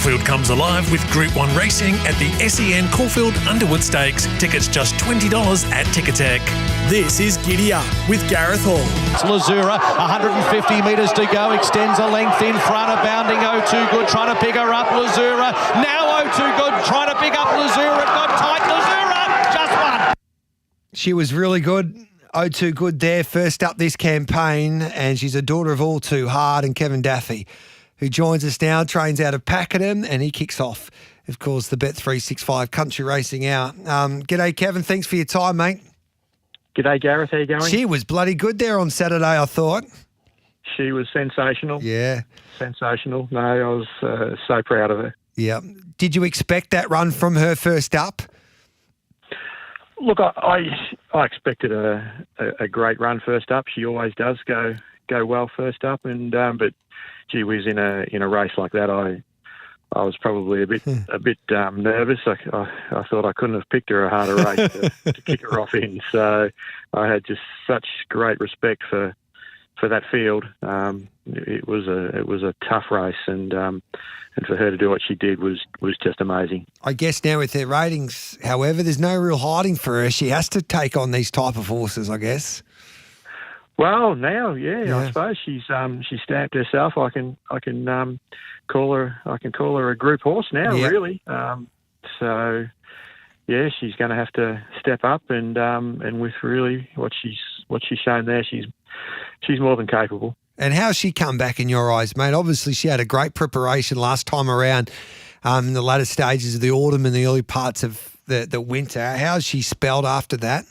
Caulfield comes alive with Group 1 racing at the SEN Caulfield Underwood Stakes. Tickets just $20 at Ticketek. This is Giddy Up with Gareth Hall. It's Lazura, 150 metres to go, extends a length in front of bounding O2 Good, trying to pick her up, Lazura. Now O2 Good trying to pick up Lazura. It got tight, Lazura, just one. She was really good. O2 Good there, first up this campaign, and she's a daughter of All Too Hard and Kevin Daffy, who joins us now, trains out of Pakenham, and he kicks off, of course, the Bet365 Country Racing Hour. G'day, Kevin. Thanks for your time, mate. G'day, Gareth. How you going? She was bloody good there on Saturday, I thought. She was sensational. Yeah. Sensational. No, I was so proud of her. Yeah. Did you expect that run from her first up? Look, I expected a great run first up. She always does go well first up, and but gee whiz, in a race like that, I was probably a bit nervous. I thought I couldn't have picked her a harder race to kick her off in. So I had just such great respect for that field. It was a tough race, and for her to do what she did was just amazing. I guess now with her ratings, however, there's no real hiding for her. She has to take on these type of horses, I guess. Well, now, yeah. I suppose she's stamped herself. I can call her a group horse now, really. So yeah, she's going to have to step up, and with really what she's shown there, she's more than capable. And how's she come back in your eyes, mate? Obviously, she had a great preparation last time around in the latter stages of the autumn and the early parts of the winter. How's she spelled after that?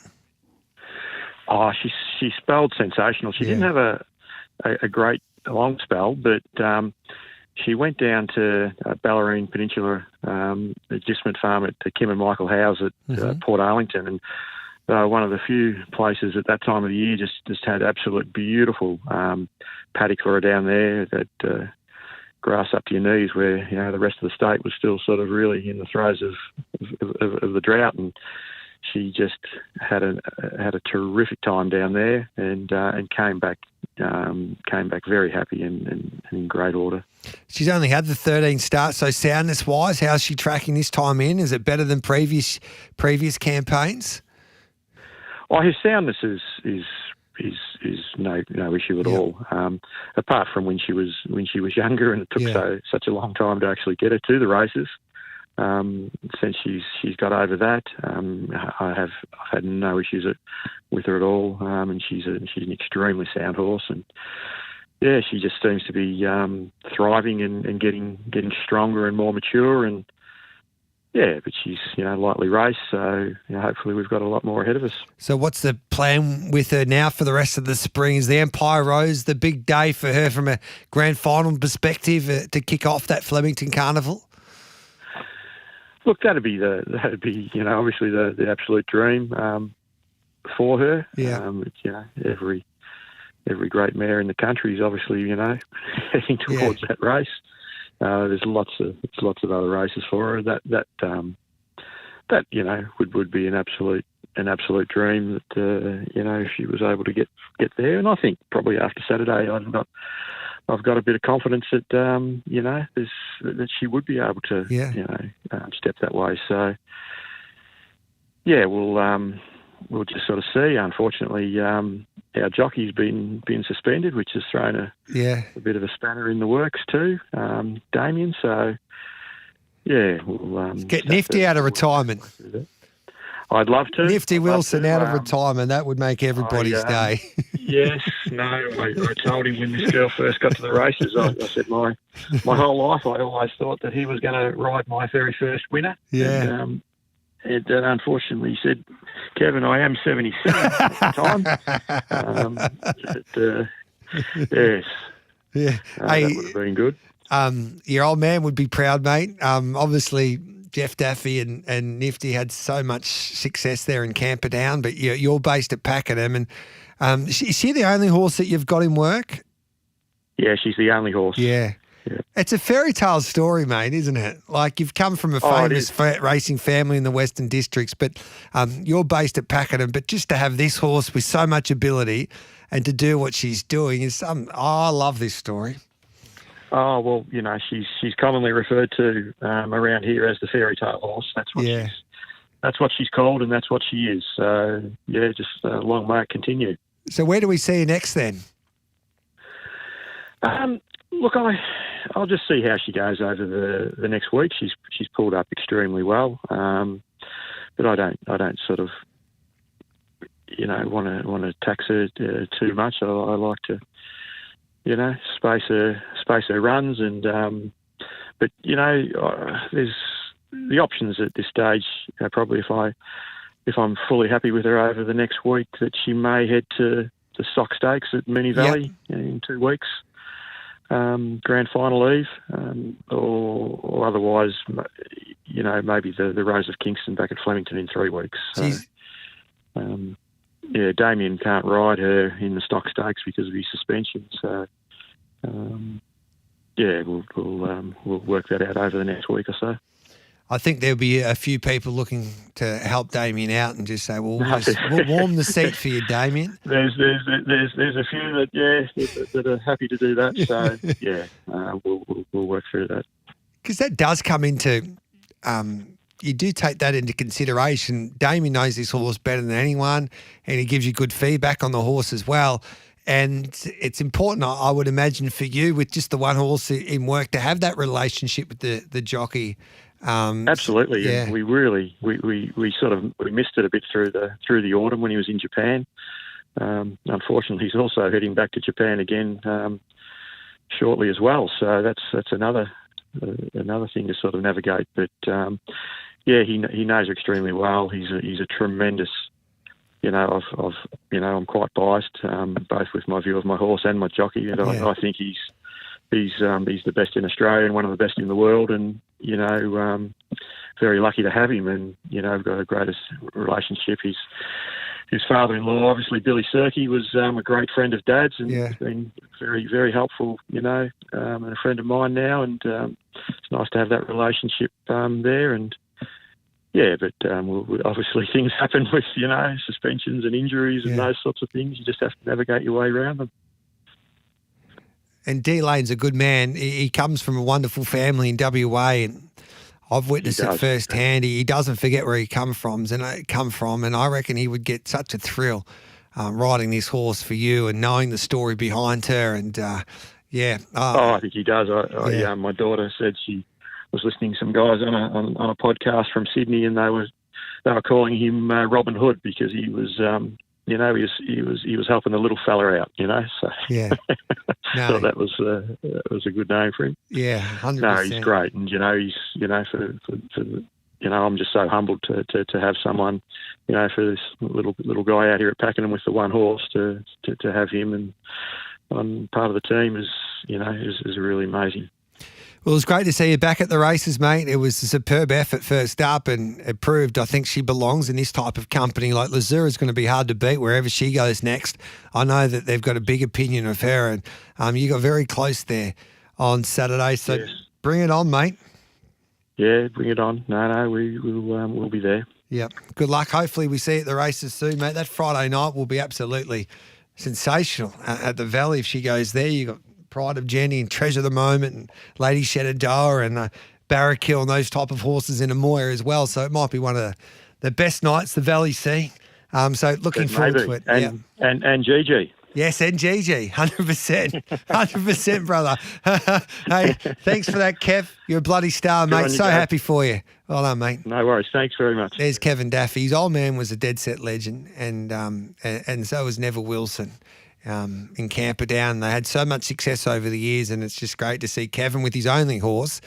Oh, she spelled sensational. She didn't have a great long spell, but she went down to Ballerine Peninsula, Agistment Farm at Kim and Michael Howe's at Port Arlington, and one of the few places at that time of the year just had absolute beautiful paddock flora down there, that grass up to your knees, where the rest of the state was still sort of really in the throes of the drought, and she just had a terrific time down there, and came back very happy and in great order. She's only had the 13 starts, so soundness wise, how's she tracking this time in? Is it better than previous campaigns? Oh, her soundness is no issue at all. Apart from when she was younger, and it took such a long time to actually get her to the races. Since she's got over that, I've had no issues with her at all, and she's an extremely sound horse, and yeah, she just seems to be thriving and getting stronger and more mature, and yeah, but she's lightly raced, so hopefully we've got a lot more ahead of us. So what's the plan with her now for the rest of the spring? Is the Empire Rose the big day for her from a grand final perspective to kick off that Flemington Carnival? Look, that'd be obviously the absolute dream for her. Yeah. Every great mare in the country is obviously heading towards that race. There's lots of other races for her. That would be an absolute dream that if she was able to get there. And I think probably after Saturday, I've got a bit of confidence that that she would be able to step that way. So yeah, we'll just sort of see. Unfortunately, our jockey's been suspended, which has thrown a bit of a spanner in the works too, Damien. So yeah, we'll get Nifty out of retirement. I'd love to. Nifty Wilson out of retirement. That would make everybody's day. Yes, no. I told him when this girl first got to the races, I said my whole life I always thought that he was going to ride my very first winner. Yeah. And unfortunately, he said, Kevin, I am 77 at the time. Yes. Yeah. That would have been good. Your old man would be proud, mate. Obviously, Jeff Daffy and Nifty had so much success there in Camperdown, but you're based at Pakenham. And is she the only horse that you've got in work? Yeah, she's the only horse. Yeah. It's a fairy tale story, mate, isn't it? Like, you've come from a famous racing family in the Western Districts, but you're based at Pakenham. But just to have this horse with so much ability and to do what she's doing is I love this story. Oh, well, you know, she's commonly referred to around here as the fairy tale horse. That's what she's called, and that's what she is. So, yeah, just long may it continue. So where do we see her next then? Look, I'll just see how she goes over the next week. She's pulled up extremely well, but I don't sort of, you know, want to tax her too much. I like to, you know, space her runs, and but you know, there's the options at this stage. Probably if I'm fully happy with her over the next week, that she may head to the Stock Stakes at Moonee Valley in 2 weeks, grand final eve, or otherwise, you know, maybe the Rose of Kingston back at Flemington in 3 weeks. So, yeah, Damien can't ride her in the Stock Stakes because of his suspension. So, yeah, we'll work that out over the next week or so. I think there'll be a few people looking to help Damien out and just say, "Well, we'll warm the seat for you, Damien." There's a few that are happy to do that. So yeah, we'll work through that. Because that does come into, you do take that into consideration. Damien knows this horse better than anyone, and he gives you good feedback on the horse as well. And it's important, I would imagine, for you with just the one horse in work to have that relationship with the jockey. Absolutely, yeah. We really sort of missed it a bit through the autumn when he was in Japan. Unfortunately, he's also heading back to Japan again shortly as well. So that's another thing to sort of navigate. But yeah, he knows her extremely well. He's a tremendous. You know, I'm quite biased, both with my view of my horse and my jockey, and I think he's the best in Australia and one of the best in the world, and you know, very lucky to have him, and you know, got a greatest relationship. His father-in-law, obviously Billy Cirkey, was a great friend of Dad's, and has been very, very helpful, you know, and a friend of mine now, and it's nice to have that relationship there, and yeah, but obviously things happen with, you know, suspensions and injuries and those sorts of things. You just have to navigate your way around them. And D Lane's a good man. He comes from a wonderful family in WA, and I've witnessed it firsthand. He doesn't forget where he comes from, and I reckon he would get such a thrill riding this horse for you and knowing the story behind her. And I think he does. My daughter said she was listening to some guys on a podcast from Sydney, and they were calling him Robin Hood because he was. You know, he was helping the little fella out. You know, so thought that was a good name for him. Yeah, 100%. No, he's great, and you know, I'm just so humbled to have someone, you know, for this little guy out here at Pakenham with the one horse to have him and on part of the team is really amazing. Well, it was great to see you back at the races, mate. It was a superb effort first up, and it proved I think she belongs in this type of company. Like Lazura is going to be hard to beat wherever she goes next. I know that they've got a big opinion of her, and you got very close there on Saturday. So bring it on, mate. Yeah, bring it on. No, we'll be there. Yep. Good luck. Hopefully we see you at the races soon, mate. That Friday night will be absolutely sensational at the Valley if she goes there. You got Pride of Jenny and Treasure the Moment and Lady Shenandoah and Barrakill and those type of horses in Amoya as well. So it might be one of the best nights the Valley's seen. So looking forward to it. And Gigi. Yes, and Gigi, 100%. 100%, brother. Hey, thanks for that, Kev. You're a bloody star, mate. So happy for you. Well done, mate. No worries. Thanks very much. There's Kevin Daffy. His old man was a dead set legend, and so was Neville Wilson. In Camperdown. They had so much success over the years, and it's just great to see Kevin with his only horse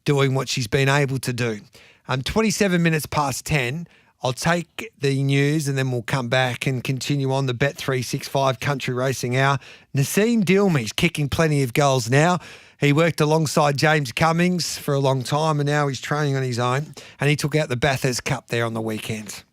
doing what she's been able to do. 27 minutes past 10. I'll take the news and then we'll come back and continue on the Bet365 Country Racing Hour. Nassim Dilmi's kicking plenty of goals now. He worked alongside James Cummings for a long time, and now he's training on his own, and he took out the Bathurst Cup there on the weekend.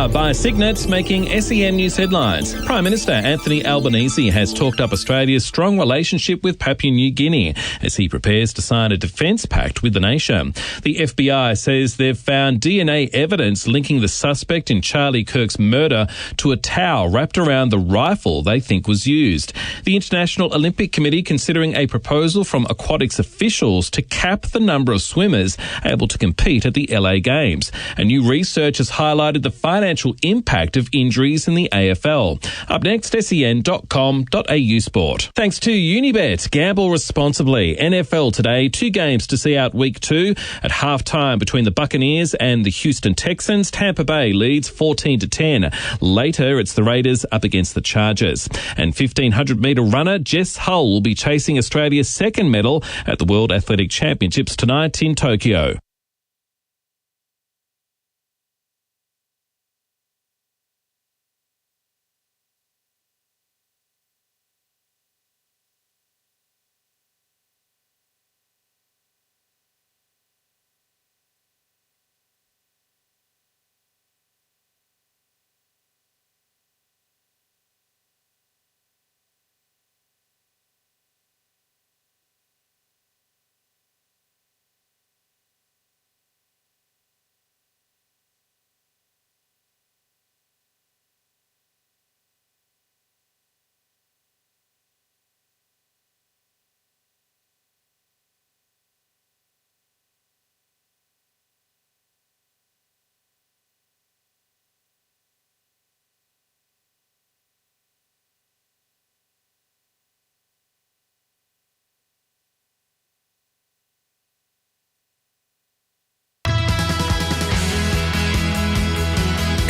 powered by Signet, making SEN News headlines. Prime Minister Anthony Albanese has talked up Australia's strong relationship with Papua New Guinea as he prepares to sign a defence pact with the nation. The FBI says they've found DNA evidence linking the suspect in Charlie Kirk's murder to a towel wrapped around the rifle they think was used. The International Olympic Committee considering a proposal from aquatics officials to cap the number of swimmers able to compete at the LA Games. A new research has highlighted the financial impact of injuries in the AFL. Up next, sen.com.au sport. Thanks to Unibet. Gamble responsibly. NFL today, 2 games to see out week 2. At halftime between the Buccaneers and the Houston Texans, Tampa Bay leads 14-10. Later, it's the Raiders up against the Chargers. And 1500-metre runner Jess Hull will be chasing Australia's second medal at the World Athletic Championships tonight in Tokyo.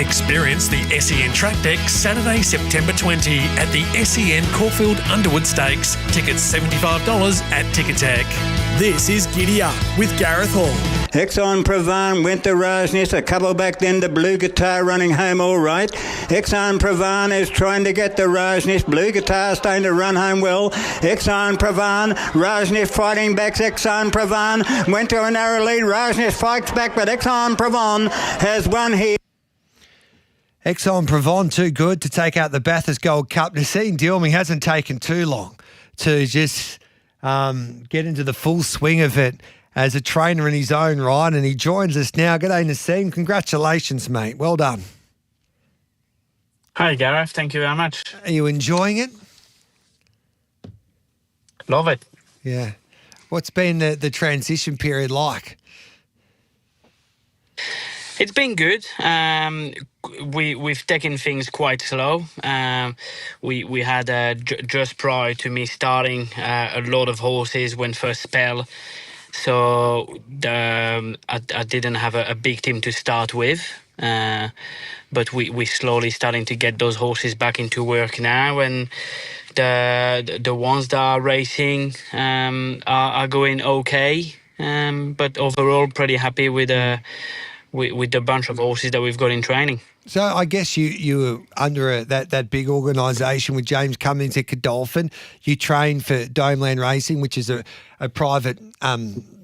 Experience the SEN Track Deck Saturday, September 20 at the SEN Caulfield Underwood Stakes. Tickets $75 at Ticketek. This is Giddy Up with Gareth Hall. Exxon Pravan went to Rajnesh, a couple back then, the Blue Guitar running home all right. Exxon Pravan is trying to get the Rajnesh. Blue Guitar starting to run home well. Exxon Pravan, Rajnesh fighting back. Exxon Pravan went to a narrow lead. Rajnesh fights back, but Exxon Pravan has won here. Exxon Pravon too good to take out the Bathurst Gold Cup. Nassim Dilmy hasn't taken too long to just get into the full swing of it as a trainer in his own right, and he joins us now. G'day, Nassim. Congratulations, mate. Well done. Hi, Gareth. Thank you very much. Are you enjoying it? Love it. Yeah. What's been the transition period like? It's been good. We've taken things quite slow. We had just prior to me starting, a lot of horses went for a spell, so I didn't have a big team to start with. But we slowly starting to get those horses back into work now, and the ones that are racing are going okay. But overall, pretty happy with the bunch of horses that we've got in training. So I guess you were under that big organisation with James Cummings at Godolphin. You trained for Domeland Racing, which is a private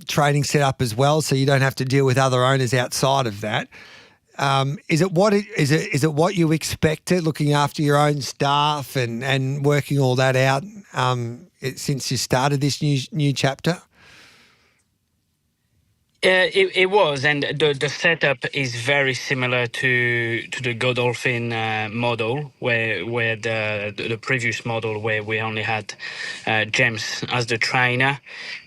training setup as well, so you don't have to deal with other owners outside of that. Is it what you expected, looking after your own staff and working all that out since you started this new chapter? It was, and the setup is very similar to the Godolphin model, where the previous model where we only had James as the trainer.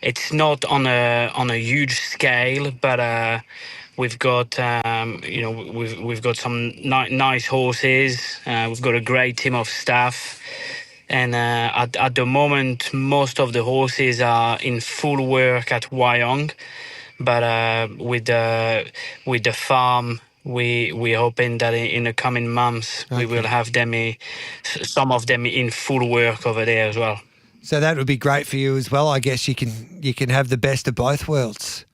It's not on a huge scale, but we've got we've got some nice horses. We've got a great team of staff. And at the moment, most of the horses are in full work at Wyong. But with the farm, we're hoping that in the coming months we will have some of them in full work over there as well. So that would be great for you as well. I guess you can have the best of both worlds.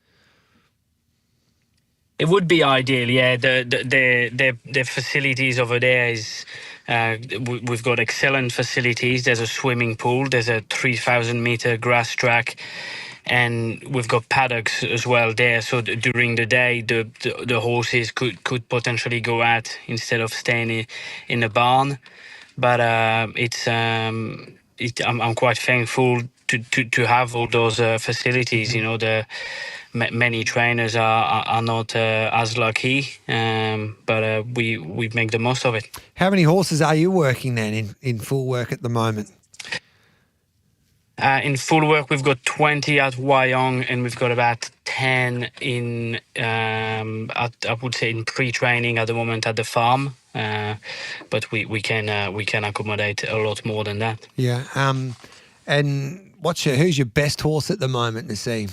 It would be ideal, yeah. The facilities over there is. We've got excellent facilities. There's a swimming pool. There's a 3,000-meter grass track. and we've got paddocks as well there. So during the day, the horses could potentially go out instead of staying in the barn. But I'm quite thankful to have all those facilities. You know, many trainers are not as lucky, but we make the most of it. How many horses are you working then in full work at the moment? In full work, we've got 20 at Wyong, and we've got about 10 in, I would say, in pre-training at the moment at the farm. But we can accommodate a lot more than that. Yeah. And who's your best horse at the moment, Nassim?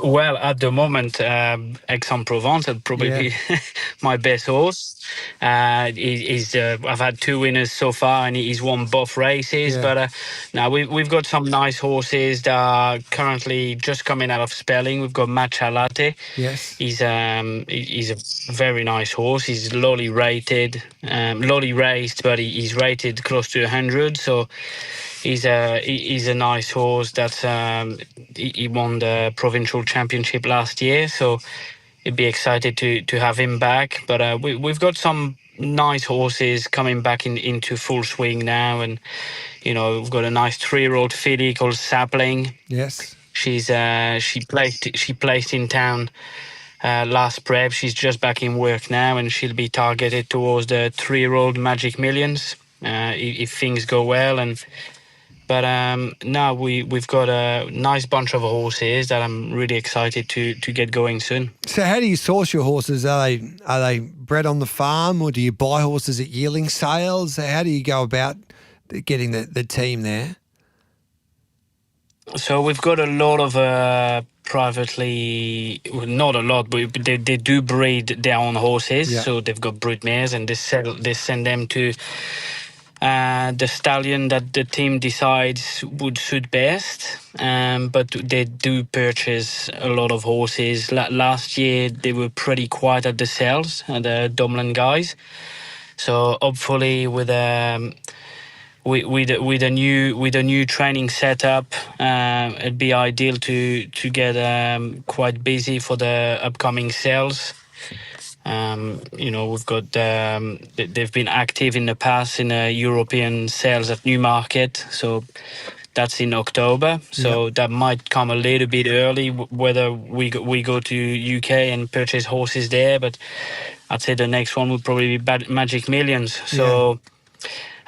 Well, at the moment, Aix-en-Provence is probably my best horse. I've had 2 winners so far, and he's won both races. Yeah. But now we've got some nice horses that are currently just coming out of spelling. We've got Matcha Latte. Yes, he's a very nice horse. He's lowly rated, lowly raced, but he's rated close to 100. So. He's a nice horse. He won the provincial championship last year, so it'd be excited to have him back. But we've got some nice horses coming back into full swing now, and we've got a nice 3-year-old filly called Sapling. Yes, she placed in town last prep. She's just back in work now, and she'll be targeted towards the 3-year-old Magic Millions if things go well. But now we've got a nice bunch of horses that I'm really excited to get going soon. So how do you source your horses? Are they bred on the farm, or do you buy horses at yearling sales? How do you go about getting the team there? So we've got a lot of privately, well, not a lot, but they do breed their own horses. Yeah. So they've got brood mares, and they send them to the stallion that the team decides would suit best. But they do purchase a lot of horses. Last year they were pretty quiet at the sales, the Domlin guys. So hopefully with a new training setup, it'd be ideal to get quite busy for the upcoming sales. We've got they've been active in the past in European sales at Newmarket, so that's in October. So that might come a little bit early, whether we go to UK and purchase horses there. But I'd say the next one will probably be Magic Millions. So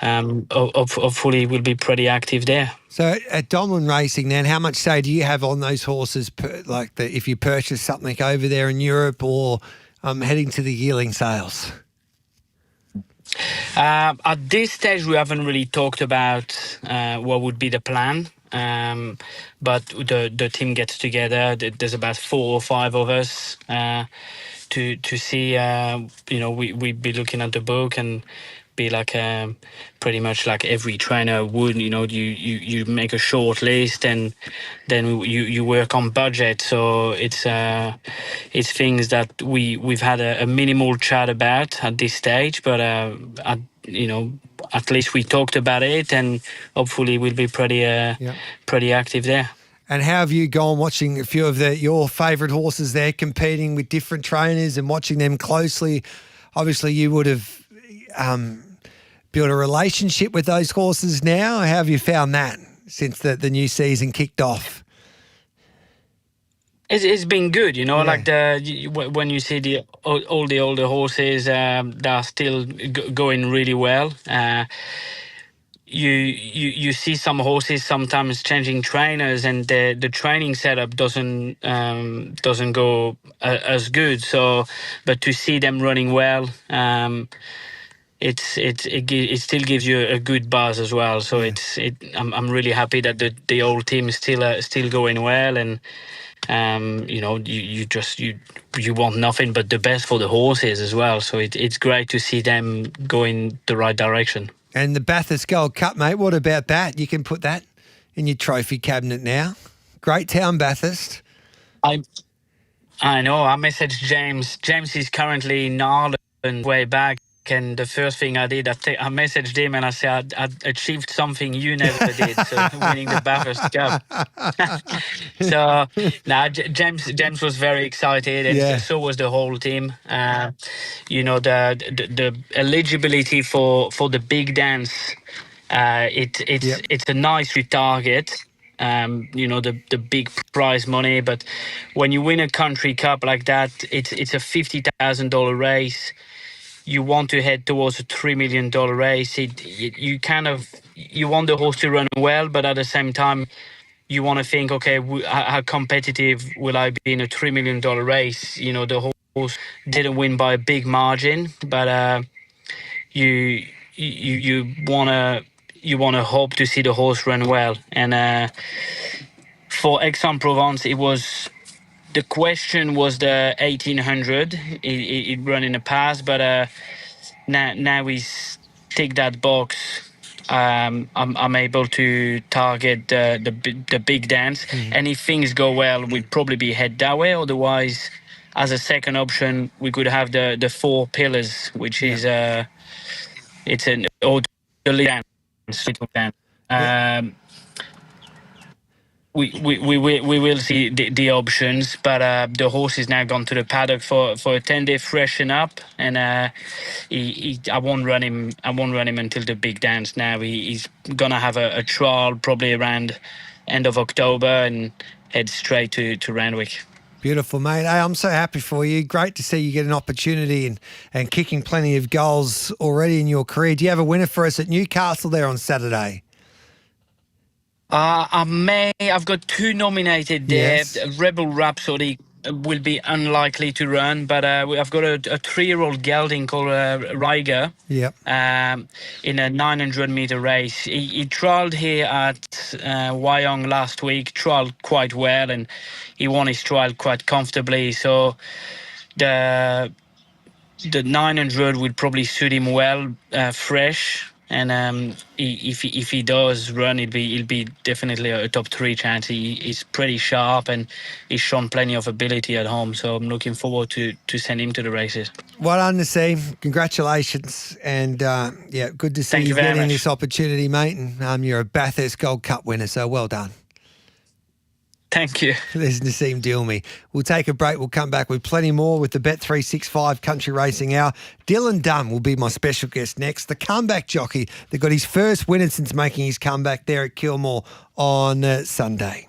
hopefully we'll be pretty active there. So at Domlin Racing, then, how much say do you have on those horses? If you purchase something over there in Europe, or heading to the yearling sales? At this stage, we haven't really talked about what would be the plan. But the team gets together. There's about 4 or 5 of us to see. We'd be looking at the book and be like pretty much like every trainer would. You make a short list, and then you work on budget. So it's things that we've had a minimal chat about at this stage, but at least we talked about it, and hopefully we'll be pretty active there. And how have you gone watching a few of your favourite horses there competing with different trainers and watching them closely? Obviously, you would have built a relationship with those horses now. How have you found that since the new season kicked off? It's been good, like when you see all the older horses that are still going really well. You see some horses sometimes changing trainers, and the training setup doesn't go as good. So, but to see them running well, it still gives you a good buzz as well. So I'm really happy that the old team is still going well, and you want nothing but the best for the horses as well. So it's great to see them going the right direction. And the Bathurst Gold Cup, mate, what about that? You can put that in your trophy cabinet now. Great town, Bathurst. I know. I messaged James. James is currently in Ireland, way back. and the first thing I did, I messaged him and I said, I achieved something you never did, so winning the Bathurst Cup. So, James was very excited, and so was the whole team. The eligibility for the big dance, it's a nice target. The big prize money, but when you win a country cup like that, it's a $50,000 race. You want to head towards a $3 million race. You want the horse to run well, but at the same time, you want to think, okay, how competitive will I be in a $3 million race? The horse didn't win by a big margin, but you wanna hope to see the horse run well. And for Aix-en-Provence, the question was the 1800. It run in the past, but now he's ticked that box. I'm able to target the big dance, and if things go well, we'd probably be head that way. Otherwise, as a second option, we could have the four pillars, which is it's an orderly dance, little dance. We will see the options, but the horse is now gone to the paddock for a 10-day freshen up, and I won't run him. I won't run him until the big dance. Now he's gonna have a trial probably around end of October and head straight to Randwick. Beautiful, mate. Hey, I'm so happy for you. Great to see you get an opportunity and kicking plenty of goals already in your career. Do you have a winner for us at Newcastle there on Saturday? I've got two nominated there. Yes. Rebel Rhapsody will be unlikely to run, but I've got a 3-year-old gelding called Riger. Yep. In a 900-meter race. He trialled here at Wyong last week, trialled quite well, and he won his trial quite comfortably. So the 900 would probably suit him well, fresh. And if he does run, he'll be definitely a top 3 chance. He's pretty sharp and he's shown plenty of ability at home. So I'm looking forward to send him to the races. Well done, Nassim. Congratulations. And good to see Thank you very getting much. this opportunity, mate. And you're a Bathurst Gold Cup winner, so well done. Thank you. There's Nassim Dilmi. We'll take a break. We'll come back with plenty more with the Bet365 Country Racing Hour. Dylan Dunn will be my special guest next, the comeback jockey that got his first winner since making his comeback there at Kilmore on Sunday.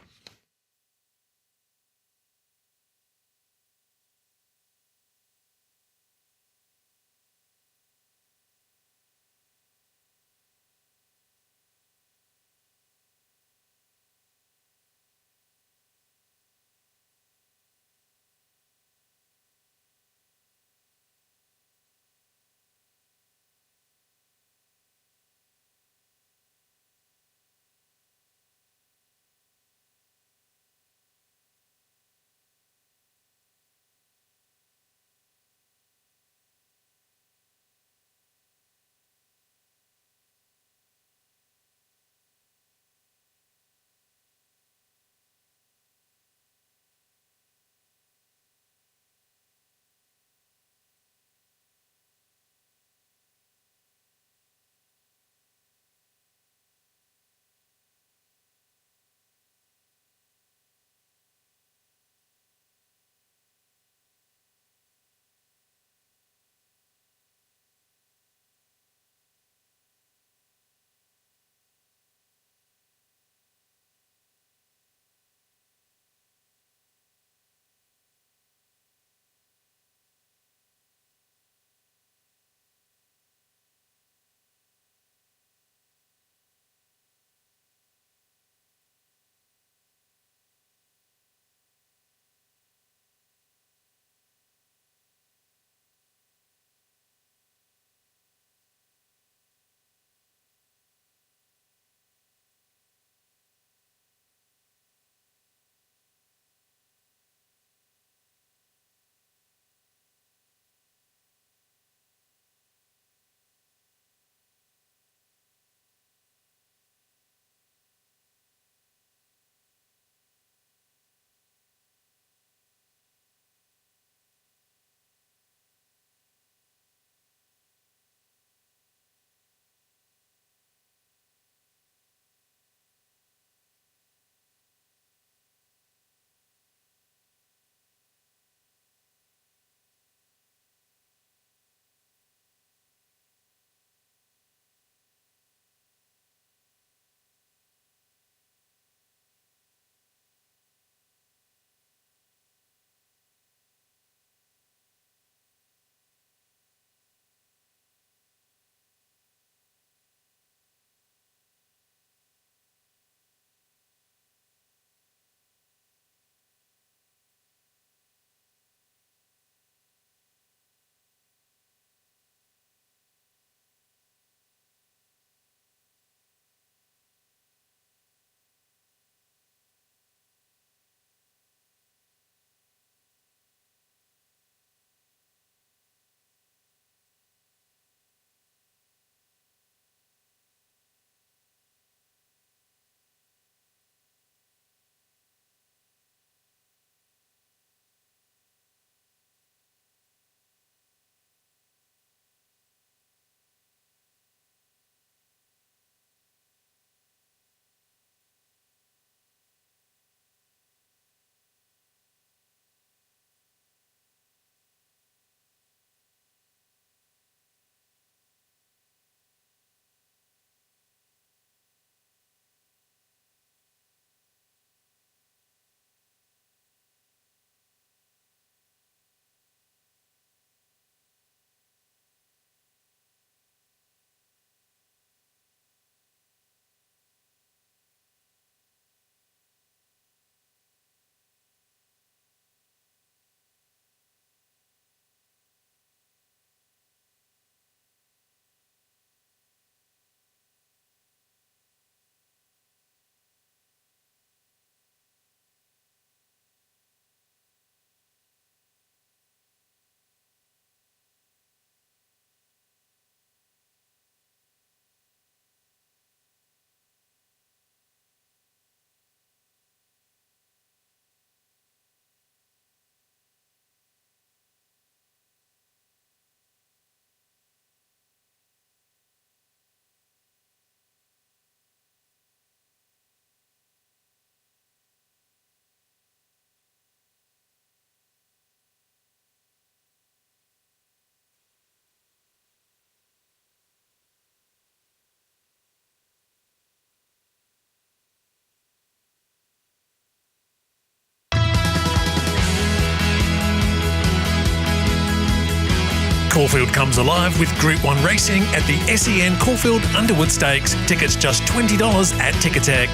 Caulfield comes alive with Group 1 racing at the SEN Caulfield Underwood Stakes. Tickets just $20 at Ticketek.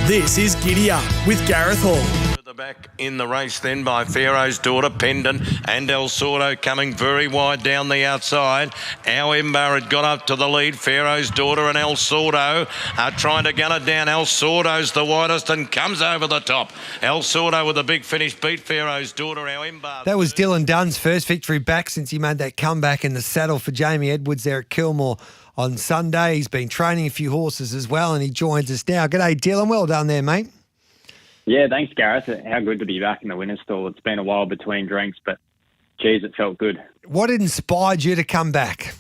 This is Giddy Up with Gareth Hall. Back in the race then by Pharaoh's Daughter, Pendant and El Sordo coming very wide down the outside. Our Ember had got up to the lead. Pharaoh's Daughter and El Sordo are trying to gun it down. El Sordo's the widest and comes over the top. El Sordo with a big finish beat Pharaoh's Daughter. Our Ember. That was Dylan Dunn's first victory back since he made that comeback in the saddle for Jamie Edwards there at Kilmore on Sunday. He's been training a few horses as well and he joins us now. G'day Dylan, well done there mate. Yeah, thanks, Gareth. How good to be back in the winner's stall. It's been a while between drinks, but, geez, it felt good. What inspired you to come back?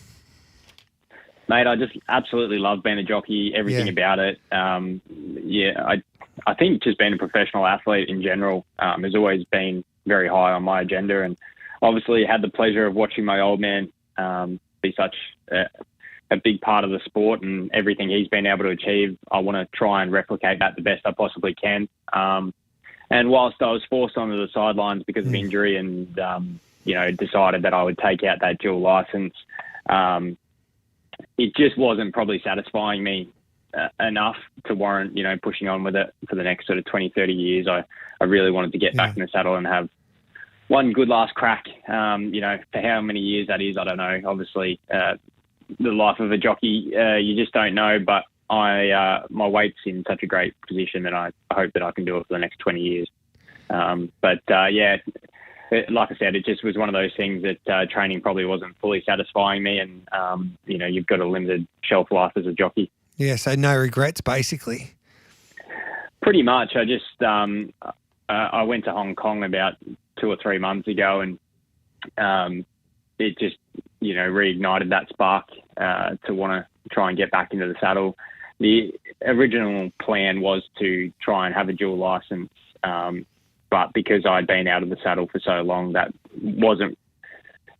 Mate, I just absolutely love being a jockey, everything about it. I think just being a professional athlete in general has always been very high on my agenda, and obviously had the pleasure of watching my old man be such a big part of the sport and everything he's been able to achieve. I want to try and replicate that the best I possibly can. And whilst I was forced onto the sidelines because of injury and, decided that I would take out that dual license, it just wasn't probably satisfying me enough to warrant, pushing on with it for the next sort of 20, 30 years. I really wanted to get back in the saddle and have one good last crack. For how many years that is, I don't know. Obviously, the life of a jockey, you just don't know, but my weight's in such a great position that I hope that I can do it for the next 20 years. Like I said, it just was one of those things that training probably wasn't fully satisfying me, and you've got a limited shelf life as a jockey. Yeah, so no regrets basically. Pretty much. I just I went to Hong Kong about 2 or 3 months ago, and it just reignited that spark to want to try and get back into the saddle. The original plan was to try and have a dual license, but because I'd been out of the saddle for so long, that wasn't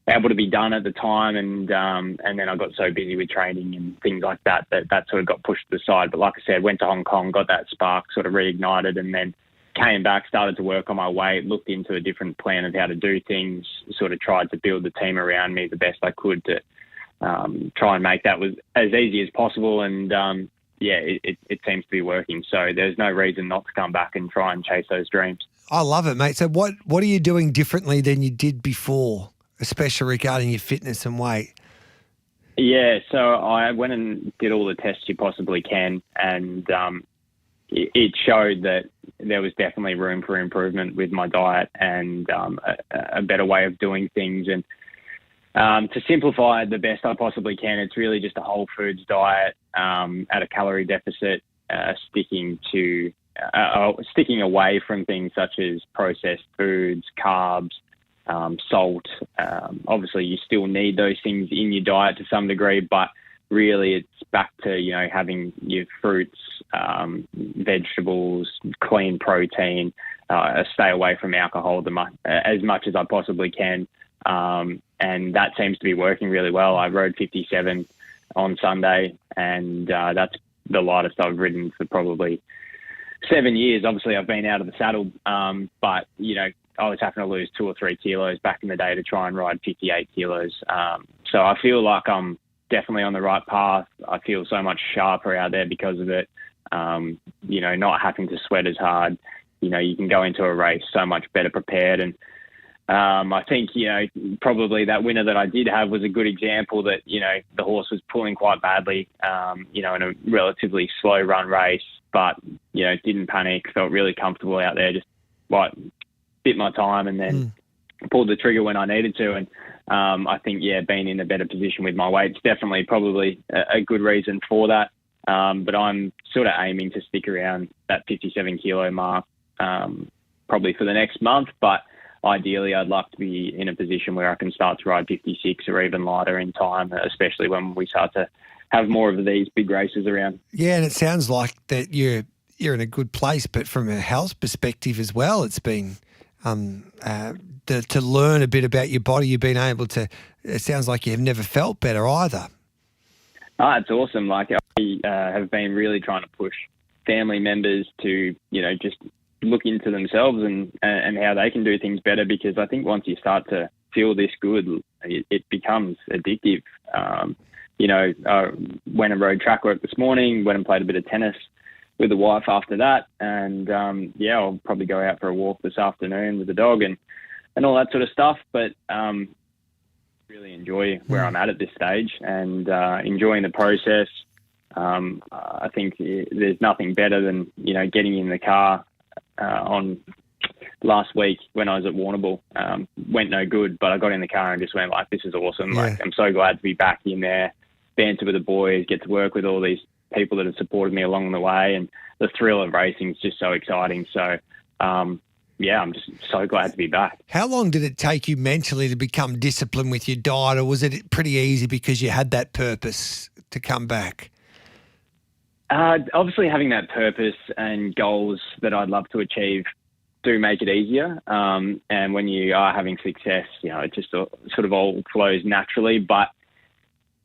able to be done at the time, and then I got so busy with training and things like that sort of got pushed to the side. But like I said, went to Hong Kong, got that spark sort of reignited, and then came back, started to work on my weight, looked into a different plan of how to do things, sort of tried to build the team around me the best I could to try and make that was as easy as possible. And it seems to be working. So there's no reason not to come back and try and chase those dreams. I love it, mate. So what are you doing differently than you did before, especially regarding your fitness and weight? Yeah, so I went and did all the tests you possibly can, and it showed that there was definitely room for improvement with my diet and a better way of doing things. And to simplify it the best I possibly can, it's really just a whole foods diet at a calorie deficit, sticking away from things such as processed foods, carbs, salt. Obviously, you still need those things in your diet to some degree, but really it's back to, having your fruits, vegetables, clean protein, stay away from alcohol as much as I possibly can. And that seems to be working really well. I rode 57 on Sunday, and that's the lightest I've ridden for probably 7 years. Obviously, I've been out of the saddle, but, I was having to lose 2 or 3 kilos back in the day to try and ride 58 kilos. So I feel like I'm definitely on the right path. I feel so much sharper out there because of it. Not having to sweat as hard. You can go into a race so much better prepared. And I think, probably that winner that I did have was a good example that, the horse was pulling quite badly, in a relatively slow run race, but, didn't panic, felt really comfortable out there, just bit my time and then pulled the trigger when I needed to. And I think, being in a better position with my weight's definitely probably a good reason for that. But I'm sort of aiming to stick around that 57 kilo mark probably for the next month. But ideally, I'd like to be in a position where I can start to ride 56 or even lighter in time, especially when we start to have more of these big races around. Yeah, and it sounds like that you're in a good place, but from a health perspective as well, it's been to learn a bit about your body. You've been able to. It sounds like you've never felt better either. Oh, it's awesome. Like I have been really trying to push family members to, just look into themselves and how they can do things better, because I think once you start to feel this good, it becomes addictive. Went and rode track work this morning, went and played a bit of tennis with the wife after that. And, I'll probably go out for a walk this afternoon with the dog and all that sort of stuff. But really enjoy where I'm at this stage and enjoying the process. I think there's nothing better than, getting in the car on last week when I was at Warrnambool. Went no good, but I got in the car and just went like, this is awesome. Yeah. Like, I'm so glad to be back in there, banter with the boys, get to work with all these people that have supported me along the way, and the thrill of racing is just so exciting. So, I'm just so glad to be back. How long did it take you mentally to become disciplined with your diet, or was it pretty easy because you had that purpose to come back? Obviously, having that purpose and goals that I'd love to achieve do make it easier. And when you are having success, it just sort of all flows naturally. But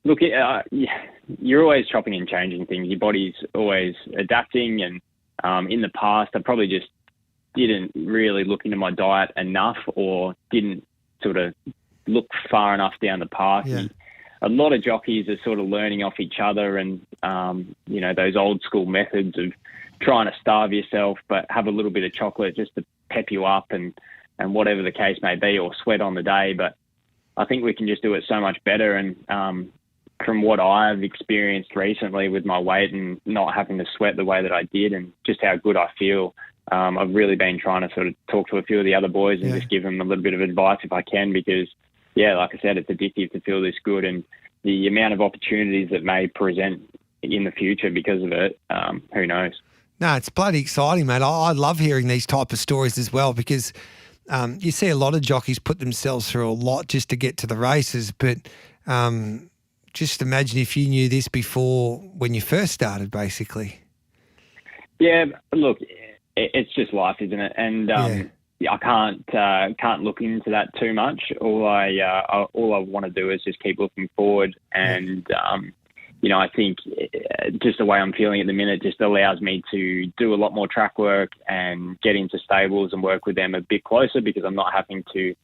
look, you're always chopping and changing things. Your body's always adapting. And in the past, I probably just didn't really look into my diet enough, or didn't sort of look far enough down the path. Yeah. A lot of jockeys are sort of learning off each other, and those old school methods of trying to starve yourself but have a little bit of chocolate just to pep you up, and whatever the case may be, or sweat on the day. But I think we can just do it so much better. And from what I've experienced recently with my weight and not having to sweat the way that I did, and just how good I feel, I've really been trying to sort of talk to a few of the other boys and just give them a little bit of advice if I can, because like I said, it's addictive to feel this good, and the amount of opportunities that may present in the future because of it, who knows? No, it's bloody exciting, mate. I love hearing these type of stories as well, because you see a lot of jockeys put themselves through a lot just to get to the races. But just imagine if you knew this before when you first started, basically. Yeah, look, it's just life, isn't it? And I can't look into that too much. All I want to do is just keep looking forward, and I think just the way I'm feeling at the minute just allows me to do a lot more track work and get into stables and work with them a bit closer, because I'm not having to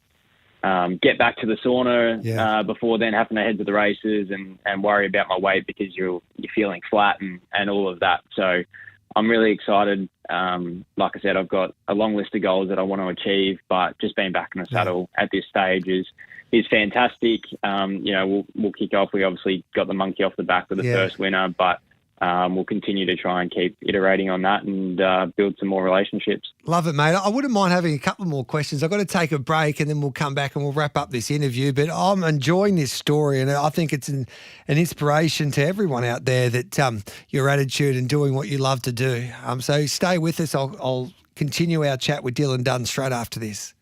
get back to the sauna before then having to head to the races and worry about my weight because you're feeling flat and all of that. So I'm really excited. Like I said, I've got a long list of goals that I want to achieve, but just being back in the saddle at this stage is fantastic. We'll kick off. We obviously got the monkey off the back with the first winner, but we'll continue to try and keep iterating on that and build some more relationships. Love it, mate. I wouldn't mind having a couple more questions. I've got to take a break and then we'll come back and we'll wrap up this interview. But I'm enjoying this story, and I think it's an inspiration to everyone out there that your attitude and doing what you love to do. So stay with us. I'll continue our chat with Dylan Dunn straight after this.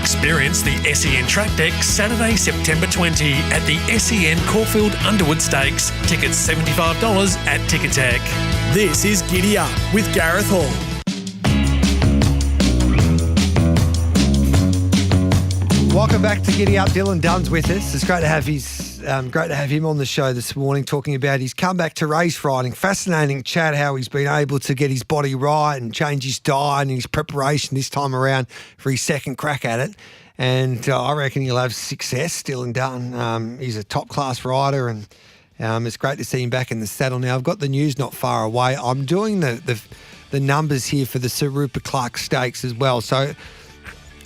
Experience the SEN Track Deck Saturday, September 20 at the SEN Caulfield Underwood Stakes. Tickets $75 at Ticketek. This is Giddy Up with Gareth Hall. Welcome back to Giddy Up. Dylan Dunn's with us. It's great to have him on the show this morning, talking about his comeback to race riding. Fascinating chat how he's been able to get his body right and change his diet and his preparation this time around for his second crack at it. And I reckon he'll have success. Dylan Dunn, he's a top class rider, and it's great to see him back in the saddle now. I've got the news not far away. I'm doing the numbers here for the Sir Rupert Clarke Stakes as well. So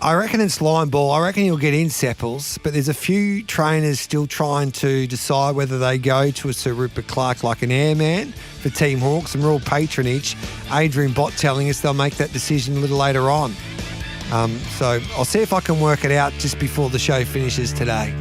I reckon it's line ball. I reckon he'll get in Sepples, but there's a few trainers still trying to decide whether they go to a Sir Rupert Clarke like an Airman for Team Hawke, some real patronage. Adrian Bott telling us they'll make that decision a little later on. So I'll see if I can work it out just before the show finishes today.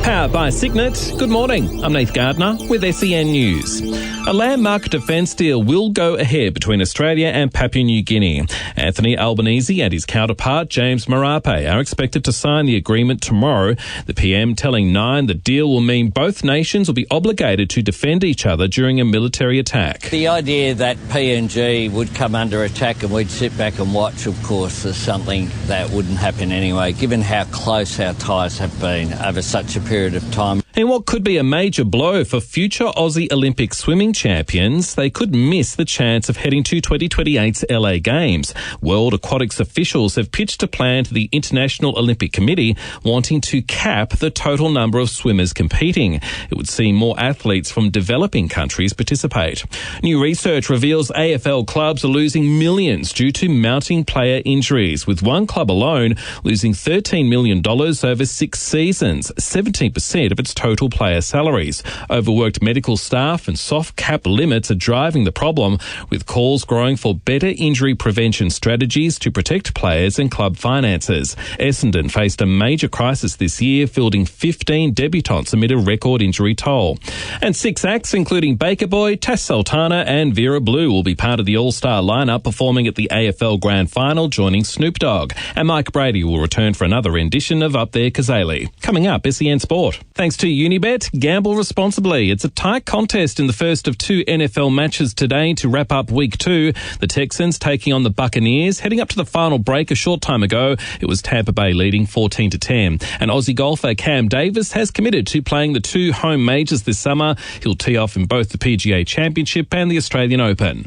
Powered by Signet. Good morning. I'm Nath Gardner with SEN News. A landmark defence deal will go ahead between Australia and Papua New Guinea. Anthony Albanese and his counterpart James Marape are expected to sign the agreement tomorrow. The PM telling Nine the deal will mean both nations will be obligated to defend each other during a military attack. The idea that PNG would come under attack and we'd sit back and watch, of course, is something that wouldn't happen anyway, given how close our ties have been over such a period of time. In what could be a major blow for future Aussie Olympic swimming champions, they could miss the chance of heading to 2028's LA Games. World Aquatics officials have pitched a plan to the International Olympic Committee wanting to cap the total number of swimmers competing. It would see more athletes from developing countries participate. New research reveals AFL clubs are losing millions due to mounting player injuries, with one club alone losing $13 million over 6 seasons, 17% of its total player salaries. Overworked medical staff and soft cap limits are driving the problem, with calls growing for better injury prevention strategies to protect players and club finances. Essendon faced a major crisis this year, fielding 15 debutants amid a record injury toll. And 6 acts, including Baker Boy, Tass Sultana and Vera Blue, will be part of the All-Star lineup performing at the AFL Grand Final, joining Snoop Dogg. And Mike Brady will return for another rendition of Up There Kazali. Coming up, SEN Sport. Thanks to Unibet, gamble responsibly. It's a tight contest in the first of 2 NFL matches today to wrap up week 2. The Texans taking on the Buccaneers. Heading up to the final break a short time ago, it was Tampa Bay leading 14-10. And Aussie golfer Cam Davis has committed to playing the 2 home majors this summer. He'll tee off in both the PGA Championship and the Australian Open.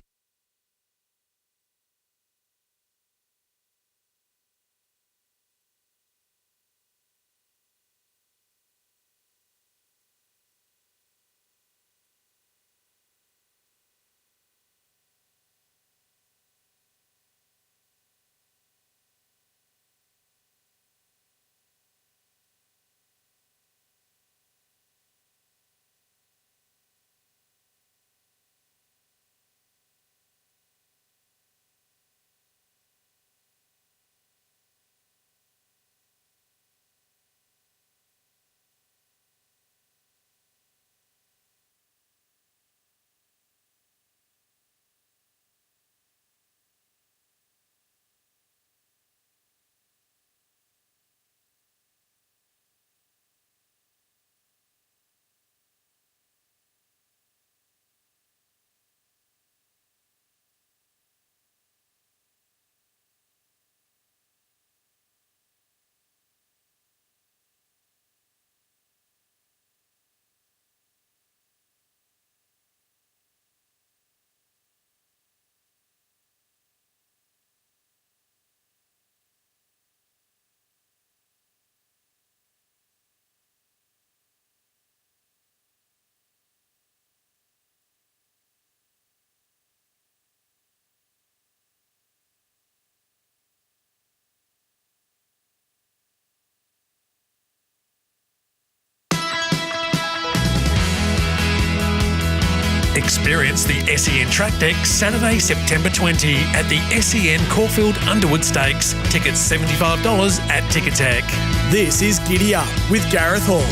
Experience the SEN Track Deck Saturday, September 20 at the SEN Caulfield Underwood Stakes. Tickets $75 at Ticketek. This is Giddy Up with Gareth Hall.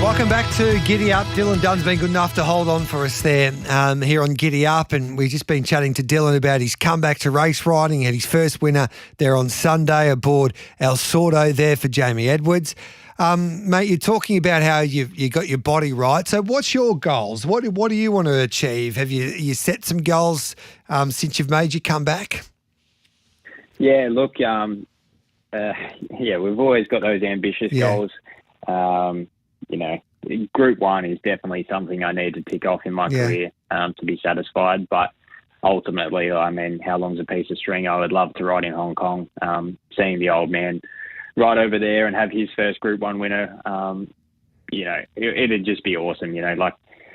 Welcome back to Giddy Up. Dylan Dunn's been good enough to hold on for us there here on Giddy Up, and we've just been chatting to Dylan about his comeback to race riding. He had his first winner there on Sunday aboard El Sordo there for Jamie Edwards. Mate, you're talking about how you got your body right. So what's your goals? What do you want to achieve? Have you set some goals since you've made your comeback? Yeah, look, we've always got those ambitious goals. Group 1 is definitely something I need to tick off in my career to be satisfied. But ultimately, I mean, how long's a piece of string? I would love to ride in Hong Kong. Seeing the old man ride over there and have his first Group 1 winner, it'd just be awesome.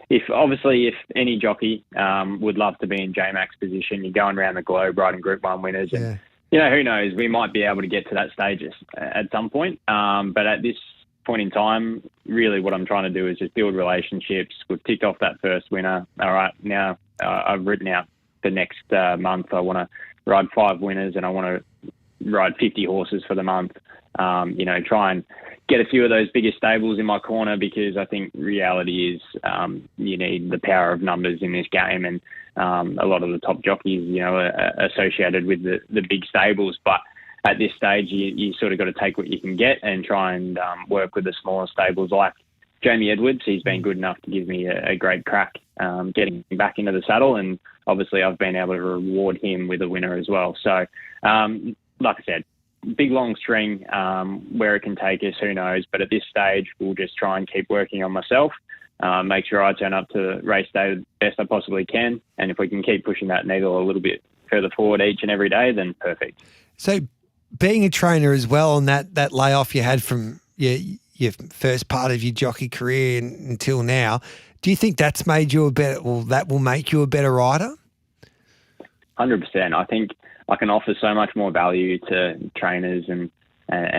If any jockey would love to be in J-Mac's position, you're going around the globe riding Group 1 winners. And, who knows? We might be able to get to that stage at some point. But at this point in time, really what I'm trying to do is just build relationships. We've ticked off that first winner. All right, now I've written out the next month. I want to ride 5 winners and I want to ride 50 horses for the month. Try and get a few of those bigger stables in my corner, because I think reality is you need the power of numbers in this game, and a lot of the top jockeys, are associated with the big stables. But at this stage, you sort of got to take what you can get and try and work with the smaller stables like Jamie Edwards. He's been good enough to give me a great crack getting back into the saddle, and obviously I've been able to reward him with a winner as well. So, like I said, big long string, where it can take us, who knows? But at this stage, we'll just try and keep working on myself, make sure I turn up to race day the best I possibly can, and if we can keep pushing that needle a little bit further forward each and every day, then perfect. So, being a trainer as well, and that layoff you had from your first part of your jockey career until now, do you think that's made you that will make you a better rider? 100%. I think I can offer so much more value to trainers and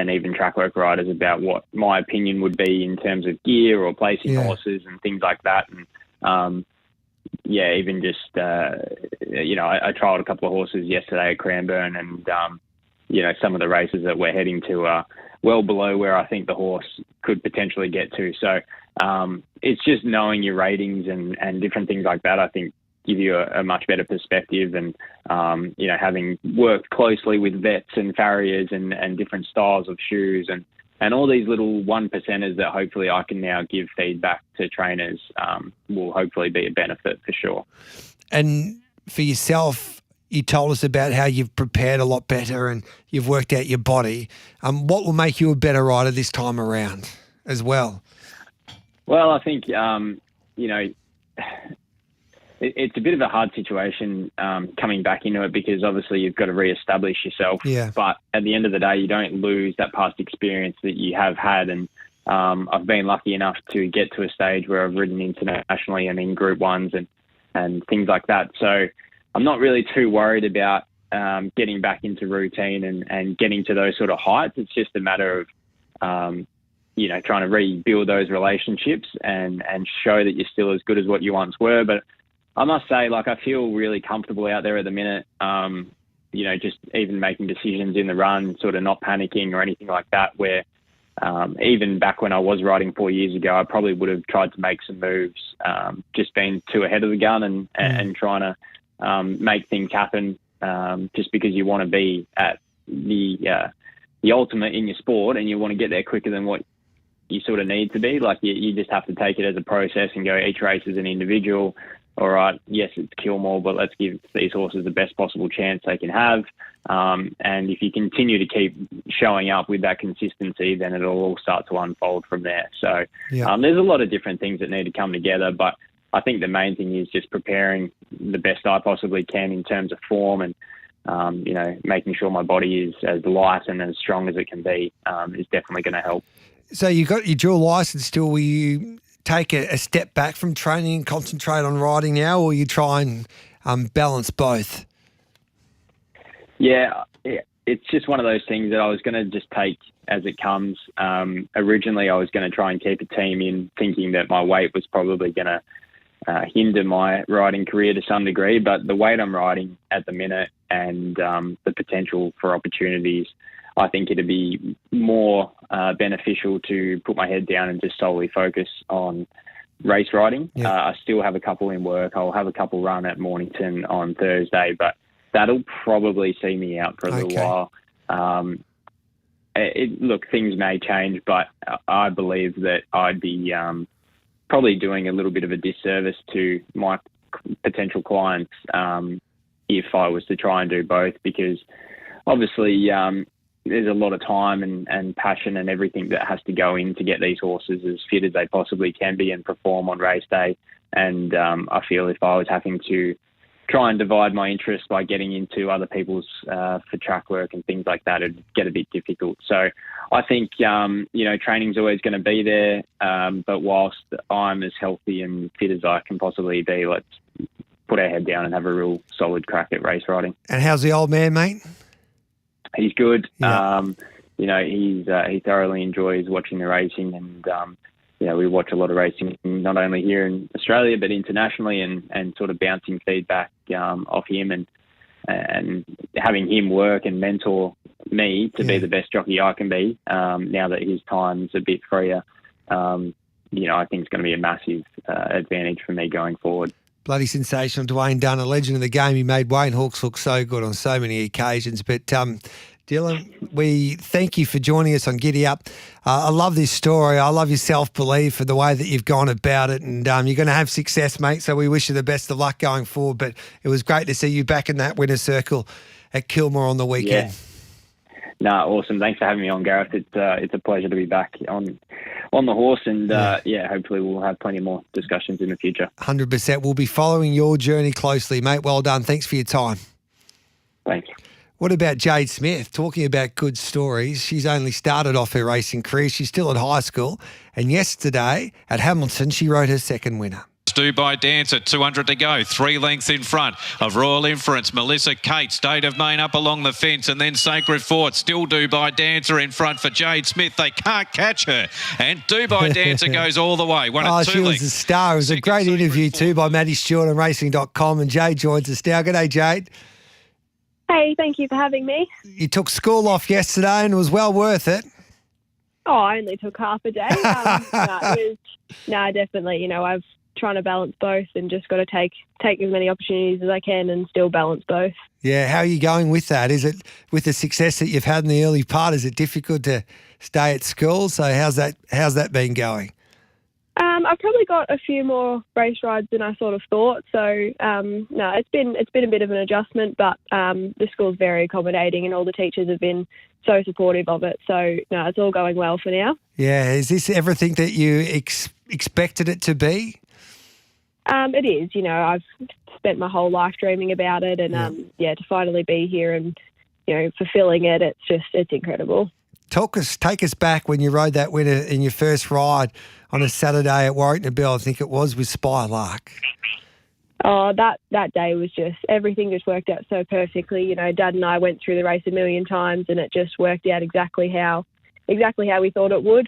even track work riders about what my opinion would be in terms of gear or placing horses and things like that. And even just I trialled a couple of horses yesterday at Cranbourne, and some of the races that we're heading to are well below where I think the horse could potentially get to. So it's just knowing your ratings and different things like that, I think, give you a much better perspective. And, having worked closely with vets and farriers and different styles of shoes and all these little 1%ers that hopefully I can now give feedback to trainers will hopefully be a benefit for sure. And for yourself, you told us about how you've prepared a lot better and you've worked out your body. What will make you a better rider this time around as well? Well, I think, it's a bit of a hard situation coming back into it, because obviously you've got to reestablish yourself. Yeah. But at the end of the day, you don't lose that past experience that you have had. And I've been lucky enough to get to a stage where I've ridden internationally and in Group 1s and things like that. So I'm not really too worried about getting back into routine and getting to those sort of heights. It's just a matter of, trying to rebuild those relationships and show that you're still as good as what you once were. But I must say, I feel really comfortable out there at the minute, just even making decisions in the run, sort of not panicking or anything like that, where even back when I was riding 4 years ago, I probably would have tried to make some moves, just being too ahead of the gun and trying to make things happen just because you want to be at the ultimate in your sport and you want to get there quicker than what you sort of need to be. You just have to take it as a process and go each race as an individual. All right, yes, it's Kilmore, but let's give these horses the best possible chance they can have. And if you continue to keep showing up with that consistency, then it'll all start to unfold from there. So there's a lot of different things that need to come together, but I think the main thing is just preparing the best I possibly can in terms of form and, making sure my body is as light and as strong as it can be is definitely going to help. So you got your dual license still. Will you take a step back from training and concentrate on riding now, or you try and balance both? Yeah, it's just one of those things that I was going to just take as it comes. Originally, I was going to try and keep a team in, thinking that my weight was probably going to hinder my riding career to some degree, but the weight I'm riding at the minute and the potential for opportunities, I think it'd be more beneficial to put my head down and just solely focus on race riding. I still have a couple in work. I'll have a couple run at Mornington on Thursday, but that'll probably see me out for a little while. Look, things may change, but I believe that I'd be probably doing a little bit of a disservice to my potential clients if I was to try and do both, because obviously there's a lot of time and passion and everything that has to go in to get these horses as fit as they possibly can be and perform on race day. And I feel if I was having to try and divide my interest by getting into other people's for track work and things like that, it'd get a bit difficult. So I think, training's always going to be there. But whilst I'm as healthy and fit as I can possibly be, let's put our head down and have a real solid crack at race riding. And how's the old man, mate? He's good. Yeah. He thoroughly enjoys watching the racing, and we watch a lot of racing, not only here in Australia but internationally, and sort of bouncing feedback off him and having him work and mentor me to be the best jockey I can be. Now that his time's a bit freer, I think it's going to be a massive advantage for me going forward. Bloody sensational. Dwayne Dunn, a legend of the game. He made Wayne Hawkes look so good on so many occasions. But Dylan, we thank you for joining us on Giddy Up. I love this story. I love your self-belief for the way that you've gone about it, and you're going to have success, mate, so we wish you the best of luck going forward. But it was great to see you back in that winner's circle at Kilmore on the weekend. Yeah. Awesome. Thanks for having me on, Gareth. It's a pleasure to be back on the horse, and hopefully we'll have plenty more discussions in the future. 100%. We'll be following your journey closely, mate. Well done. Thanks for your time. Thanks. What about Jade Smith? Talking about good stories, she's only started off her racing career. She's still at high school, and yesterday at Hamilton she rode her second winner. Dubai Dancer, 200 to go, 3 lengths in front of Royal Inference. Melissa Kate, State of Maine up along the fence, and then Sacred Fort. Still Dubai Dancer in front for Jade Smith. They can't catch her, and Dubai Dancer goes all the way. She was a star. It was a great interview too by Maddie Stewart on racing.com, and Jade joins us now. G'day, Jade. Hey, thank you for having me. You took school off yesterday and it was well worth it. Oh, I only took half a day. Definitely. I've trying to balance both and just got to take as many opportunities as I can and still balance both. Yeah, how are you going with that? Is it, with the success that you've had in the early part, is it difficult to stay at school? So how's that been going? I've probably got a few more race rides than I sort of thought. So it's been a bit of an adjustment, but the school's very accommodating and all the teachers have been so supportive of it. So it's all going well for now. Yeah, is this everything that you expected it to be? It is. I've spent my whole life dreaming about it, and to finally be here and fulfilling it, it's incredible. Take us back when you rode that winner in your first ride on a Saturday at Warrington Bill, I think it was, with Spylark. Oh, that day was just, everything just worked out so perfectly. Dad and I went through the race a million times, and it just worked out exactly how we thought it would.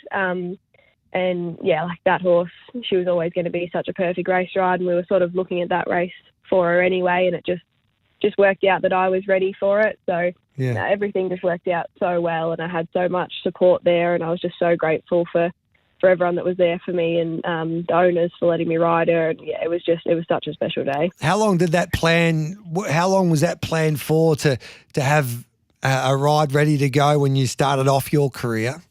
Like that horse, she was always going to be such a perfect race ride, and we were sort of looking at that race for her anyway, and it just worked out that I was ready for it. So everything just worked out so well, and I had so much support there, and I was just so grateful for everyone that was there for me, and the owners for letting me ride her. And it was such a special day. How long was that planned for, to have a ride ready to go when you started off your career?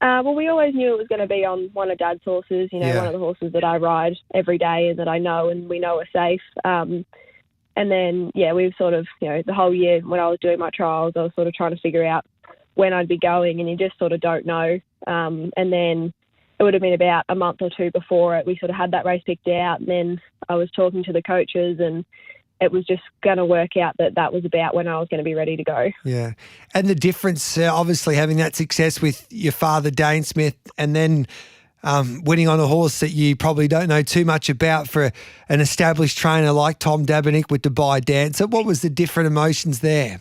Well, we always knew it was going to be on one of Dad's horses, one of the horses that I ride every day and that I know and we know are safe. And then, we've sort of, the whole year when I was doing my trials, I was sort of trying to figure out when I'd be going, and you just sort of don't know. And then it would have been about a month or two before it, we sort of had that race picked out, and then I was talking to the coaches, and it was just going to work out that was about when I was going to be ready to go. Yeah. And the difference, obviously, having that success with your father, Dane Smith, and then winning on a horse that you probably don't know too much about for an established trainer like Tom Dabinick with Dubai Dancer. What was the different emotions there?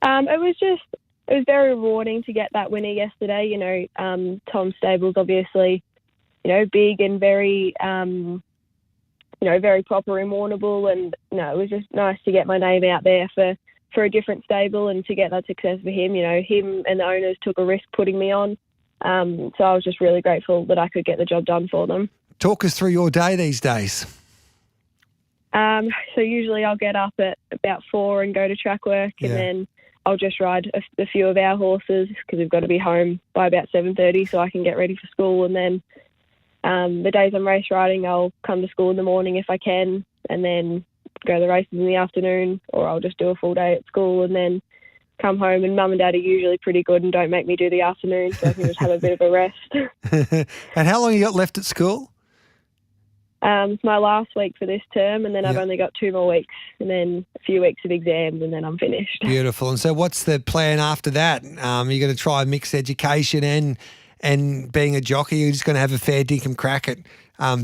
It was just, it was very rewarding to get that winner yesterday. You know, Tom Stable's obviously, you know, big and very, you know, very proper in Warrnambool, and it was just nice to get my name out there for a different stable and to get that success for him. You know, him and the owners took a risk putting me on, so I was just really grateful that I could get the job done for them. Talk us through your day these days. So usually I'll get up at about 4 and go to track work, and then I'll just ride a few of our horses because we've got to be home by about 7:30 so I can get ready for school. And then the days I'm race riding, I'll come to school in the morning if I can, and then go to the races in the afternoon, or I'll just do a full day at school and then come home. And Mum and Dad are usually pretty good and don't make me do the afternoon, so I can just have a bit of a rest. And how long you got left at school? It's my last week for this term, and then I've only got 2 more weeks, and then a few weeks of exams, and then I'm finished. Beautiful. And so what's the plan after that? You're going to try and mix education and being a jockey? You're just going to have a fair dinkum crack at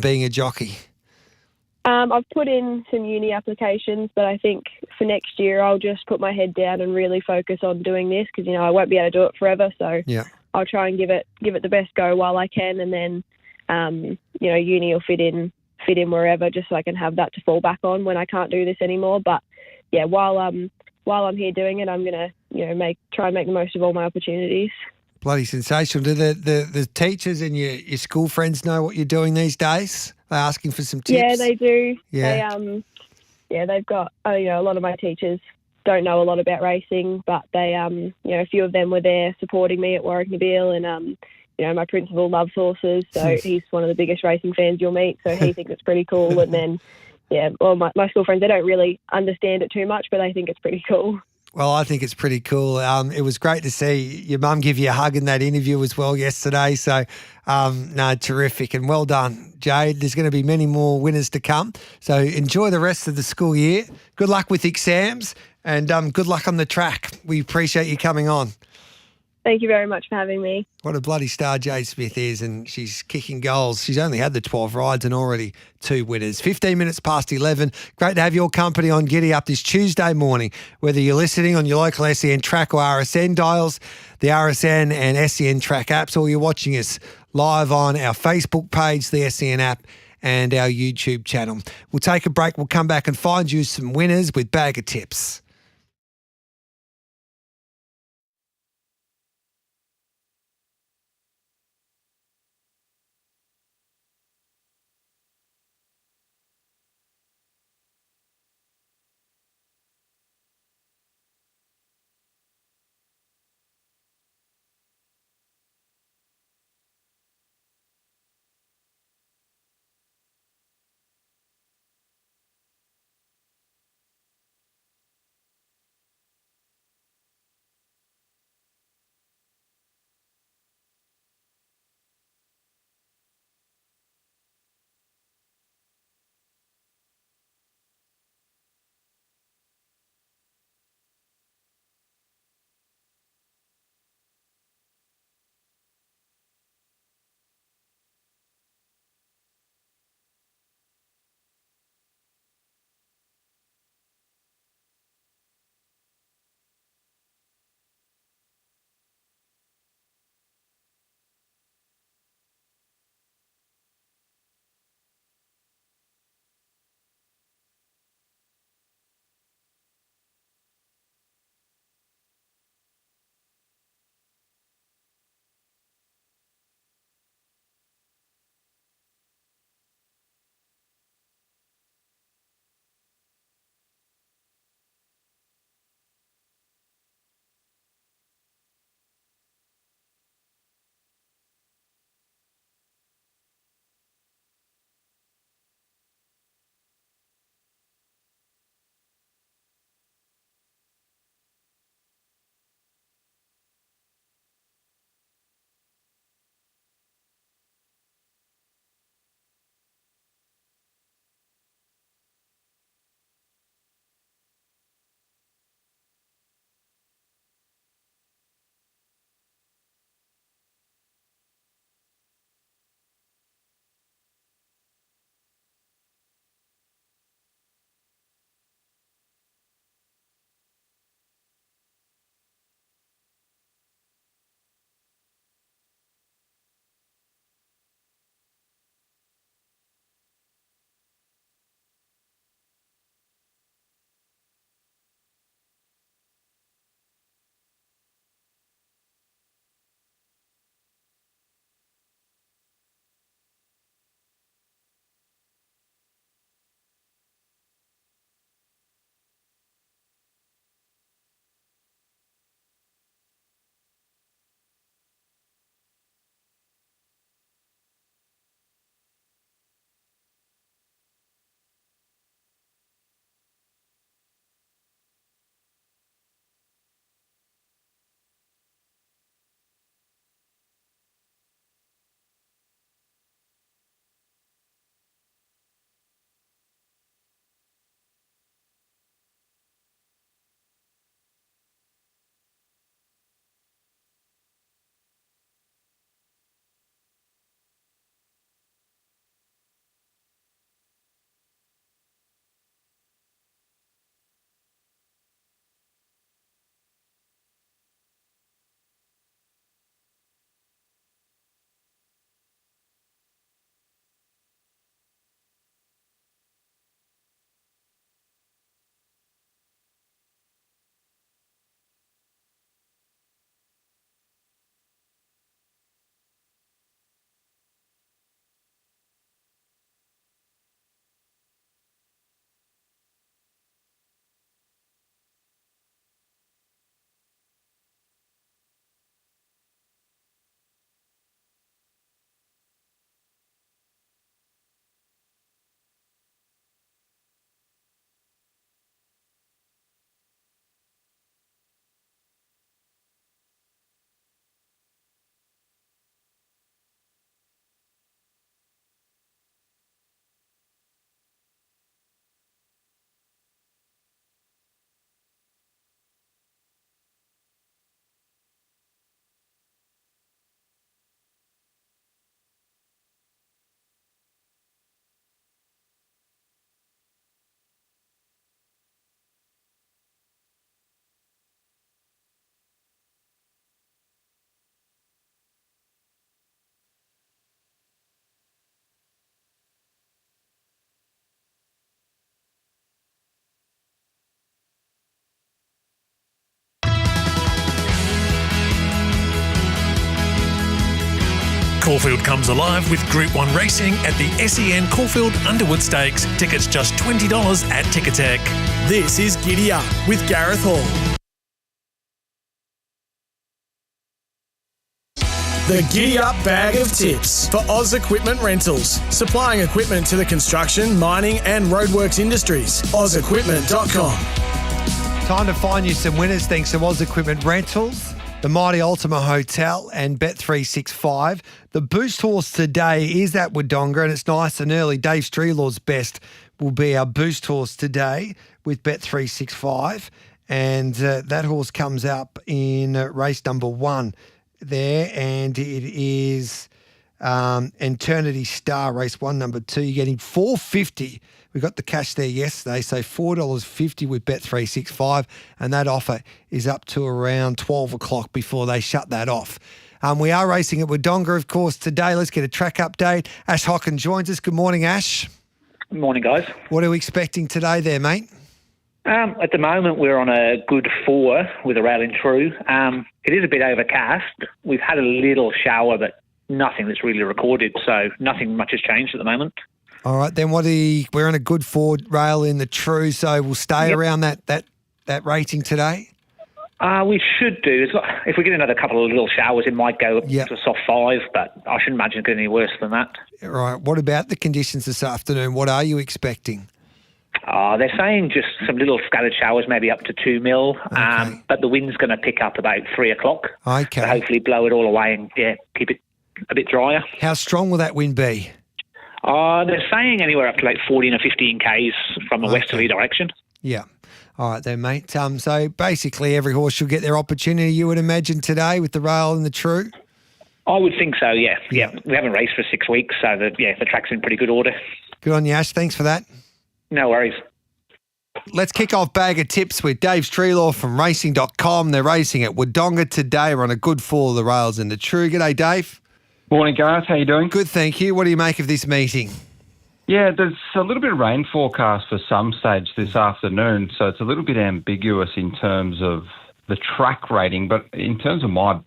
being a jockey? I've put in some uni applications, but I think for next year I'll just put my head down and really focus on doing this because, you know, I won't be able to do it forever. So I'll try and give it the best go while I can, and then, you know, uni will fit in wherever, just so I can have that to fall back on when I can't do this anymore. But yeah, while I'm here doing it, I'm gonna, you know, try and make the most of all my opportunities. Bloody sensational. Do the teachers and your school friends know what you're doing these days? They're asking for some tips? Yeah, they do. Yeah. They've got, you know, a lot of my teachers don't know a lot about racing, but they, you know, a few of them were there supporting me at Warwick Nabil, and, you know, my principal loves horses, so he's one of the biggest racing fans you'll meet, so he thinks it's pretty cool. And then, well, my school friends, they don't really understand it too much, but they think it's pretty cool. Well, I think it's pretty cool. It was great to see your mum give you a hug in that interview as well yesterday. So, no, terrific. And well done, Jade. There's going to be many more winners to come. So enjoy the rest of the school year. Good luck with exams and good luck on the track. We appreciate you coming on. Thank you very much for having me. What a bloody star Jade Smith is, and she's kicking goals. She's only had the 12 rides and already 2 winners. 15 minutes past 11. Great to have your company on Giddy Up this Tuesday morning. Whether you're listening on your local SEN track or RSN dials, the RSN and SEN track apps, or you're watching us live on our Facebook page, the SEN app, and our YouTube channel. We'll take a break. We'll come back and find you some winners with Bag of Tips. Caulfield comes alive with Group 1 racing at the SEN Caulfield Underwood Stakes. Tickets just $20 at Ticketek. This is Giddy Up with Gareth Hall. The Giddy Up bag of tips for Oz Equipment Rentals. Supplying equipment to the construction, mining and roadworks industries. OzEquipment.com. Time to find you some winners thanks to Oz Equipment Rentals, the Mighty Ultima Hotel and Bet365. The boost horse today is at Wodonga and it's nice and early. Dave Streelaw's best will be our boost horse today with Bet365. And that horse comes up in race number 1 there, and it is Eternity Star, race 1, number 2. You're getting $4.50. We got the cash there yesterday, so $4.50 with Bet365, and that offer is up to around 12 o'clock before they shut that off. We are racing at Wodonga, of course, today. Let's get a track update. Ash Hocken joins us. Good morning, Ash. Good morning, guys. What are we expecting today there, mate? At the moment, we're on a good 4 with a rail in true. It is a bit overcast. We've had a little shower, but nothing that's really recorded, so nothing much has changed at the moment. All right, then we're on a good 4 rail in the true, so we'll stay around that rating today? We should do. If we get another couple of little showers, it might go to a soft 5, but I shouldn't imagine it getting any worse than that. All right, what about the conditions this afternoon? What are you expecting? They're saying just some little scattered showers, maybe up to 2 mil, but the wind's going to pick up about 3 o'clock. Okay. So hopefully blow it all away and keep it a bit drier. How strong will that wind be? They're saying anywhere up to like 14 or 15 Ks from a westerly direction. Yeah. All right then, mate. So basically every horse should get their opportunity, you would imagine, today with the rail and the true? I would think so, yeah. We haven't raced for 6 weeks, so the track's in pretty good order. Good on you, Ash. Thanks for that. No worries. Let's kick off Bag of Tips with Dave Streelaw from racing.com. They're racing at Wodonga today. We're on a good 4 of the rails and the true. G'day, Dave. Morning, Gareth. How you doing? Good, thank you. What do you make of this meeting? Yeah, there's a little bit of rain forecast for some stage this afternoon, so it's a little bit ambiguous in terms of the track rating. But in terms of my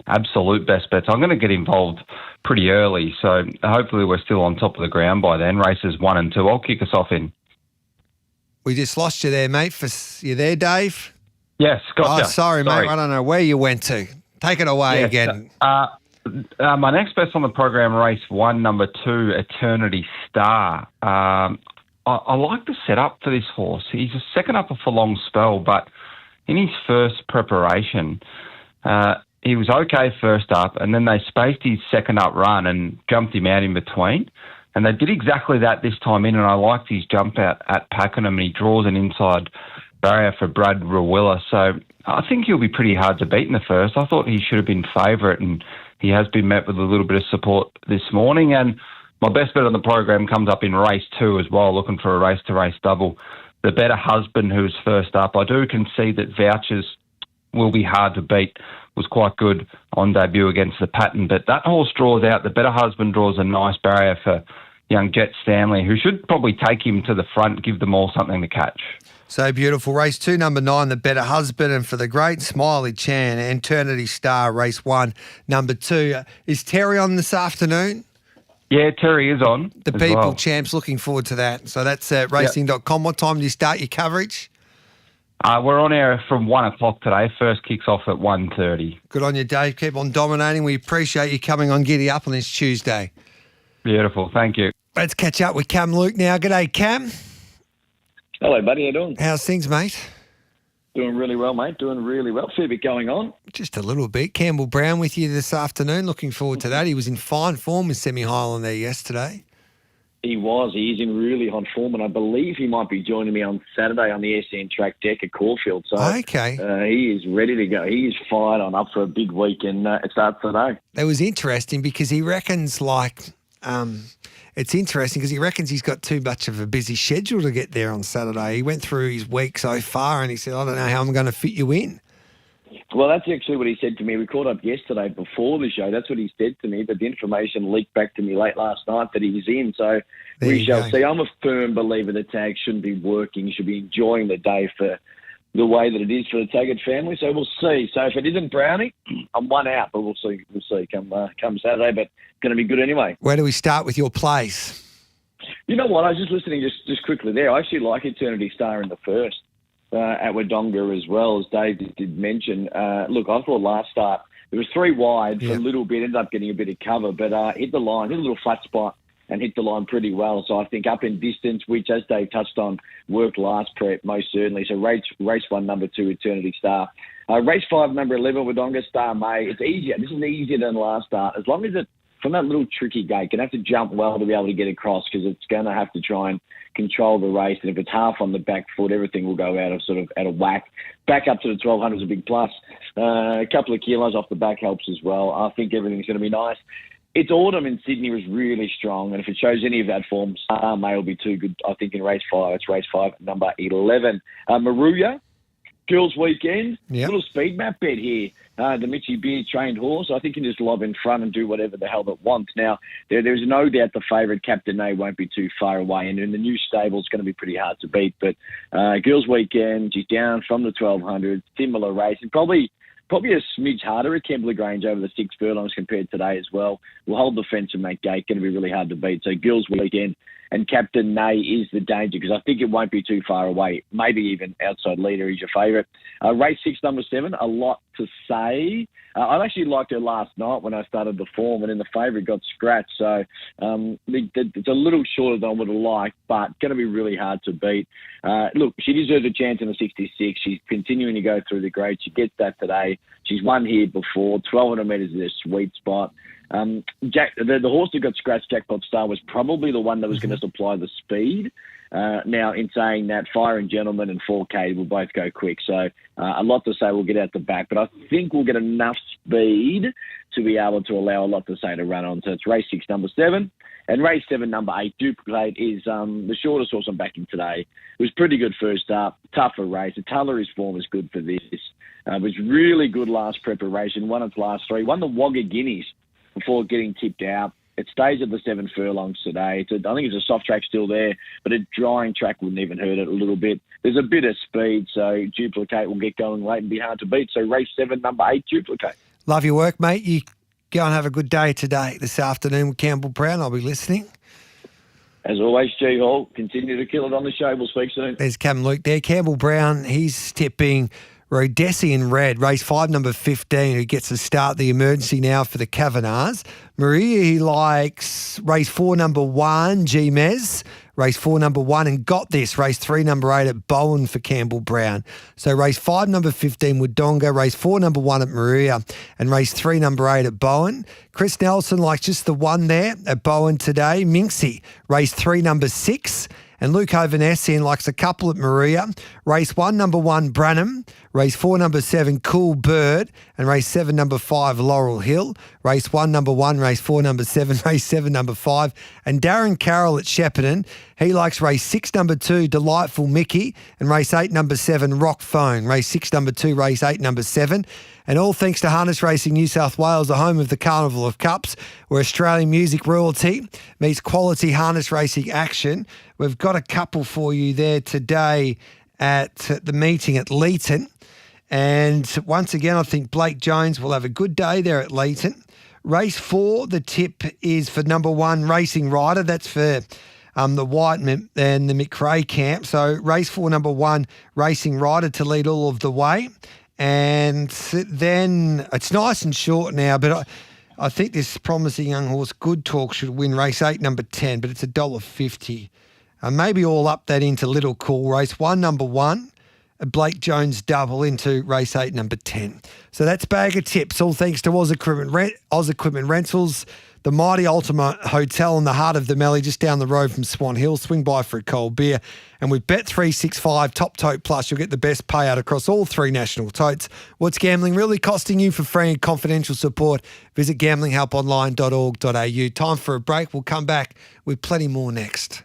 absolute best bets, I'm going to get involved pretty early, so hopefully we're still on top of the ground by then. Races 1 and 2. I'll kick us off in. We just lost you there, mate. You there, Dave? Yes, gotcha. Oh, sorry, mate. I don't know where you went to. Take it away again. My next bet's on the program, race 1, number 2, Eternity Star. I like the setup for this horse. He's a second upper for long spell, but in his first preparation, he was okay first up, and then they spaced his second up run and jumped him out in between. And they did exactly that this time in, and I liked his jump out at Pakenham, and he draws an inside barrier for Brad Rawilla. So I think he'll be pretty hard to beat in the first. I thought he should have been favourite, and he has been met with a little bit of support this morning. And my best bet on the program comes up in race 2 as well, looking for a race-to-race double. The Better Husband, who's first up. I do concede that Vouchers will be hard to beat. Was quite good on debut against the Pattern, but that horse draws out. The Better Husband draws a nice barrier for young Jet Stanley, who should probably take him to the front, give them all something to catch. So beautiful. Race 2, number 9, The Better Husband, and for the great Smiley Chan, Eternity Star, race 1, number 2. Is Terry on this afternoon? Yeah, Terry is on. The People Champs, looking forward to that. So that's racing.com. What time do you start your coverage? We're on air from 1 o'clock today. First kicks off at 1:30. Good on you, Dave. Keep on dominating. We appreciate you coming on Giddy Up on this Tuesday. Beautiful. Thank you. Let's catch up with Cam Luke now. G'day, Cam. Hello, buddy. How you doing? How's things, mate? Doing really well, mate. Doing really well. Fair bit going on. Just a little bit. Campbell Brown with you this afternoon. Looking forward to that. He was in fine form with Semi Highland there yesterday. He was. He is in really hot form, and I believe he might be joining me on Saturday on the SEN track deck at Caulfield. So okay. He is ready to go. He is fired on up for a big week, and it starts today. That was interesting because he reckons it's interesting because he reckons he's got too much of a busy schedule to get there on Saturday. He went through his week so far and he said, I don't know how I'm going to fit you in. Well, that's actually what he said to me. We caught up yesterday before the show. That's what he said to me, but the information leaked back to me late last night that he was in. So we shall see. I'm a firm believer that Tag shouldn't be working. He should be enjoying the day for the way that it is for the Taggart family. So we'll see. So if it isn't Brownie, I'm one out, but we'll see. We'll see come Saturday, but going to be good anyway. Where do we start with your place? You know what? I was just listening just quickly there. I actually like Eternity Star in the first at Wodonga as well, as Dave did mention. Look, I thought last start, it was 3 wide for a little bit, ended up getting a bit of cover, but hit the line, hit a little flat spot and hit the line pretty well. So I think up in distance, which, as Dave touched on, worked last prep most certainly. So race 1, number 2, Eternity Star. Race 5, number 11, Wodonga Star May. It's easier. This is easier than last start. As long as it, from that little tricky gate, going to have to jump well to be able to get across, because it's going to have to try and control the race. And if it's half on the back foot, everything will go out of whack. Back up to the 1200 is a big plus. A couple of kilos off the back helps as well. I think everything's going to be nice. Its autumn in Sydney was really strong, and if it shows any of that form, Star May will be too good, I think, in race 5. It's race 5, number 11. Maruya, Girls Weekend, little speed map bet here. The Mitchy Beer trained horse, I think, can just lob in front and do whatever the hell it wants. Now, there's no doubt the favourite, Captain A, won't be too far away, and in the new stable, it's going to be pretty hard to beat. But Girls Weekend, she's down from the 1200, similar race, and probably a smidge harder at Kembla Grange over the 6 furlongs compared to today as well. We'll hold the fence and make gate. Going to be really hard to beat. So Girls Weekend and Captain Nay is the danger, because I think it won't be too far away. Maybe even Outside Leader is your favourite. Race 6, number 7, a lot to say. I actually liked her last night when I started the form, and then the favourite got scratched. So it's a little shorter than I would have liked, but going to be really hard to beat. Look, she deserves a chance in the 66. She's continuing to go through the grade. She gets that today. She's won here before. 1,200 metres is a sweet spot. The horse that got scratched, Jackpot Star, was probably the one that was going to supply the speed. Now, in saying that, Fire and Gentleman and 4K will both go quick. So a lot to say, we'll get out the back. But I think we'll get enough speed to be able to allow a lot to say to run on. So it's race 6, number 7. And race 7, number 8, Duplicate, is the shortest horse I'm backing today. It was pretty good first up, tougher race. The Tullery's form is good for this. It was really good last preparation, won its last 3, won the Wagga Guineas before getting tipped out. It stays at the 7 furlongs today. I think it's a soft track still there, but a drying track wouldn't even hurt it a little bit. There's a bit of speed, so Duplicate will get going late and be hard to beat. So race 7, number 8, Duplicate. Love your work, mate. You go and have a good day today, this afternoon with Campbell Brown. I'll be listening. As always, G Hall, continue to kill it on the show. We'll speak soon. There's Cam Luke there. Campbell Brown, he's tipping Rodesi in red, race 5, number 15, who gets to start the emergency now for the Kavanaghs. Maria, he likes race 4, number 1, G-Mez, race 4, number 1, and got this, race 3, number 8 at Bowen for Campbell Brown. So race 5, number 15, Wodonga, race 4, number 1 at Maria, and race 3, number 8 at Bowen. Chris Nelson likes just the one there at Bowen today. Minxie, race 3, number 6. And Luke Ovanessian likes a couple at Maria. Race 1, number 1, Branham. Race 4, number 7, Cool Bird. And race 7, number 5, Laurel Hill. Race 1, number 1. Race 4, number 7. Race 7, number 5. And Darren Carroll at Shepparton. He likes race 6, number 2, Delightful Mickey. And race 8, number 7, Rock Phone. Race 6, number 2. Race 8, number 7. And all thanks to Harness Racing New South Wales, the home of the Carnival of Cups, where Australian music royalty meets quality harness racing action. We've got a couple for you there today at the meeting at Leeton. And once again, I think Blake Jones will have a good day there at Leeton. Race 4, the tip is for number 1, Racing Rider. That's for the White and the McRae camp. So race 4, number 1, Racing Rider to lead all of the way. And then it's nice and short now, but I think this promising young horse, Good Talk, should win race 8, number 10, but it's $1.50. Maybe all up that into Little Cool, race 1, number 1, a Blake Jones double into race 8, number 10. So that's Bag of Tips, all thanks to Oz Equipment Rentals, the mighty Ultima Hotel in the heart of the Mallee, just down the road from Swan Hill. Swing by for a cold beer. And with Bet365 Top Tote Plus, you'll get the best payout across all 3 national totes. What's gambling really costing you? For free and confidential support, visit gamblinghelponline.org.au. Time for a break. We'll come back with plenty more next.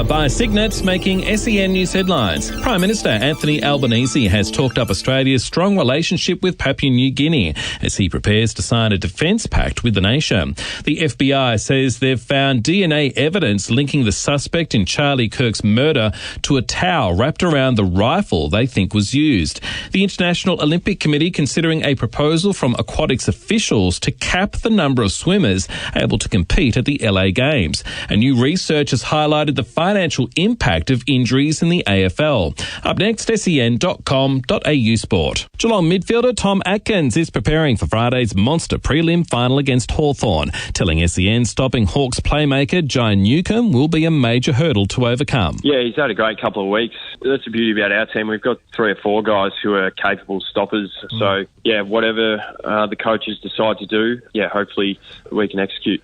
Powered by Signet, making SEN News headlines. Prime Minister Anthony Albanese has talked up Australia's strong relationship with Papua New Guinea as he prepares to sign a defence pact with the nation. The FBI says they've found DNA evidence linking the suspect in Charlie Kirk's murder to a towel wrapped around the rifle they think was used. The International Olympic Committee considering a proposal from aquatics officials to cap the number of swimmers able to compete at the LA Games. A new research has highlighted the financial impact of injuries in the AFL. Up next, sen.com.au sport. Geelong midfielder Tom Atkins is preparing for Friday's monster prelim final against Hawthorn, telling SEN stopping Hawks playmaker Jai Newcombe will be a major hurdle to overcome. Yeah, he's had a great couple of weeks. That's the beauty about our team. We've got 3 or 4 guys who are capable stoppers. So, yeah, whatever the coaches decide to do, hopefully we can execute.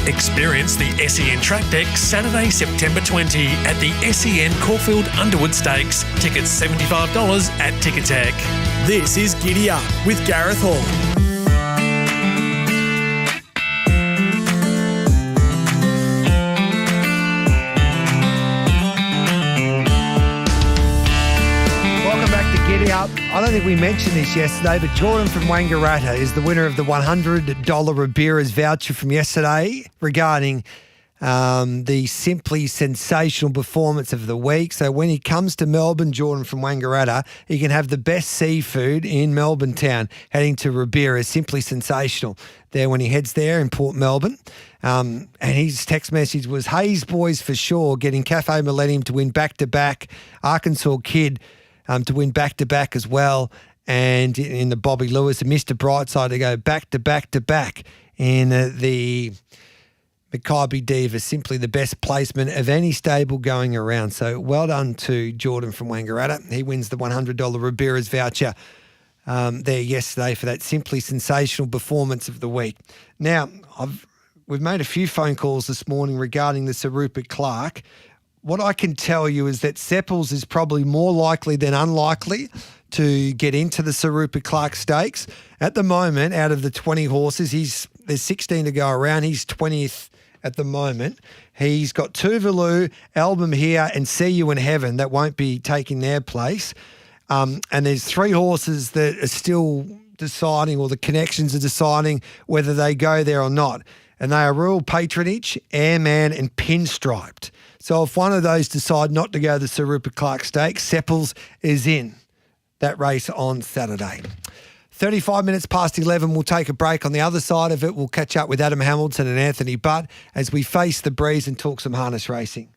Experience the SEN Track Deck Saturday, September 20 at the SEN Caulfield Underwood Stakes. Tickets $75 at Ticketek. This is Giddy Up with Gareth Hall. Giddy Up. I don't think we mentioned this yesterday, but Jordan from Wangaratta is the winner of the $100 Ribera's voucher from yesterday regarding the simply sensational performance of the week. So when he comes to Melbourne, Jordan from Wangaratta, he can have the best seafood in Melbourne town, heading to Ribera's. Simply sensational there when he heads there in Port Melbourne. And his text message was, Hayes boys for sure, getting Cafe Millennium to win back-to-back, Arkansas Kid to win back-to-back as well, and in the Bobby Lewis and Mr. Brightside to go back-to-back-to-back in the Maccabi Diva. Simply the best placement of any stable going around. So well done to Jordan from Wangaratta. He wins the $100 Ribera's voucher there yesterday for that simply sensational performance of the week. Now, we've made a few phone calls this morning regarding the Sir Rupert Clarke. What I can tell you is that Seppels is probably more likely than unlikely to get into the Sir Rupert Clarke Stakes. At the moment, out of the 20 horses, there's 16 to go around. He's 20th at the moment. He's got Tuvalu, Album Here, and See You in Heaven that won't be taking their place. And there's 3 horses that are still deciding, or the connections are deciding whether they go there or not. And they are Royal Patronage, Airman, and Pinstriped. So if one of those decide not to go to the Sir Rupert Clarke Stakes, Seppels is in that race on Saturday. 35 minutes past 11, we'll take a break. On the other side of it, we'll catch up with Adam Hamilton and Anthony Butt as we face the breeze and talk some harness racing.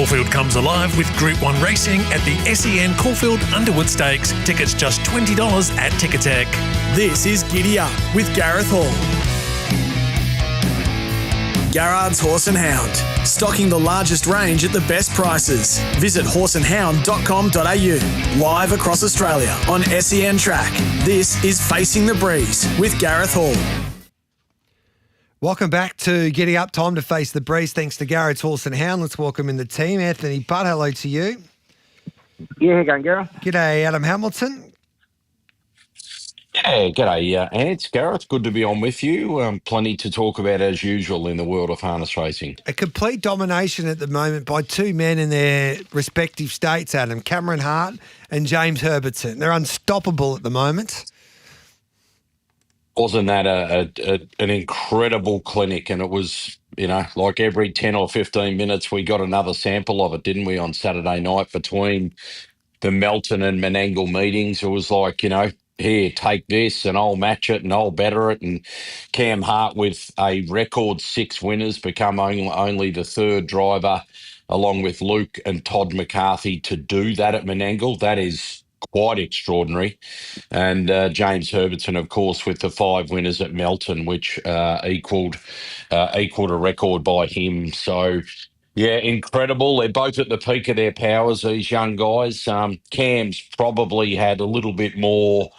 Caulfield comes alive with Group 1 racing at the SEN Caulfield Underwood Stakes. Tickets just $20 at Ticketek. This is Giddy Up with Gareth Hall. Garrard's Horse and Hound, stocking the largest range at the best prices. Visit horseandhound.com.au. Live across Australia on SEN Track. This is Facing the Breeze with Gareth Hall. Welcome back to Giddy Up. Time to face the breeze. Thanks to Garrett's Horse and Hound. Let's welcome in the team. Anthony Butt, hello to you. Yeah, how going, Gareth? G'day, Adam Hamilton. Yeah, g'day, Ants. Gareth, good to be on with you. Plenty to talk about as usual in the world of harness racing. A complete domination at the moment by two men in their respective states, Adam. Cameron Hart and James Herbertson. They're unstoppable at the moment. Wasn't that an incredible clinic? And it was, like every 10 or 15 minutes, we got another sample of it, didn't we, on Saturday night between the Melton and Menangle meetings. It was like, here, take this and I'll match it and I'll better it. And Cam Hart with a record 6 winners, become only the third driver along with Luke and Todd McCarthy to do that at Menangle. That is quite extraordinary. And James Herbertson, of course, with the 5 winners at Melton, which equaled a record by him. So, yeah, incredible. They're both at the peak of their powers, these young guys. Cam's probably had a little bit more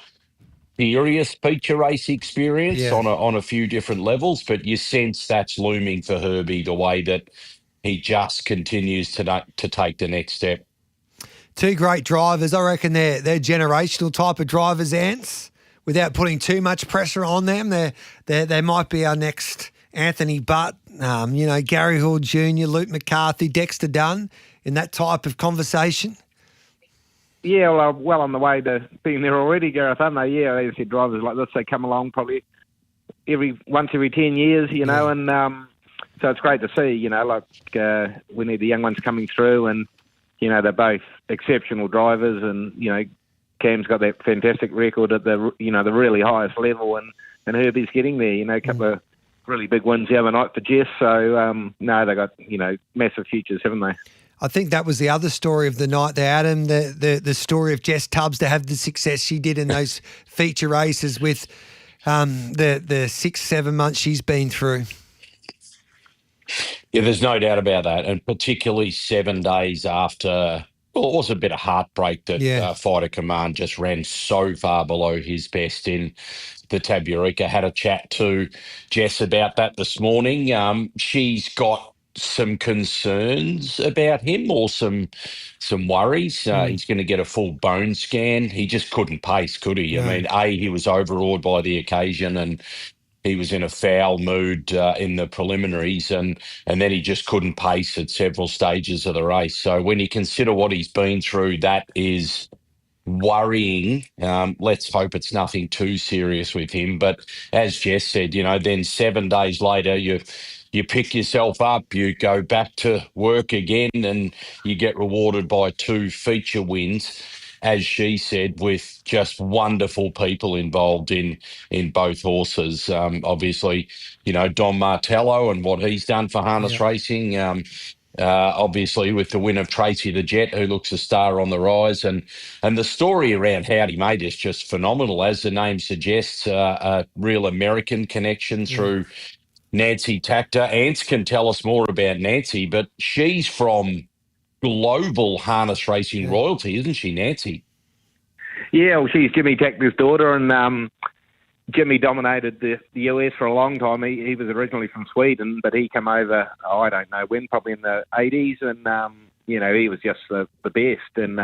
serious feature race experience on a few different levels, but you sense that's looming for Herbie, the way that he just continues to take the next step. Two great drivers. I reckon they're generational type of drivers, Ants. Without putting too much pressure on them, they might be our next Anthony Butt, Gary Hall Jr., Luke McCarthy, Dexter Dunn, in that type of conversation. Yeah, well on the way to being there already, Gareth, aren't they? Yeah, they said drivers like this, they come along probably once every 10 years, and so it's great to see, we need the young ones coming through, and, they're both exceptional drivers, and, Cam's got that fantastic record at the really highest level, and Herbie's getting there, a couple of really big wins the other night for Jess, so, they got, massive futures, haven't they? I think that was the other story of the night there, Adam, the story of Jess Tubbs to have the success she did in those feature races with the 6-7 months she's been through. Yeah, there's no doubt about that, and particularly 7 days after, well, it was a bit of heartbreak that Fighter Command just ran so far below his best in the Taburica. Had a chat to Jess about that this morning. She's got some concerns about him, or some worries. He's going to get a full bone scan. He just couldn't pace, could he? No. I mean, he was overawed by the occasion, and he was in a foul mood in the preliminaries, and then he just couldn't pace at several stages of the race. So when you consider what he's been through, that is worrying. Let's hope it's nothing too serious with him. But as Jess said, then 7 days later, you pick yourself up, you go back to work again, and you get rewarded by 2 feature wins, as she said, with just wonderful people involved in both horses. Obviously, Don Martello and what he's done for harness racing. Obviously, with the win of Tracy the Jet, who looks a star on the rise. And the story around Howdy Mate is just phenomenal. As the name suggests, a real American connection through Nancy Tactor. Ants can tell us more about Nancy, but she's from global harness racing royalty, isn't she, Nancy? Yeah, well, she's Jimmy Tactor's daughter, and Jimmy dominated the US for a long time. He was originally from Sweden, but he came over, I don't know when, probably in the 80s, and, he was just the best. And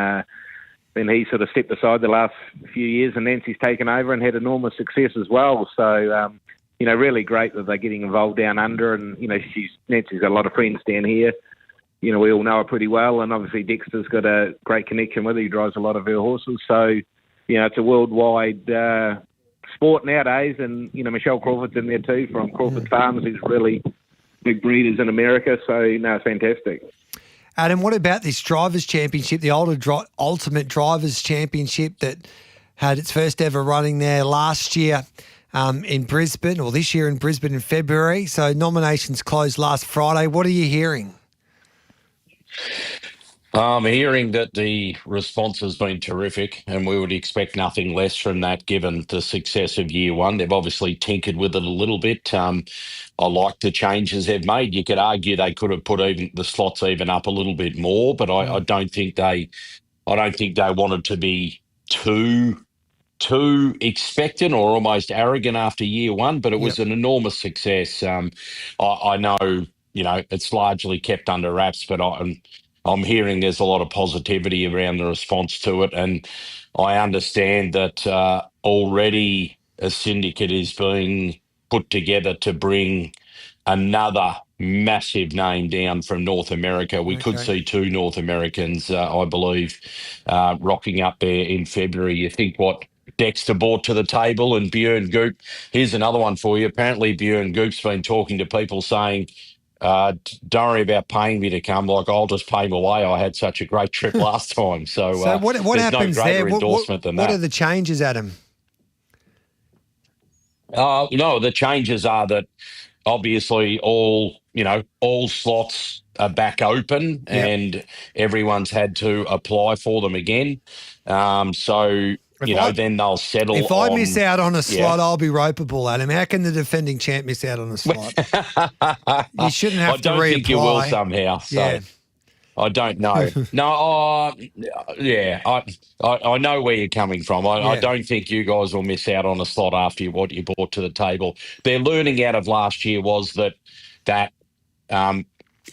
then he sort of stepped aside the last few years, and Nancy's taken over and had enormous success as well. So, really great that they're getting involved down under, and, Nancy's got a lot of friends down here. We all know her pretty well, and obviously Dexter's got a great connection with her. He drives a lot of her horses. So, it's a worldwide sport nowadays, and, Michelle Crawford's in there too from Crawford Farms, who's really big breeders in America. So, it's fantastic. Adam, what about this Drivers' Championship, the Ultimate Drivers' Championship that had its first ever running there last year in Brisbane, or this year in Brisbane in February? So nominations closed last Friday. What are you hearing? I'm hearing that the response has been terrific, and we would expect nothing less from that given the success of year one. They've obviously tinkered with it a little bit. I like the changes they've made. You could argue they could have put even the slots even up a little bit more, but I don't think they wanted to be too expectant or almost arrogant after year one, but it was an enormous success. I know, it's largely kept under wraps, but I'm hearing there's a lot of positivity around the response to it. And I understand that already a syndicate is being put together to bring another massive name down from North America. We could see two North Americans, I believe, rocking up there in February. You think what Dexter brought to the table and Björn Goop. Here's another one for you. Apparently Björn Goop's been talking to people saying, don't worry about paying me to come. Like, I'll just pay my way. I had such a great trip last time. So what there's happens no greater there? endorsement than that. What are the changes, Adam? No, the changes are that obviously all slots are back open and everyone's had to apply for them again. So, then they'll settle. If I miss out on a slot, Yeah. I'll be ropeable, Adam. How can the defending champ miss out on a slot? You shouldn't have to reapply. I don't think you will somehow. So. Yeah. I don't know. I know where you're coming from. I don't think you guys will miss out on a slot after what you brought to the table. Their learning out of last year was that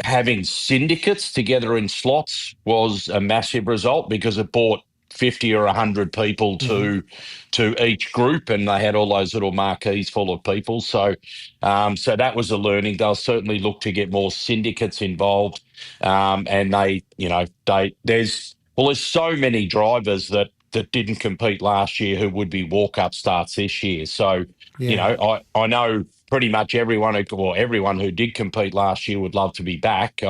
having syndicates together in slots was a massive result because it brought 50 or 100 people to each group, and they had all those little marquees full of people. So that was a learning. They'll certainly look to get more syndicates involved. And there's so many drivers that didn't compete last year who would be walk-up starts this year. So, I know pretty much everyone who did compete last year would love to be back.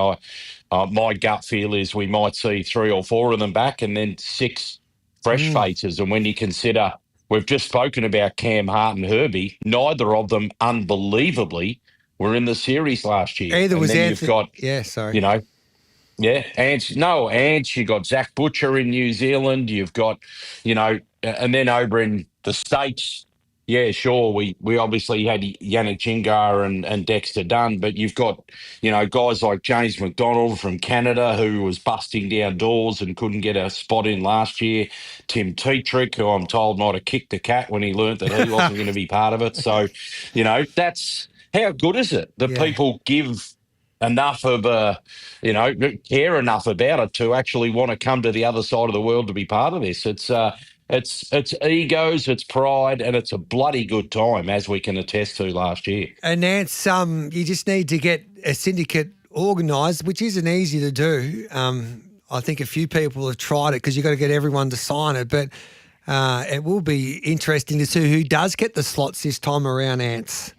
My gut feel is we might see 3 or 4 of them back and then 6 fresh faces. And when you consider, we've just spoken about Cam Hart and Herbie, neither of them unbelievably were in the series last year. Either and was then Anthony. Ants, you got Zach Butcher in New Zealand. You've got, and then over in the States, yeah, sure. We obviously had Yannick Jingar and Dexter Dunn, but you've got, guys like James McDonald from Canada who was busting down doors and couldn't get a spot in last year. Tim Tetrick, who I'm told might have kicked the cat when he learnt that he wasn't going to be part of it. So, that's how good is it that people give enough of care enough about it to actually want to come to the other side of the world to be part of this. It's egos, it's pride, and it's a bloody good time, as we can attest to last year. And Nance, you just need to get a syndicate organised, which isn't easy to do. I think a few people have tried it because you've got to get everyone to sign it, but it will be interesting to see who does get the slots this time around, Ants.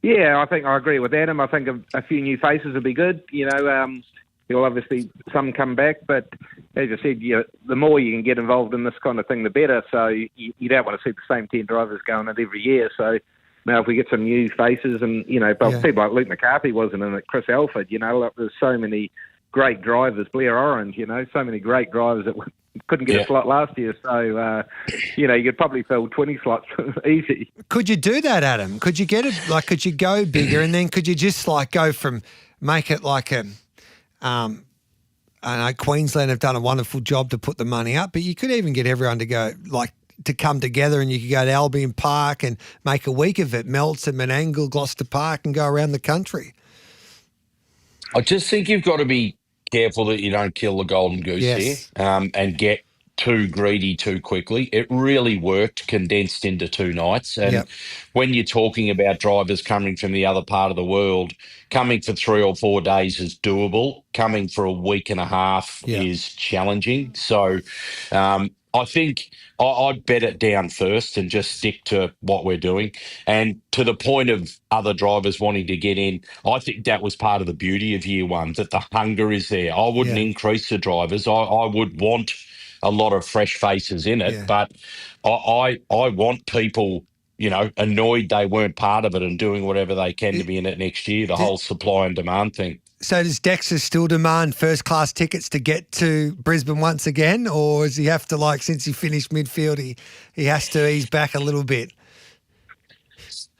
Yeah, I think I agree with Adam. I think a few new faces would be good. You'll obviously some come back, but as I said, the more you can get involved in this kind of thing, the better. So you don't want to see the same 10 drivers going it every year. So now if we get some new faces and, but people like Luke McCarthy wasn't in it, Chris Alford, there's so many great drivers, Blair Orange, so many great drivers that couldn't get a slot last year. So, you could probably fill 20 slots easy. Could you do that, Adam? Could you get it, could you go bigger and then could you just go from, make it like I know Queensland have done a wonderful job to put the money up, but you could even get everyone to go, to come together and you could go to Albion Park and make a week of it, Melton, Menangle, Gloucester Park and go around the country. I just think you've got to be careful that you don't kill the golden goose here and get too greedy too quickly. It really worked condensed into 2 nights. And when you're talking about drivers coming from the other part of the world, coming for 3 or 4 days is doable. Coming for a week and a half is challenging. So I think I'd bet it down first and just stick to what we're doing. And to the point of other drivers wanting to get in, I think that was part of the beauty of year one, that the hunger is there. I wouldn't increase the drivers. I would want a lot of fresh faces in it, but I want people, annoyed they weren't part of it and doing whatever they can to be in it next year, the whole supply and demand thing. So does Dexter still demand first-class tickets to get to Brisbane once again, or does he have to, like, since he finished midfield, he has to ease back a little bit?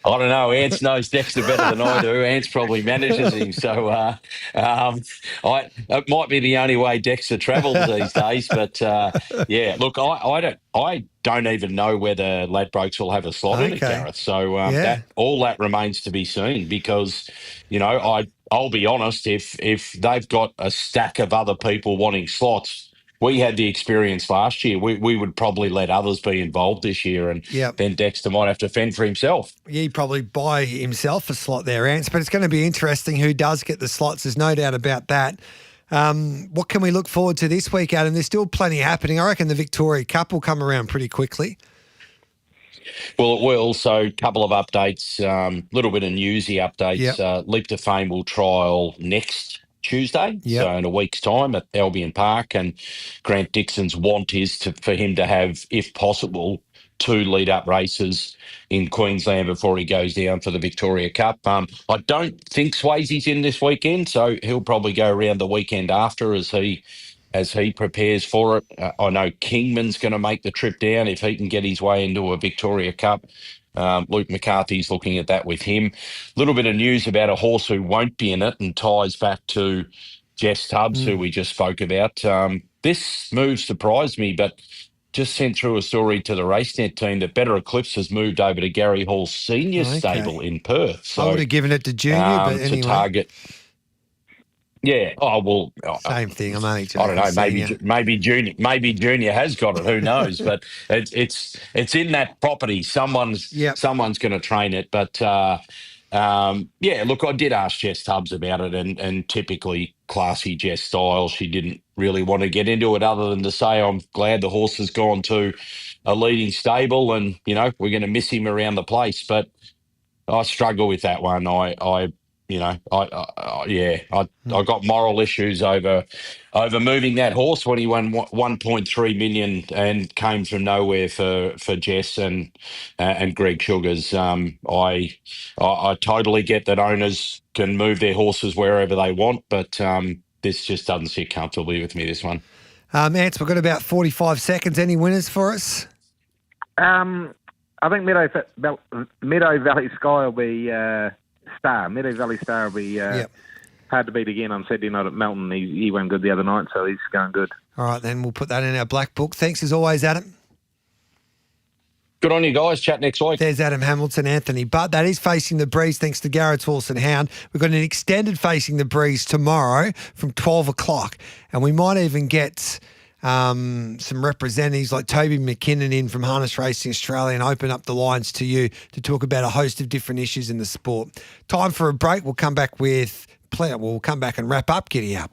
I don't know. Ants knows Dexter better than I do. Ants probably manages him. So it might be the only way Dexter travels these days. But yeah, look, I don't even know whether Ladbrokes will have a slot in it, Gareth. So that remains to be seen because, I'll be honest, if they've got a stack of other people wanting slots, we had the experience last year. We would probably let others be involved this year, and then Dexter might have to fend for himself. He'd probably buy himself a slot there, Ants, but it's going to be interesting who does get the slots. There's no doubt about that. What can we look forward to this week, Adam? There's still plenty happening. I reckon the Victoria Cup will come around pretty quickly. Well, it will. So a couple of updates, little bit of newsy updates. Leap to Fame will trial next Tuesday, so in a week's time at Albion Park, and Grant Dixon's want is for him to have, if possible, 2 lead-up races in Queensland before he goes down for the Victoria Cup. I don't think Swayze's in this weekend, so he'll probably go around the weekend after as he prepares for it. I know Kingman's going to make the trip down if he can get his way into a Victoria Cup. Luke McCarthy's looking at that with him. A little bit of news about a horse who won't be in it and ties back to Jess Tubbs, who we just spoke about. This move surprised me, but just sent through a story to the RaceNet team that Better Eclipse has moved over to Gary Hall's senior stable in Perth. So, I would have given it to Junior, but anyway. To target. Yeah. Oh well. Same thing. I'm only joking. I don't know. Maybe Junior has got it. Who knows? But it's in that property. Someone's going to train it. But look, I did ask Jess Tubbs about it, and typically classy Jess style. She didn't really want to get into it, other than to say, "I'm glad the horse has gone to a leading stable, and we're going to miss him around the place." But I struggle with that one. I got moral issues over moving that horse when he won 1.3 million and came from nowhere for Jess and Greg Sugars. I totally get that owners can move their horses wherever they want, but this just doesn't sit comfortably with me, this one. Ants, we've got about 45 seconds. Any winners for us? I think Meadow Valley Sky will be Star. Meadow Valley Star will be hard to beat again on Saturday night at Melton. He went good the other night, so he's going good. All right, then we'll put that in our black book. Thanks as always, Adam. Good on you guys. Chat next week. There's Adam Hamilton, Anthony. But that is Facing the Breeze thanks to Garrett's Horse and Hound. We've got an extended Facing the Breeze tomorrow from 12 o'clock. And we might even get some representatives like Toby McKinnon in from Harness Racing Australia and open up the lines to you to talk about a host of different issues in the sport. Time for a break. We'll come back and wrap up Giddy Up.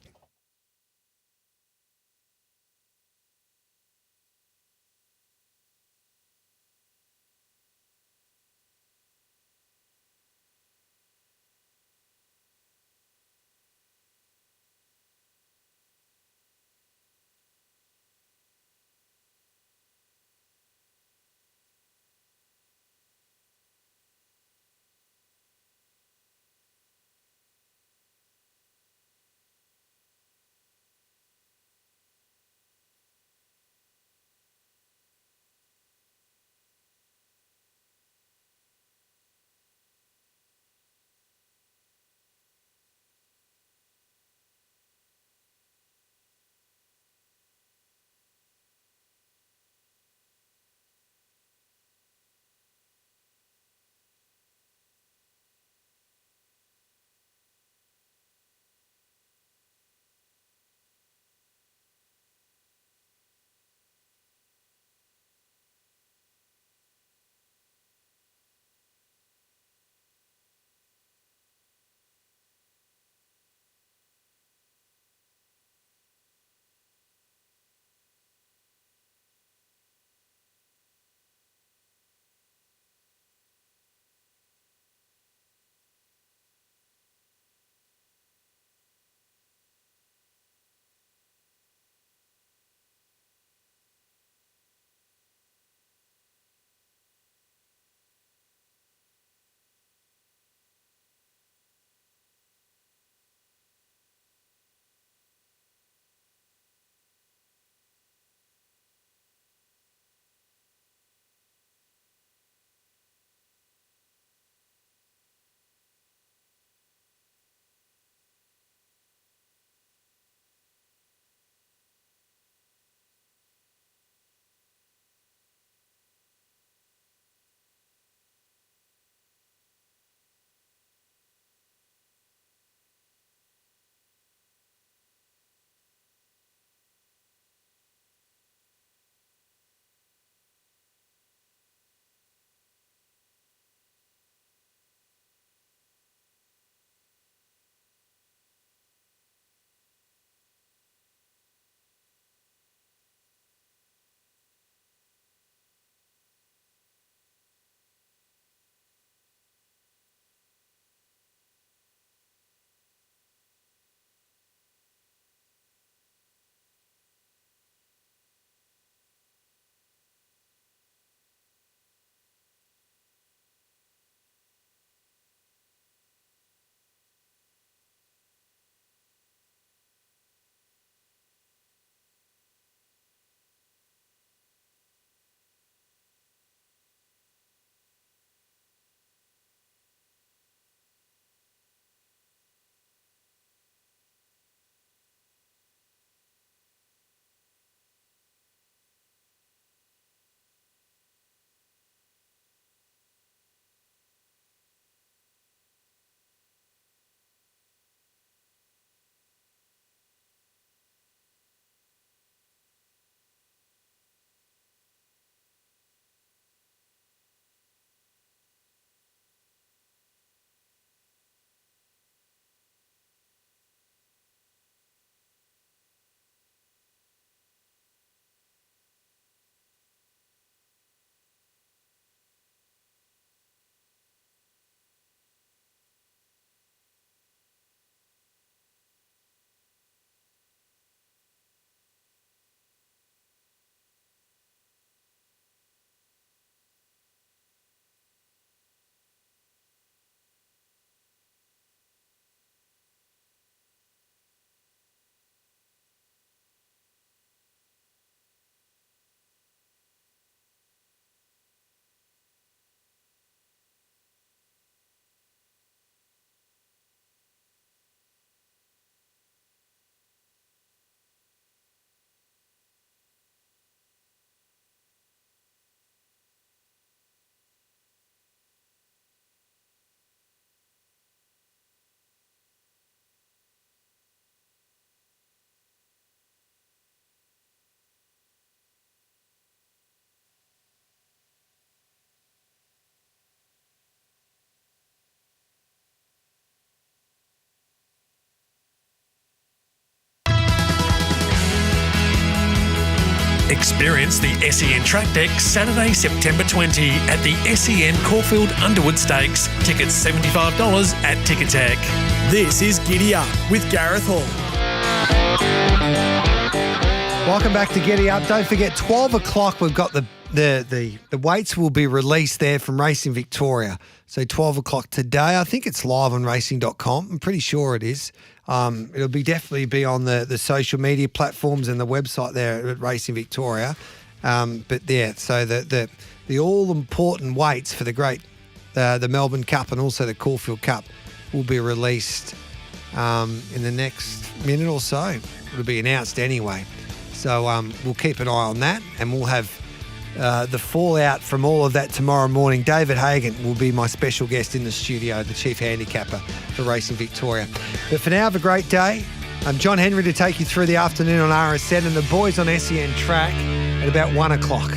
Experience the SEN Track Deck Saturday, September 20 at the SEN Caulfield Underwood Stakes. Tickets $75 at Ticketek. This is Giddy Up with Gareth Hall. Welcome back to Giddy Up. Don't forget, 12 o'clock, we've got the weights will be released there from Racing Victoria. So 12 o'clock today. I think it's live on racing.com. I'm pretty sure it is. It'll definitely be on the social media platforms and the website there at Racing Victoria. But yeah, so the all-important weights for the Melbourne Cup and also the Caulfield Cup will be released in the next minute or so. It'll be announced anyway. So we'll keep an eye on that, and we'll have the fallout from all of that tomorrow morning. David Hagan will be my special guest in the studio, the chief handicapper for Racing Victoria. But for now, have a great day. I'm John Henry to take you through the afternoon on RSN and the boys on SEN Track at about 1 o'clock.